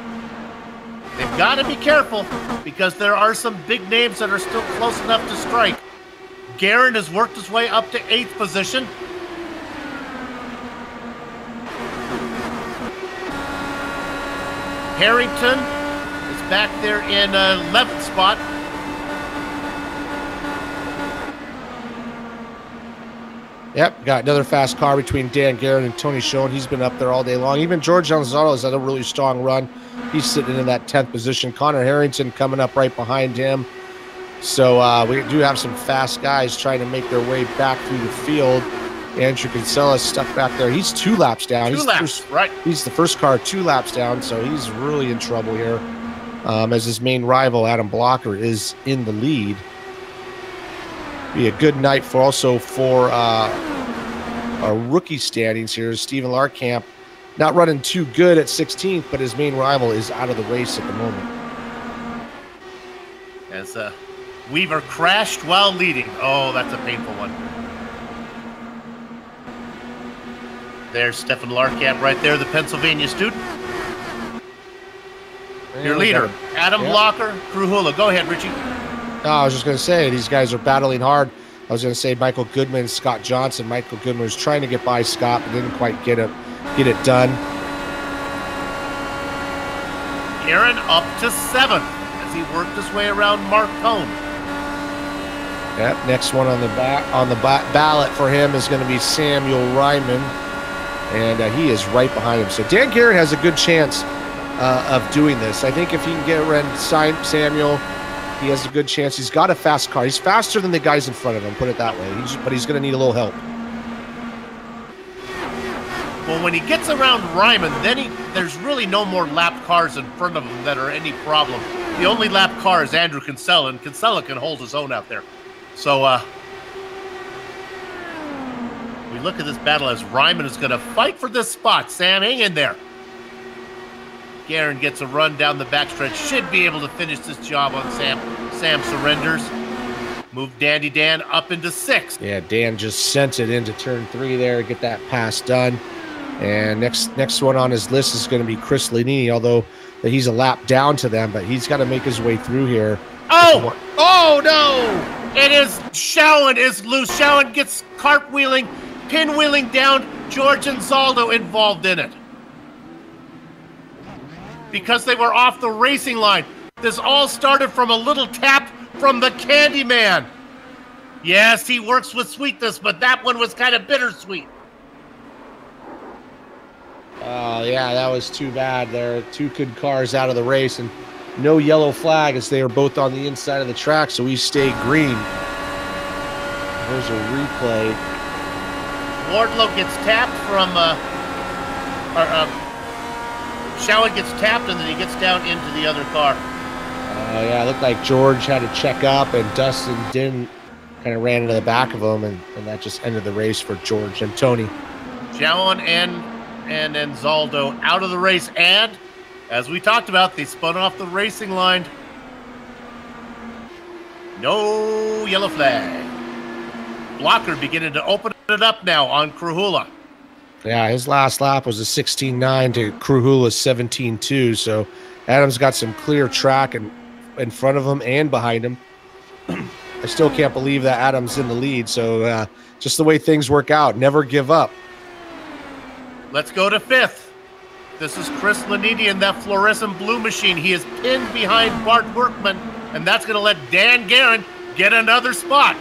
They've got to be careful because there are some big names that are still close enough to strike. Guerin has worked his way up to 8th position. Harrington is back there in 11th spot.
Yep, got another fast car between Dan Guerin and Tony Schoen. He's been up there all day long. Even George Gonzalo has had a really strong run. He's sitting in that 10th position. Connor Harrington coming up right behind him. So we do have some fast guys trying to make their way back through the field. Andrew Kinsella stuck back there. He's 2 laps down. He's the first car 2 laps down, so he's really in trouble here. As his main rival, Adam Blocker, is in the lead. Be a good night for our rookie standings here. Stephen Larkamp not running too good at 16th, but his main rival is out of the race at the moment.
As Weaver crashed while leading. Oh, that's a painful one. There's Stephen Larkamp right there, the Pennsylvania student. Your leader, Adam Blocker, Krahula. Go ahead, Richie.
No, I was just going to say, these guys are battling hard. I was going to say Michael Goodman, Scott Johnson. Michael Goodman was trying to get by Scott, but didn't quite get it done.
Aaron up to 7th as he worked his way around Mark Cohn.
Yep, next one on the ballot for him is going to be Samuel Ryman, and he is right behind him. So Dan Garrett has a good chance of doing this. I think if he can get around Samuel, he has a good chance. He's got a fast car. He's faster than the guys in front of him, put it that way. But he's going to need a little help.
Well, when he gets around Ryman, then there's really no more lap cars in front of him that are any problem. The only lap car is Andrew Kinsella, and Kinsella can hold his own out there. So we look at this battle as Ryman is going to fight for this spot. Sam, hang in there. Guerin gets a run down the backstretch. Should be able to finish this job on Sam. Sam surrenders. Move Dandy Dan up into 6th.
Yeah, Dan just sent it into turn 3 there. Get that pass done. And next one on his list is going to be Chris Lanini, although he's a lap down to them, but he's got to make his way through here.
Oh! Oh, no! It is Showen is loose. Showen gets cartwheeling, pinwheeling down. George and Zaldo involved in it. Because they were off the racing line. This all started from a little tap from the Candyman. Yes, he works with sweetness, but that one was kind of bittersweet.
Oh, yeah, that was too bad. There are two good cars out of the race, and no yellow flag as they are both on the inside of the track, so we stay green. There's a replay.
Wardlow gets tapped from, Showen gets tapped, and then he gets down into the other car.
Yeah, it looked like George had to check up, and Dustin didn't. Kind of ran into the back of him, and that just ended the race for George and Tony.
Showen and Zaldo out of the race, and as we talked about, they spun off the racing line. No yellow flag. Blocker beginning to open it up now on Krahula.
Yeah, his last lap was a 16.9 to Krahula's 17.2, so Adam's got some clear track in front of him and behind him. I still can't believe that Adam's in the lead, so just the way things work out. Never give up.
Let's go to fifth. This is Chris Lanini in that fluorescent blue machine. He is pinned behind Bart Workman, and that's going to let Dan Guerin get another spot.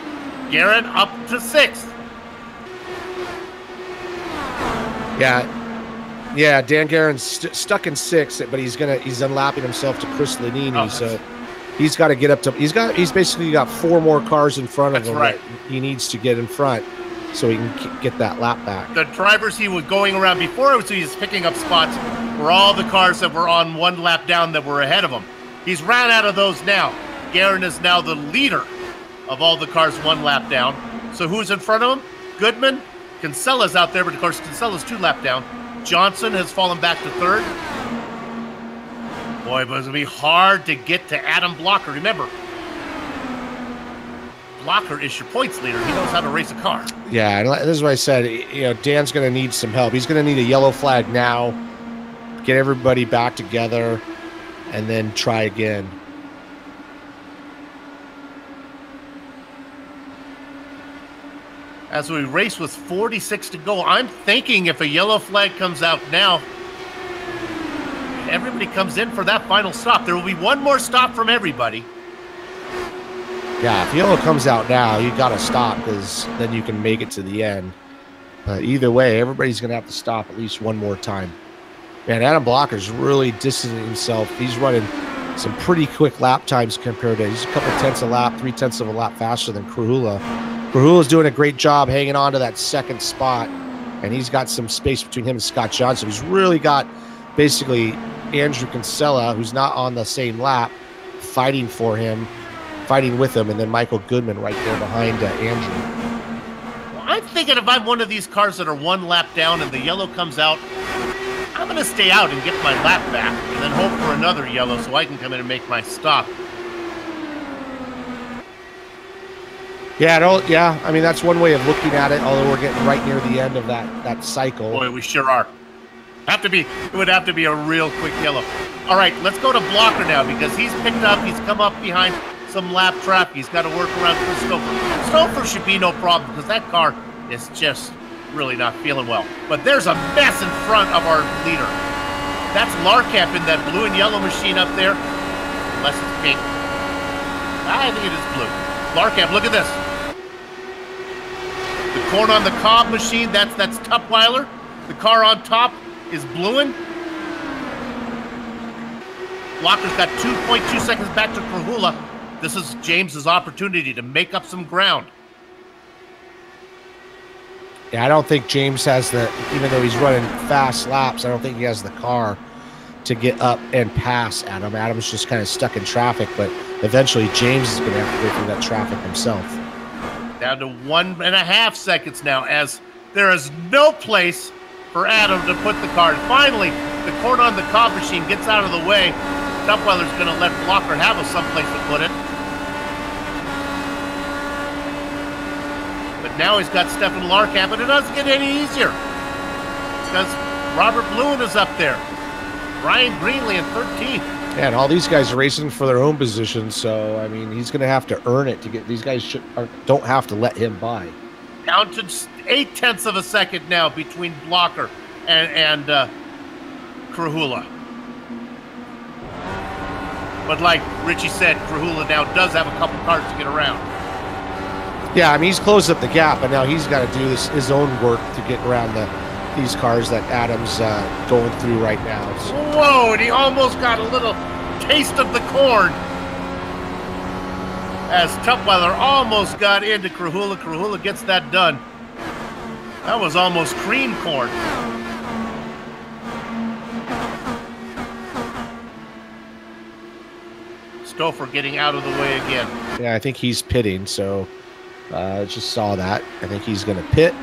Guerin up to sixth.
Yeah, Dan Guerin's stuck in sixth, but he's unlapping himself to Chris Lanini, so he's got to get up to. He's basically got 4 more cars in front of him.
That's right.
He needs to get in front so he can get that lap back.
The drivers he was going around before, so he's picking up spots were all the cars that were on 1 lap down that were ahead of him. He's ran out of those now. Guerin is now the leader of all the cars 1 lap down. So who's in front of him? Goodman. Kinsella's out there, but of course Kinsella's 2 lap down. Johnson has fallen back to 3rd. Boy, but it's going to be hard to get to Adam Blocker. Remember, Blocker is your points leader. He knows how to race a car.
Yeah, and this is what I said. Dan's going to need some help. He's going to need a yellow flag now, get everybody back together, and then try again.
As we race with 46 to go, I'm thinking if a yellow flag comes out now, everybody comes in for that final stop. There will be 1 more stop from everybody.
Yeah, if yellow comes out now, you got to stop because then you can make it to the end. But either way, everybody's going to have to stop at least 1 more time. Man, Adam Blocker's really distancing himself. He's running some pretty quick lap times compared to, he's a couple tenths a lap, 3/10 of a lap faster than Krahula. Krahula's doing a great job hanging on to that 2nd spot, and he's got some space between him and Scott Johnson. He's really got basically Andrew Kinsella, who's not on the same lap, fighting with him, and then Michael Goodman right there behind Andrew.
Well, I'm thinking if I'm one of these cars that are 1 lap down and the yellow comes out, I'm going to stay out and get my lap back and then hope for another yellow so I can come in and make my stop.
Yeah, I mean, that's one way of looking at it, although we're getting right near the end of that cycle.
Boy, we sure are. It would have to be a real quick yellow. All right, let's go to Blocker now because he's picked up, he's come up behind some lap traffic. He's got to work around Chris Stouffer. Stouffer should be no problem because that car is just really not feeling well. But there's a mess in front of our leader. That's Larkamp in that blue and yellow machine up there. Unless it's pink. I think it is blue. Larkamp, look at this. The corn on the cob machine, that's Tutwiler. The car on top is bluing. Blocker's got 2.2 seconds back to Krahula. This is James's opportunity to make up some ground.
Yeah, I don't think James has even though he's running fast laps, I don't think he has the car to get up and pass Adam. Adam's just kind of stuck in traffic, but eventually James is going to have to go through that traffic himself.
Down to 1.5 seconds now as there is no place for Adam to put the car. And finally, the corn on the cob machine gets out of the way. Tutwiler's going to let Blocker have someplace to put it. But now he's got Stefan Larkamp, and it doesn't get any easier because Robert Lewin is up there. Brian Greenlee in 13th.
And all these guys are racing for their own position, so I mean, he's going to have to earn it to get. These guys don't have to let him by.
Down to 0.8 of a second now between Blocker and Krahula. But like Richie said, Krahula now does have a couple cars to get around.
Yeah, I mean, he's closed up the gap, but now he's got to do his own work to get around these cars that Adam's going through right now. So.
Whoa, and he almost got a little taste of the corn. As Tutwiler almost got into Krahula. Krahula gets that done. That was almost cream corn. Stouffer getting out of the way again.
Yeah, I think he's pitting, so just saw that. I think he's going to pit.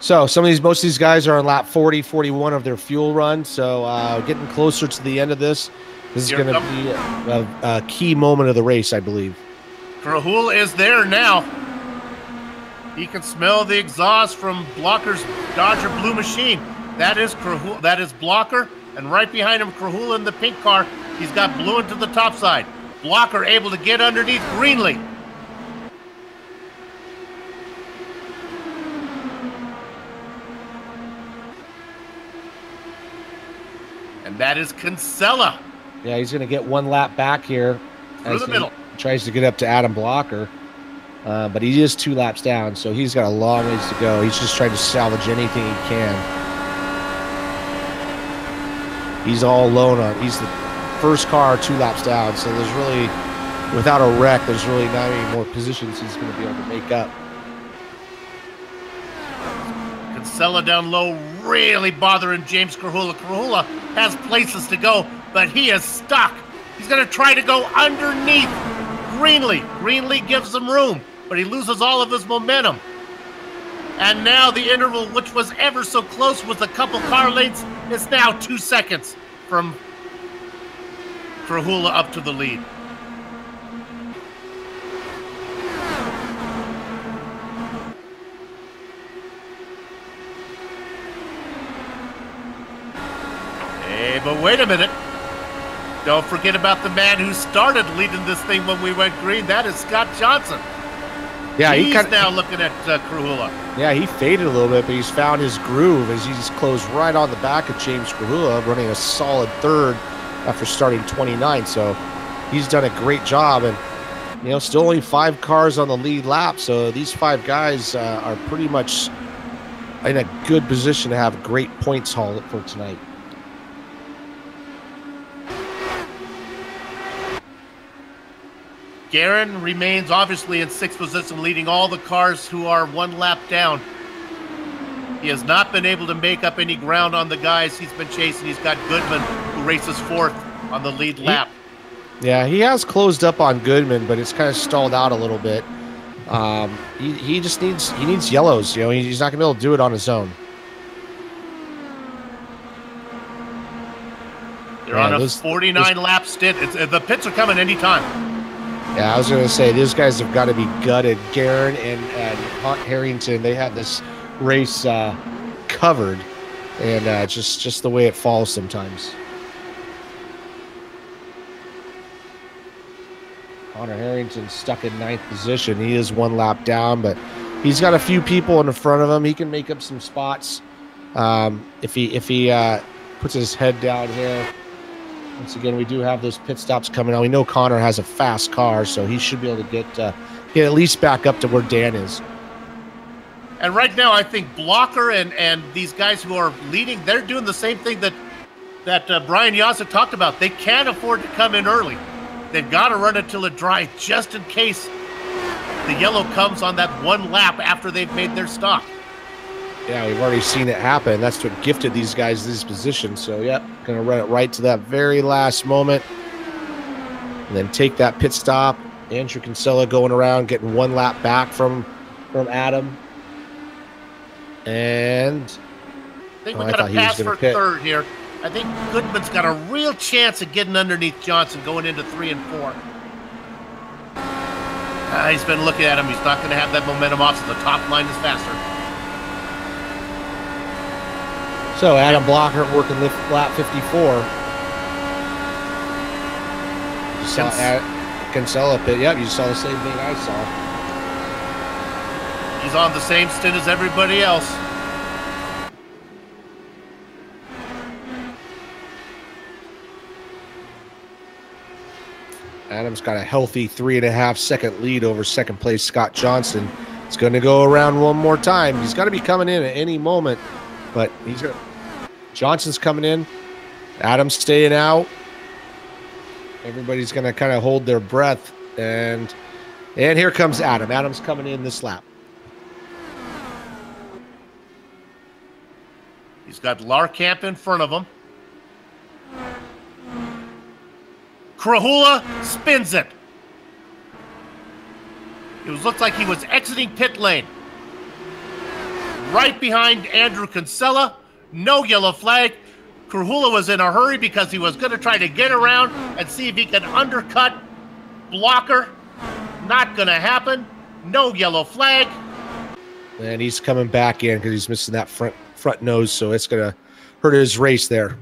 So most of these guys are on lap 40, 41 of their fuel run. So getting closer to the end of this. This is going to be a key moment of the race, I believe.
Krahula is there now. He can smell the exhaust from Blocker's Dodger Blue Machine. That is Krahula. That is Blocker. And right behind him, Krahula in the pink car. He's got blue into the top side. Blocker able to get underneath Greenlee. And that is Kinsella.
Yeah, he's going to get one lap back here.
Through the middle.
He tries to get up to Adam Blocker. But he is 2 laps down, so he's got a long ways to go. He's just trying to salvage anything he can. He's all alone on. He's the first car 2 laps down, so there's really, without a wreck, there's really not any more positions he's going to be able to make up.
Kinsella down low, really bothering James Krahula. Krahula has places to go, but he is stuck. He's going to try to go underneath Greenlee. Greenlee gives him room, but he loses all of his momentum. And now the interval, which was ever so close with a couple car lengths, is now 2 seconds from Krahula up to the lead. Hey, but wait a minute. Don't forget about the man who started leading this thing when we went green. That is Scott Johnson.
Yeah,
he's now looking at Krahula.
Yeah, he faded a little bit, but he's found his groove as he's closed right on the back of James Krahula, running a solid third after starting 29. So he's done a great job, and still only 5 cars on the lead lap. So these 5 guys are pretty much in a good position to have a great points haul for tonight.
Guerin remains obviously in 6th position, leading all the cars who are 1 lap down. He has not been able to make up any ground on the guys he's been chasing. He's got Goodman, who races 4th on the lead lap.
Yeah, he has closed up on Goodman, but it's kind of stalled out a little bit. He just needs yellows. He's not gonna be able to do it on his own.
They're on a 49 lap stint. The pits are coming anytime.
Yeah, I was going to say, these guys have got to be gutted. Guerin and Harrington, they had this race covered, and just the way it falls sometimes. Connor Harrington's stuck in 9th position. He is 1 lap down, but he's got a few people in the front of him. He can make up some spots if he puts his head down here. Once again, we do have those pit stops coming out. We know Connor has a fast car, so he should be able to get at least back up to where Dan is.
And right now, I think Blocker and these guys who are leading, they're doing the same thing that Brian Yazza talked about. They can't afford to come in early. They've got to run it till it dries, just in case the yellow comes on that 1 lap after they've made their stop.
Yeah, we've already seen it happen. That's what gifted these guys this position. So, yeah, going to run it right to that very last moment. And then take that pit stop. Andrew Kinsella going around, getting 1 lap back from Adam. And
I think we got a pass for pit. 3rd here. I think Goodman's got a real chance of getting underneath Johnson going into 3 and 4. He's been looking at him. He's not going to have that momentum off, so the top line is faster.
So Adam Blocker working lap 54. You saw Kinsella pit. Yep, you saw the same thing I saw.
He's on the same stint as everybody else.
Adam's got a healthy 3.5 second lead over second place Scott Johnson. It's going to go around one more time. He's got to be coming in at any moment, but Johnson's coming in. Adam's staying out. Everybody's going to kind of hold their breath, and here comes Adam. Adam's coming in this lap.
He's got Larkamp in front of him. Krahula spins it. It looked like he was exiting pit lane. Right behind Andrew Kinsella. No yellow flag. Krahula was in a hurry because he was going to try to get around and see if he could undercut Blocker. Not going to happen. No yellow flag.
And he's coming back in because he's missing that front nose, so it's going to hurt his race there.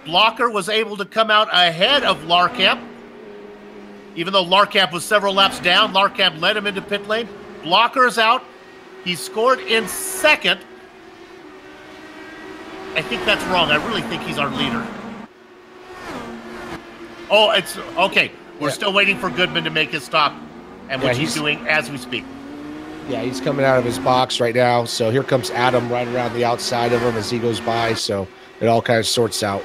Blocker was able to come out ahead of Larkamp. Even though Larkamp was several laps down, Larkamp led him into pit lane. Blocker's out. He scored in second. I think that's wrong. I really think he's our leader. Oh, it's okay. We're still waiting for Goodman to make his stop, and which he's doing as we speak.
Yeah, he's coming out of his box right now. So here comes Adam right around the outside of him as he goes by. So it all kind of sorts out.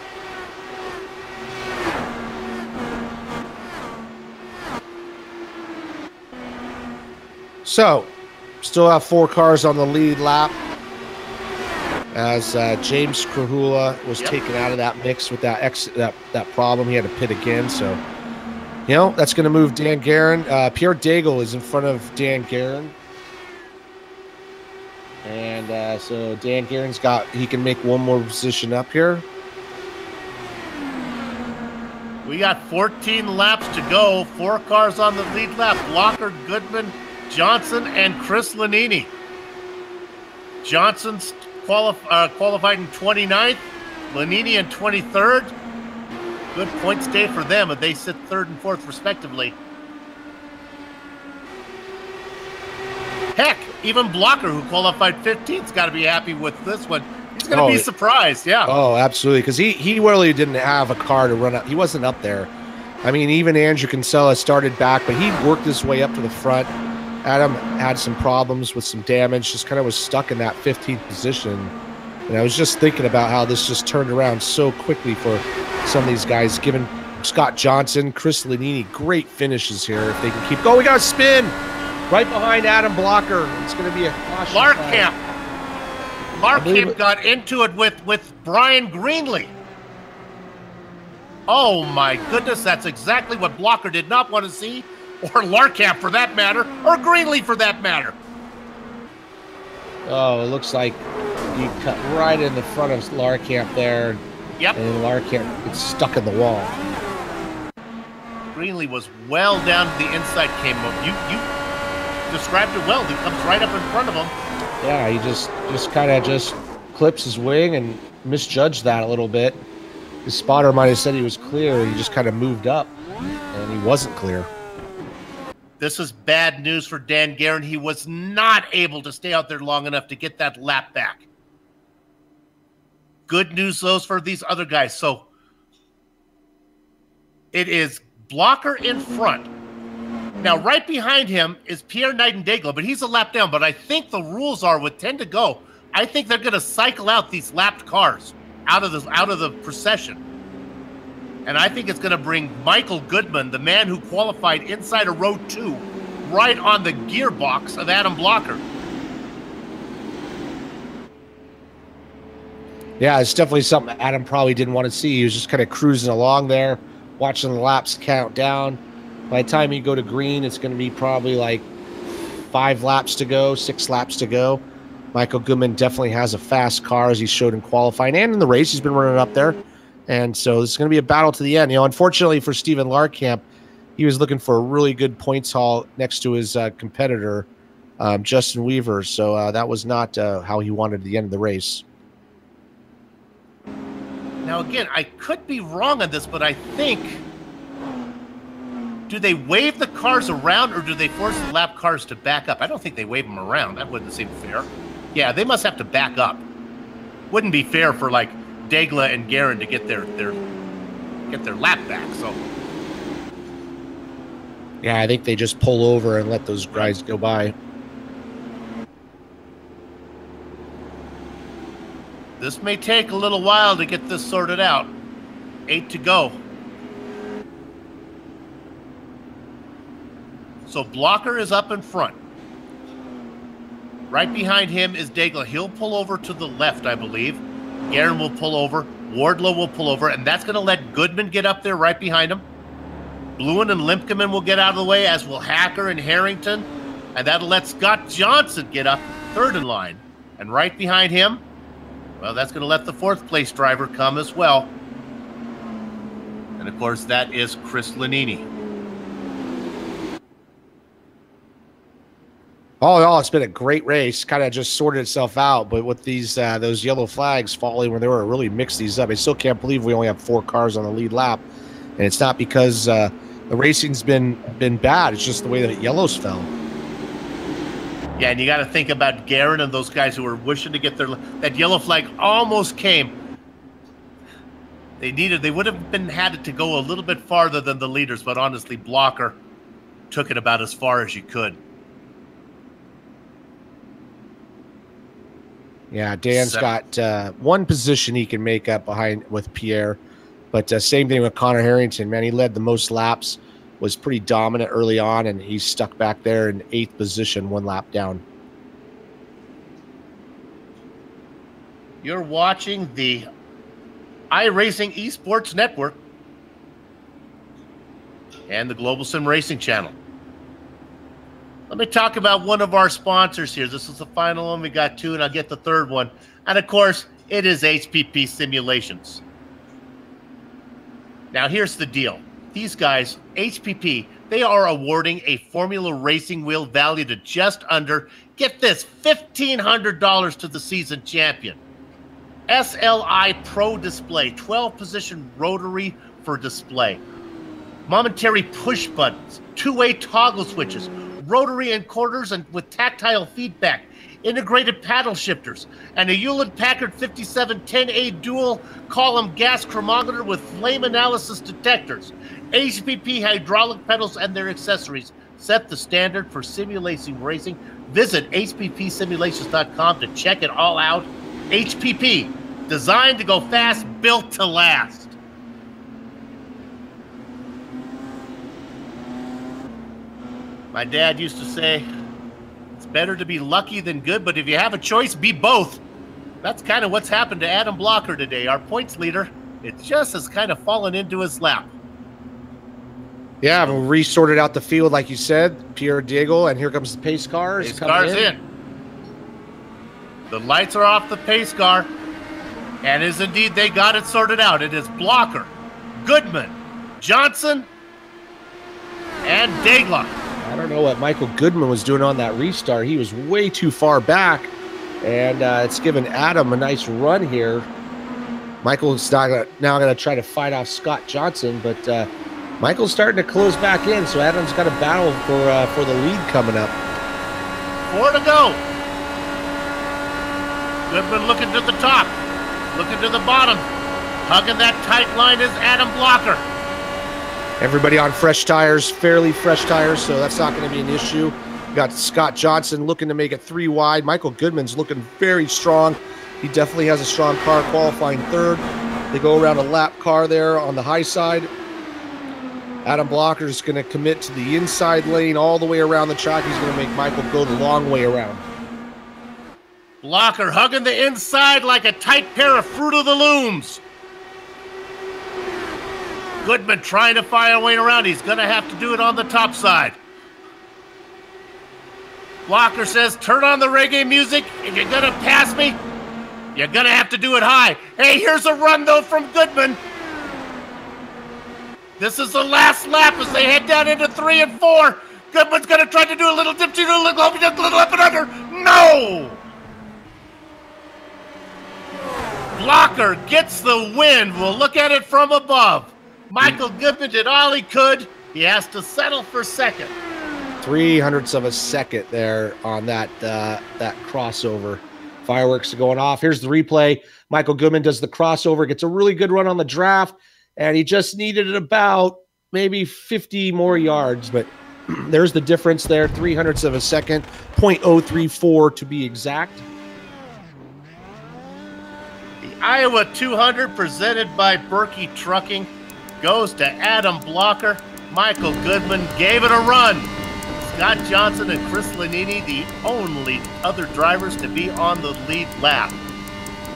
So, still have 4 cars on the lead lap as James Krahula was taken out of that mix with that problem. He had to pit again, so that's going to move Dan Guerin. Pierre Daigle is in front of Dan Guerin, and so Dan Guerin's he can make one more position up here.
We got 14 laps to go. 4 cars on the lead lap. Blocker, Goodman, Johnson, and Chris Lanini. Johnson's qualified in 29th. Lanini in 23rd. Good points day for them, and they sit 3rd and 4th respectively. Heck, even Blocker, who qualified 15th, has got to be happy with this one. He's going to be surprised, yeah.
Oh, absolutely, because he really didn't have a car to run up. He wasn't up there. I mean, even Andrew Kinsella started back, but he worked his way up to the front. Adam had some problems with some damage, just kind of was stuck in that 15th position. And I was just thinking about how this just turned around so quickly for some of these guys, given Scott Johnson, Chris Lanini, great finishes here if they can keep going. We got a spin right behind Adam Blocker. It's going to be a caution.
Larkamp got into it with Brian Greenlee. Oh my goodness, that's exactly what Blocker did not want to see. Or Larkamp for that matter, or Greenlee for that matter.
Oh, it looks like he cut right in the front of Larkamp there.
Yep.
And Larkamp gets stuck in the wall.
Greenlee was well down to the inside, came up. You described it well. He comes right up in front of him.
Yeah, he just kind of clips his wing and misjudged that a little bit. His spotter might have said he was clear. He just kind of moved up, and he wasn't clear.
This is bad news for Dan Guerin. He was not able to stay out there long enough to get that lap back. Good news, though, for these other guys. So it is Blocker in front. Now, right behind him is Pierre Nightingale, but he's a lap down. But I think the rules are with 10 to go, I think they're going to cycle out these lapped cars out of the procession. And I think it's going to bring Michael Goodman, the man who qualified inside of row 2, right on the gearbox of Adam Blocker.
Yeah, it's definitely something Adam probably didn't want to see. He was just kind of cruising along there, watching the laps count down. By the time you go to green, it's going to be probably like 5 laps to go, 6 laps to go. Michael Goodman definitely has a fast car, as he showed in qualifying and in the race. He's been running up there. And so this is going to be a battle to the end. Unfortunately for Steven Larkamp, he was looking for a really good points haul next to his competitor. Justin Weaver. So that was not how he wanted the end of the race.
Now, again, I could be wrong on this, but I think, do they wave the cars around or do they force the lap cars to back up? I don't think they wave them around. That wouldn't seem fair. Yeah, they must have to back up. Wouldn't be fair for, like, Degla and Guerin to get their lap back, so.
Yeah, I think they just pull over and let those guys go by.
This may take a little while to get this sorted out. 8 to go. So Blocker is up in front. Right behind him is Degla. He'll pull over to the left, I believe. Guerin will pull over. Wardlow will pull over, and that's going to let Goodman get up there right behind him. Bluen and Limpkeman will get out of the way, as will Hacker and Harrington. And that'll let Scott Johnson get up third in line. And right behind him, well, that's going to let the fourth place driver come as well. And, of course, that is Chris Lanini.
All in all, it's been a great race. Kind of just sorted itself out. But with these those yellow flags falling when they were really mixed these up, I still can't believe we only have 4 cars on the lead lap. And it's not because the racing's been bad. It's just the way that yellows fell.
Yeah, and you got to think about Guerin and those guys who were wishing to get that yellow flag almost came. They would have had it to go a little bit farther than the leaders, but honestly, Blocker took it about as far as you could.
Yeah, Dan's got one position he can make up behind with Pierre, but same thing with Connor Harrington. Man, he led the most laps, was pretty dominant early on, and he's stuck back there in 8th position, 1 lap down.
You're watching the iRacing Esports Network and the Global Sim Racing Channel. Let me talk about one of our sponsors here. This is the final one. We got 2, and I'll get the third one. And, of course, it is HPP Simulations. Now, here's the deal. These guys, HPP, they are awarding a Formula Racing wheel valued at just under, get this, $1,500 to the season champion. SLI Pro Display, 12-position rotary for display. Momentary push buttons, 2-way toggle switches, rotary encoders and with tactile feedback, integrated paddle shifters, and a Hewlett-Packard 5710A dual-column gas chromometer with flame analysis detectors. HPP hydraulic pedals and their accessories set the standard for simulation racing. Visit hppsimulations.com to check it all out. HPP, designed to go fast, built to last. My dad used to say, it's better to be lucky than good, but if you have a choice, be both. That's kind of what's happened to Adam Blocker today, our points leader. It just has kind of fallen into his lap.
Yeah, we resorted out the field, like you said, Pierre Diego, and here comes the pace cars.
Pace car's in. The lights are off the pace car, and is indeed they got it sorted out. It is Blocker, Goodman, Johnson, and Degla.
I don't know what Michael Goodman was doing on that restart. He was way too far back, and it's given Adam a nice run here. Michael's now going to try to fight off Scott Johnson, but Michael's starting to close back in, so Adam's got a battle for the lead coming up.
4 to go. Goodman looking to the top, looking to the bottom. Hugging that tight line is Adam Blocker.
Everybody on fresh tires, fairly fresh tires, so that's not going to be an issue. Got Scott Johnson looking to make it 3 wide. Michael Goodman's looking very strong. He definitely has a strong car, qualifying 3rd. They go around a lap car there on the high side. Adam Blocker is going to commit to the inside lane all the way around the track. He's going to make Michael go the long way around.
Blocker hugging the inside like a tight pair of Fruit of the Looms. Goodman trying to find a way around. He's going to have to do it on the top side. Blocker says, turn on the reggae music. If you're going to pass me, you're going to have to do it high. Hey, here's a run, though, from Goodman. This is the last lap as they head down into 3 and 4. Goodman's going to try to do a little dipsy, a little up and under. No! Blocker gets the win. We'll look at it from above. Michael Goodman did all he could. He has to settle for second.
0.03 of a second there on that crossover. Fireworks are going off. Here's the replay. Michael Goodman does the crossover, gets a really good run on the draft, and he just needed about maybe 50 more yards, but there's the difference there, 0.03 of a second, 0.034 to be exact.
The Iowa 200 presented by Birky Trucking goes to Adam Blocker. Michael Goodman gave it a run. Scott Johnson and Chris Lanini, the only other drivers to be on the lead lap.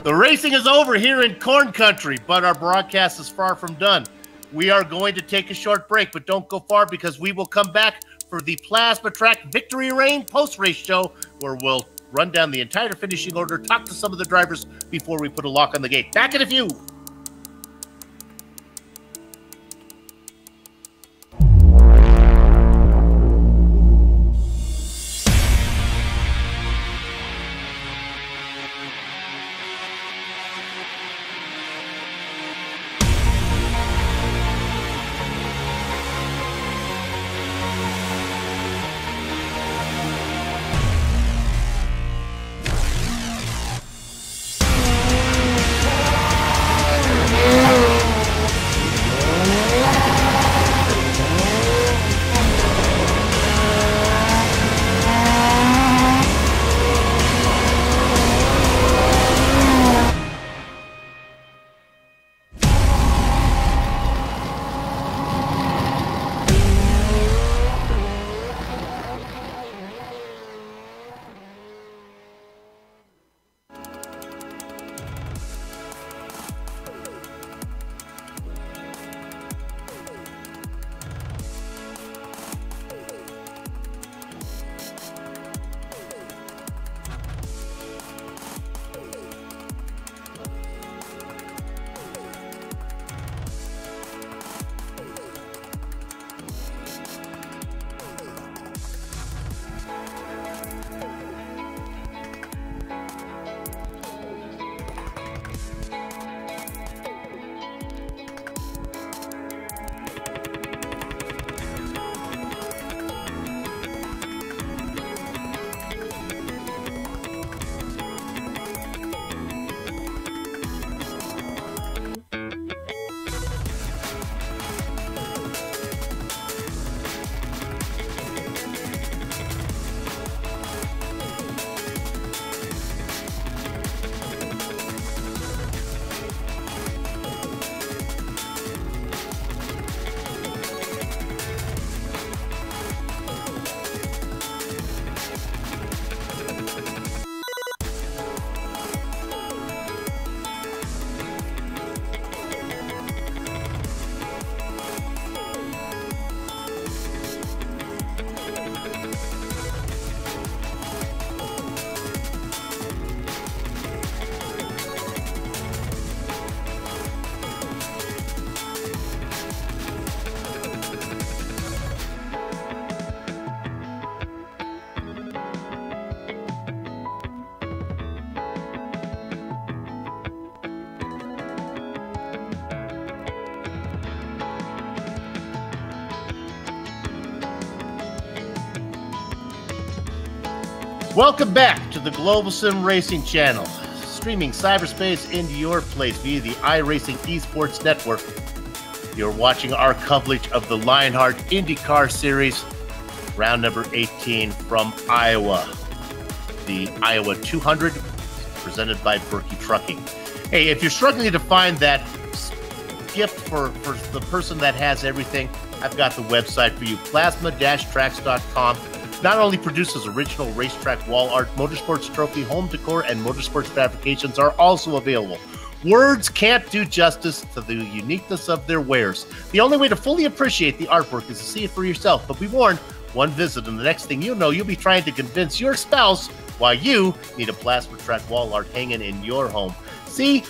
The racing is over here in Corn Country, but our broadcast is far from done. We are going to take a short break, but don't go far because we will come back for the Plasma Track Victory Lane post-race show where we'll run down the entire finishing order, talk to some of the drivers before we put a lock on the gate. Back in a few. Welcome back to the Global Sim Racing channel, streaming cyberspace into your place via the iRacing Esports Network. You're watching our coverage of the Lionheart IndyCar Series, round number 18 from Iowa. The Iowa 200, presented by Birky Trucking. Hey, if you're struggling to find that gift for the person that has everything, I've got the website for you, plasma-tracks.com. Not only produces original racetrack wall art, motorsports trophy, home decor, and motorsports fabrications are also available. Words can't do justice to the uniqueness of their wares. The only way to fully appreciate the artwork is to see it for yourself. But be warned, one visit and the next thing you know, you'll be trying to convince your spouse why you need a plasma track wall art hanging in your home. See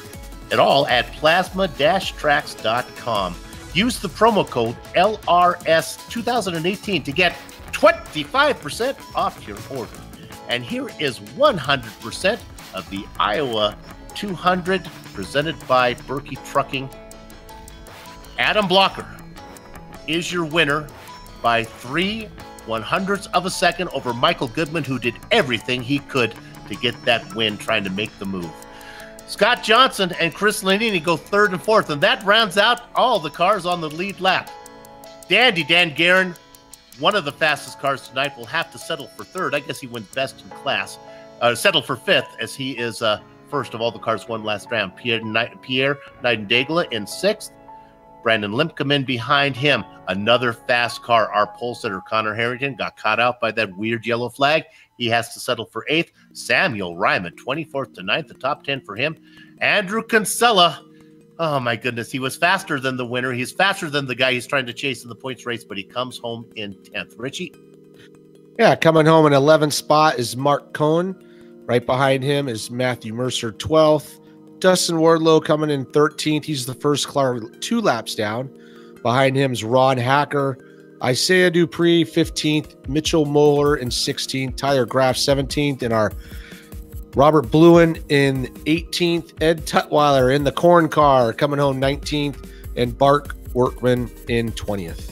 it all at plasma-tracks.com. Use the promo code LRS2018 to get 25% off your order. And here is 100% of the Iowa 200 presented by Birky Trucking. Adam Blocker is your winner by 3/100ths of a second over Michael Goodman, who did everything he could to get that win, trying to make the move. Scott Johnson and Chris Lanini go third and fourth, and that rounds out all the cars on the lead lap. Dandy Dan Guerin, one of the fastest cars tonight, will have to settle for third. I guess he went best in class. Settle for fifth, as he is first of all the cars won last round. Pierre Nightingale in sixth. Brandon Limpcom in behind him. Another fast car. Our pole sitter, Connor Harrington, got caught out by that weird yellow flag. He has to settle for eighth. Samuel Ryman, 24th to 9th, the top 10 for him. Andrew Kinsella, oh my goodness, he was faster than the winner. He's faster than the guy he's trying to chase in the points race, but he comes home in 10th. Richie?
Yeah, coming home in 11th spot is Mark Cohn. Right behind him is Matthew Mercer, 12th. Dustin Wardlow coming in 13th. He's the first car 2 laps down. Behind him is Ron Hacker. Isaiah Dupree, 15th. Mitchell Moeller in 16th. Tyler Graff, 17th. And our Robert Bluen in 18th. Ed Tutwiler in the corn car coming home 19th. And Bart Workman in 20th.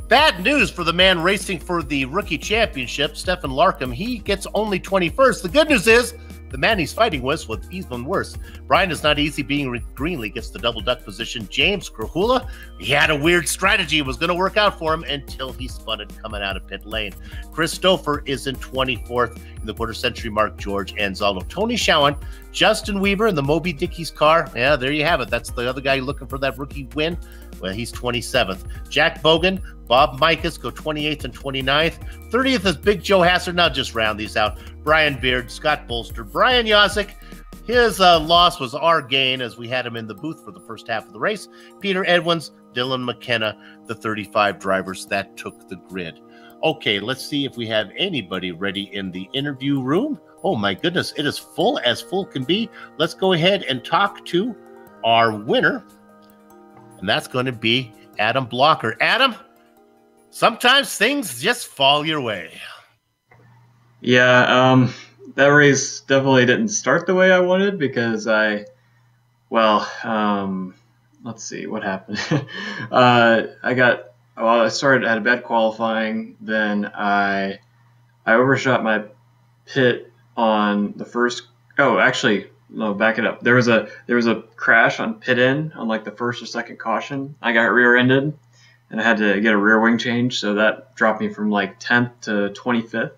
Bad news for the man racing for the rookie championship, Stefan Larkham. He gets only 21st. The good news is the man he's fighting with was even worse. Brian is not easy being Greenlee gets the double duck position. James Krahula, he had a weird strategy. It was going to work out for him until he spun it coming out of pit lane. Chris Stouffer is in 24th in the quarter century mark. George Anzaldo. Tony Schowen, Justin Weaver in the Moby Dickey's car. Yeah, there you have it. That's the other guy looking for that rookie win. Well, he's 27th. Jack Bogan, Bob Mikas go 28th and 29th. 30th is Big Joe Hasser. Now just round these out. Brian Beard, Scott Bolster, Brian Yazik. His loss was our gain, as we had him in the booth for the first half of the race. Peter Edwins, Dylan McKenna, the 35 drivers that took the grid. Okay, let's see if we have anybody ready in the interview room. Oh my goodness, it is full as full can be. Let's go ahead and talk to our winner, and that's going to be Adam Blocker. Adam, sometimes things just fall your way.
Yeah, that race definitely didn't start the way I wanted because let's see what happened. I had a bad qualifying. Then I overshot my pit on the first. Oh, actually, no, back it up. There was a crash on pit in on like the first or second caution. I got rear-ended and I had to get a rear wing change, so that dropped me from like 10th to 25th.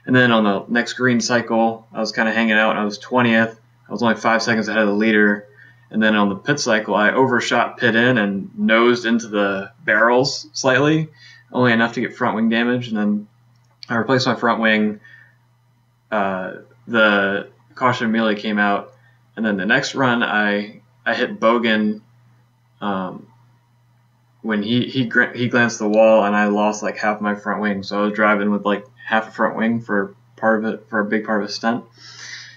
And then on the next green cycle, I was kind of hanging out and I was 20th. I was only 5 seconds ahead of the leader. And then on the pit cycle, I overshot pit in and nosed into the barrels slightly, only enough to get front wing damage. And then I replaced my front wing. The caution immediately came out. And then the next run, I hit Bogan when he glanced the wall, and I lost like half my front wing. So I was driving with like half a front wing for a big part of his stunt.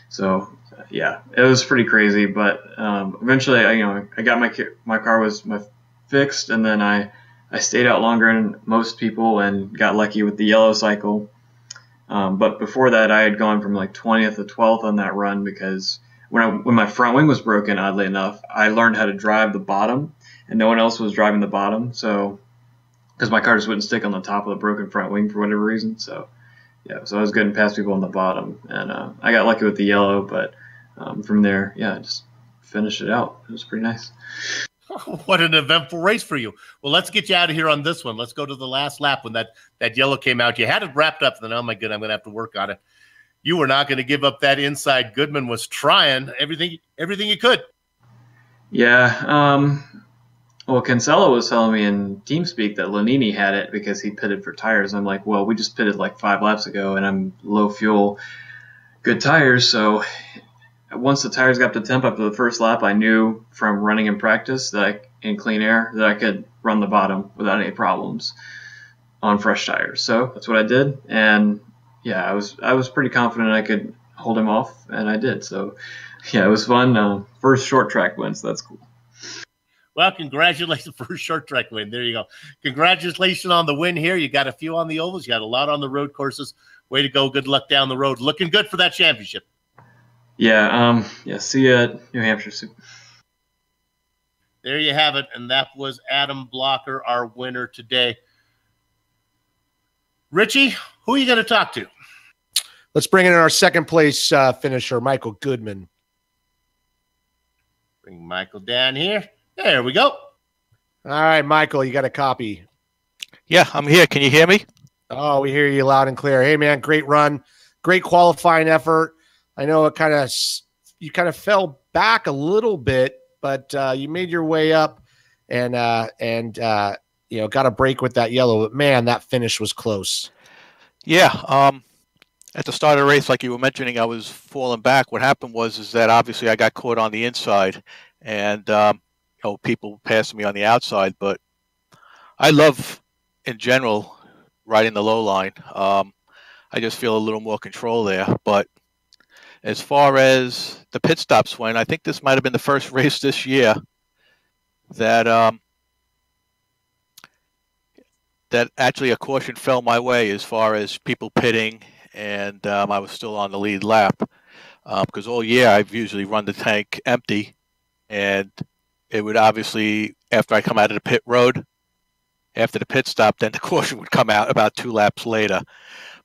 So yeah, it was pretty crazy. But eventually, I got my car was fixed, and then I stayed out longer than most people and got lucky with the yellow cycle. But before that, I had gone from like 20th to 12th on that run because when my front wing was broken, oddly enough, I learned how to drive the bottom, and no one else was driving the bottom. So because my car just wouldn't stick on the top of the broken front wing for whatever reason. So yeah, so I was getting past people on the bottom, and I got lucky with the yellow. But from there, yeah, I just finished it out. It was pretty nice.
What an eventful race for you. Well, let's get you out of here on this one. Let's go to the last lap when that yellow came out. You had it wrapped up, and then, oh my God, I'm going to have to work on it. You were not going to give up that inside. Goodman was trying everything he could.
Yeah. Well, Kinsella was telling me in TeamSpeak that Lanini had it because he pitted for tires. I'm like, well, we just pitted like 5 laps ago, and I'm low fuel, good tires. So once the tires got to temp up to the first lap, I knew from running in practice in clean air that I could run the bottom without any problems on fresh tires. So that's what I did, and yeah, I was pretty confident I could hold him off, and I did. So yeah, it was fun. First short track win, so that's cool.
Well, congratulations for a short track win. There you go. Congratulations on the win here. You got a few on the ovals. You got a lot on the road courses. Way to go. Good luck down the road. Looking good for that championship.
Yeah. See you at New Hampshire soon.
There you have it. And that was Adam Blocker, our winner today. Richie, who are you going to talk to?
Let's bring in our second place finisher, Michael Goodman.
Bring Michael down here. There we go.
All right, Michael, you got a copy.
Yeah, I'm here. Can you hear me?
Oh, we hear you loud and clear. Hey, man, great run. Great qualifying effort. I know you kind of fell back a little bit, but you made your way up and got a break with that yellow. But, man, that finish was close.
Yeah. At the start of the race, like you were mentioning, I was falling back. What happened was that obviously I got caught on the inside, and people passing me on the outside. But I love, in general, riding the low line. I just feel a little more control there. But as far as the pit stops went, I think this might have been the first race this year that that actually a caution fell my way as far as people pitting, and I was still on the lead lap because all year I've usually run the tank empty, and it would obviously, after I come out of the pit road, after the pit stop, then the caution would come out about 2 laps later.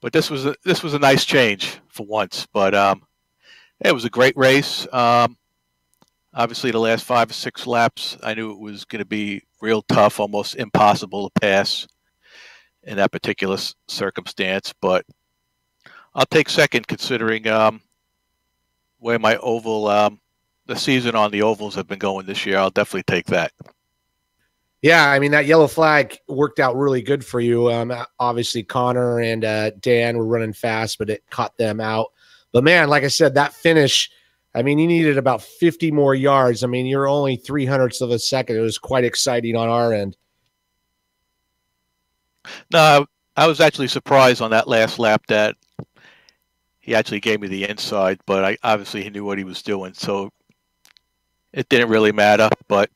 But this was a nice change for once. But it was a great race. Obviously, the last 5 or 6 laps, I knew it was going to be real tough, almost impossible to pass in that particular circumstance. But I'll take second, considering where my oval, the season on the ovals have been going this year. I'll definitely take that.
Yeah, I mean, that yellow flag worked out really good for you. Obviously, Connor and Dan were running fast, but it caught them out. But, man, like I said, that finish, I mean, you needed about 50 more yards. I mean, you're only 0.03 of a second. It was quite exciting on our end.
No, I was actually surprised on that last lap that he actually gave me the inside, but obviously he knew what he was doing, so it didn't really matter. But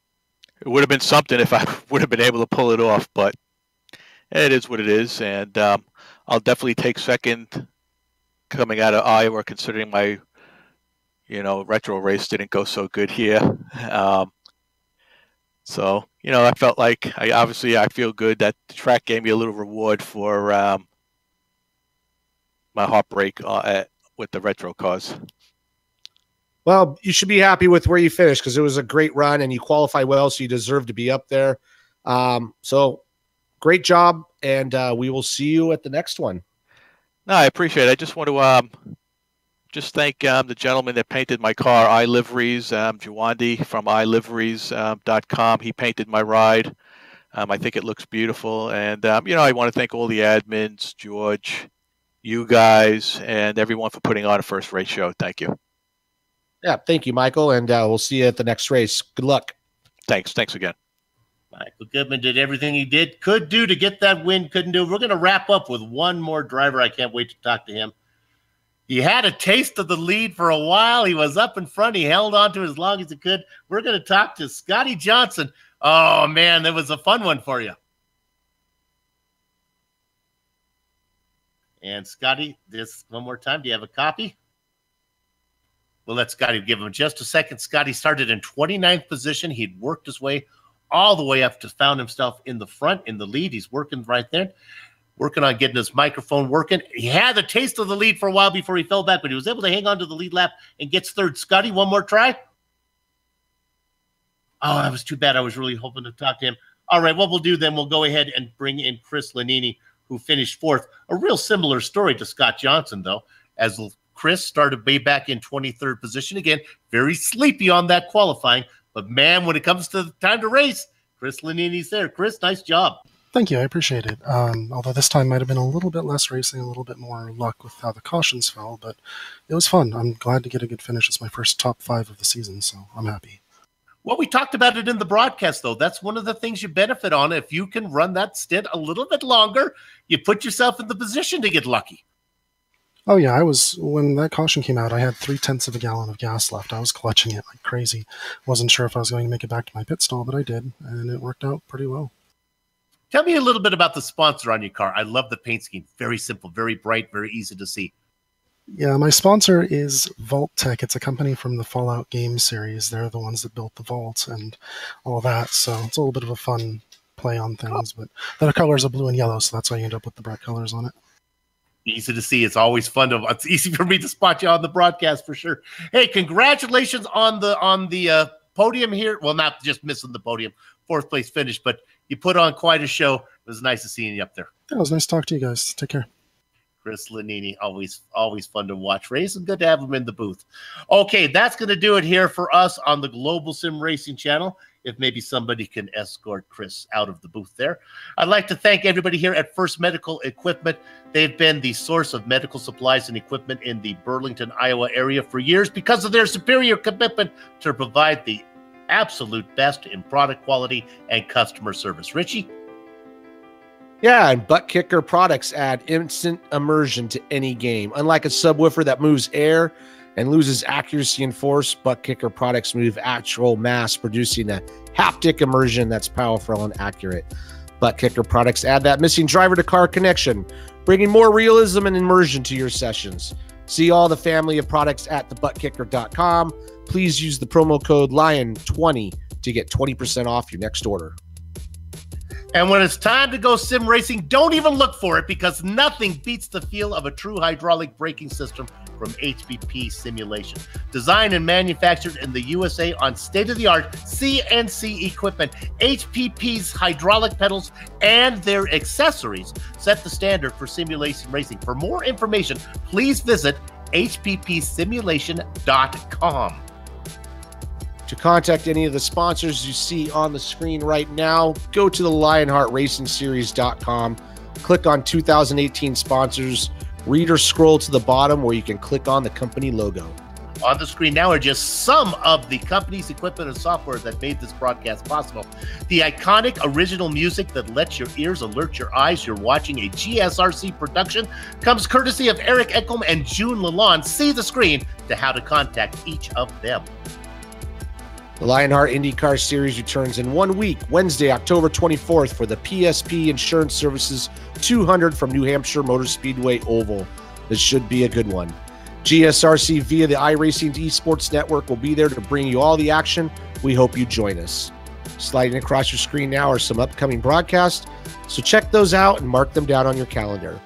it would have been something if I would have been able to pull it off, but it is what it is. And I'll definitely take second coming out of Iowa, considering my, retro race didn't go so good here. So, I felt like I feel good that the track gave me a little reward for my heartbreak with the retro cars.
Well, you should be happy with where you finished because it was a great run and you qualify well, so you deserve to be up there. So great job, and we will see you at the next one.
No, I appreciate it. I just want to just thank the gentleman that painted my car, iLiveries, Jawandi from iLiveries.com. He painted my ride. I think it looks beautiful. And, I want to thank all the admins, George, you guys, and everyone for putting on a first race show. Thank you.
Yeah, thank you, Michael, and we'll see you at the next race. Good luck.
Thanks again.
Michael Goodman did everything he could do to get that win, couldn't do. We're going to wrap up with one more driver. I can't wait to talk to him. He had a taste of the lead for a while. He was up in front. He held on to it as long as he could. We're going to talk to Scotty Johnson. Oh, man, that was a fun one for you. And Scotty, this one more time. Do you have a copy? We'll let Scotty give him just a second. Scotty started in 29th position. He'd worked his way all the way up to found himself in the front, in the lead. He's working right there, working on getting his microphone working. He had a taste of the lead for a while before he fell back, but he was able to hang on to the lead lap and gets third. Scotty, one more try. Oh, that was too bad. I was really hoping to talk to him. All right, what we'll do then, we'll go ahead and bring in Chris Lanini, who finished fourth. A real similar story to Scott Johnson, though, as Chris started way back in 23rd position. Again, very sleepy on that qualifying. But, man, when it comes to the time to race, Chris Lanini's there. Chris, nice job.
Thank you. I appreciate it. Although this time might have been a little bit less racing, a little bit more luck with how the cautions fell, but it was fun. I'm glad to get a good finish. It's my first top 5 of the season, so I'm happy.
Well, we talked about it in the broadcast, though. That's one of the things you benefit on. If you can run that stint a little bit longer, you put yourself in the position to get lucky.
Oh yeah, when that caution came out, I had 0.3 of a gallon of gas left. I was clutching it like crazy. Wasn't sure if I was going to make it back to my pit stall, but I did, and it worked out pretty well.
Tell me a little bit about the sponsor on your car. I love the paint scheme. Very simple, very bright, very easy to see.
Yeah, my sponsor is Vault Tech. It's a company from the Fallout game series. They're the ones that built the vault and all that, so it's a little bit of a fun play on things, but the colors are blue and yellow, so that's why you end up with the bright colors on it.
Easy to see. It's always fun to. It's easy for me to spot you on the broadcast for sure. Hey, congratulations on the podium here. Well, not just missing the podium, 4th place finish, but you put on quite a show. It was nice to see you up there.
Yeah, it was nice to talk to you guys. Take care.
Chris Lanini, always fun to watch race, and good to have him in the booth. Okay, that's going to do it here for us on the Global Sim Racing channel. If maybe somebody can escort Chris out of the booth there. I'd like to thank everybody here at First Medical Equipment. They've been the source of medical supplies and equipment in the Burlington, Iowa area for years because of their superior commitment to provide the absolute best in product quality and customer service. Richie?
Yeah, and Butt Kicker products add instant immersion to any game. Unlike a subwoofer that moves air and loses accuracy and force, Butt Kicker products move actual mass, producing a haptic immersion that's powerful and accurate. Butt Kicker products add that missing driver-to-car connection, bringing more realism and immersion to your sessions. See all the family of products at thebuttkicker.com. Please use the promo code LION20 to get 20% off your next order.
And when it's time to go sim racing, don't even look for it because nothing beats the feel of a true hydraulic braking system from HPP Simulation. Designed and manufactured in the USA on state-of-the-art CNC equipment, HPP's hydraulic pedals and their accessories set the standard for simulation racing. For more information, please visit hppsimulation.com.
To contact any of the sponsors you see on the screen right now, go to the Lionheart Series.com, click on 2018 sponsors, read or scroll to the bottom where you can click on the company logo.
On the screen now are just some of the company's equipment and software that made this broadcast possible. The iconic original music that lets your ears alert your eyes you're watching a GSRC production comes courtesy of Eric Eckelm and June Lalonde. See the screen to how to contact each of them.
The Lionheart IndyCar Series returns in 1 week, Wednesday, October 24th for the PSP Insurance Services 200 from New Hampshire Motor Speedway Oval. This should be a good one. GSRC via the iRacing Esports Network will be there to bring you all the action. We hope you join us. Sliding across your screen now are some upcoming broadcasts, so check those out and mark them down on your calendar.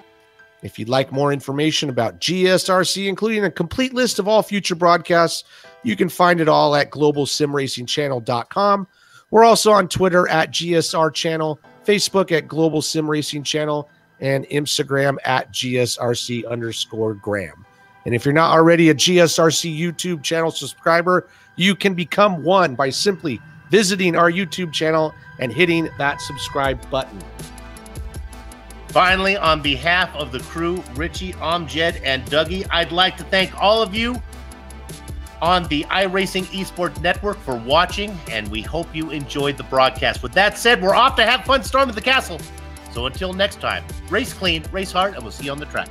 If you'd like more information about GSRC, including a complete list of all future broadcasts, you can find it all at globalsimracingchannel.com. We're also on Twitter at GSR Channel, Facebook at Global Sim Racing Channel, and Instagram at GSRC_Graham. And if you're not already a GSRC YouTube channel subscriber, you can become one by simply visiting our YouTube channel and hitting that subscribe button.
Finally, on behalf of the crew, Richie, Amjed, and Dougie, I'd like to thank all of you on the iRacing Esports Network for watching, and we hope you enjoyed the broadcast. With that said, we're off to have fun storming the castle. So until next time, race clean, race hard, and we'll see you on the track.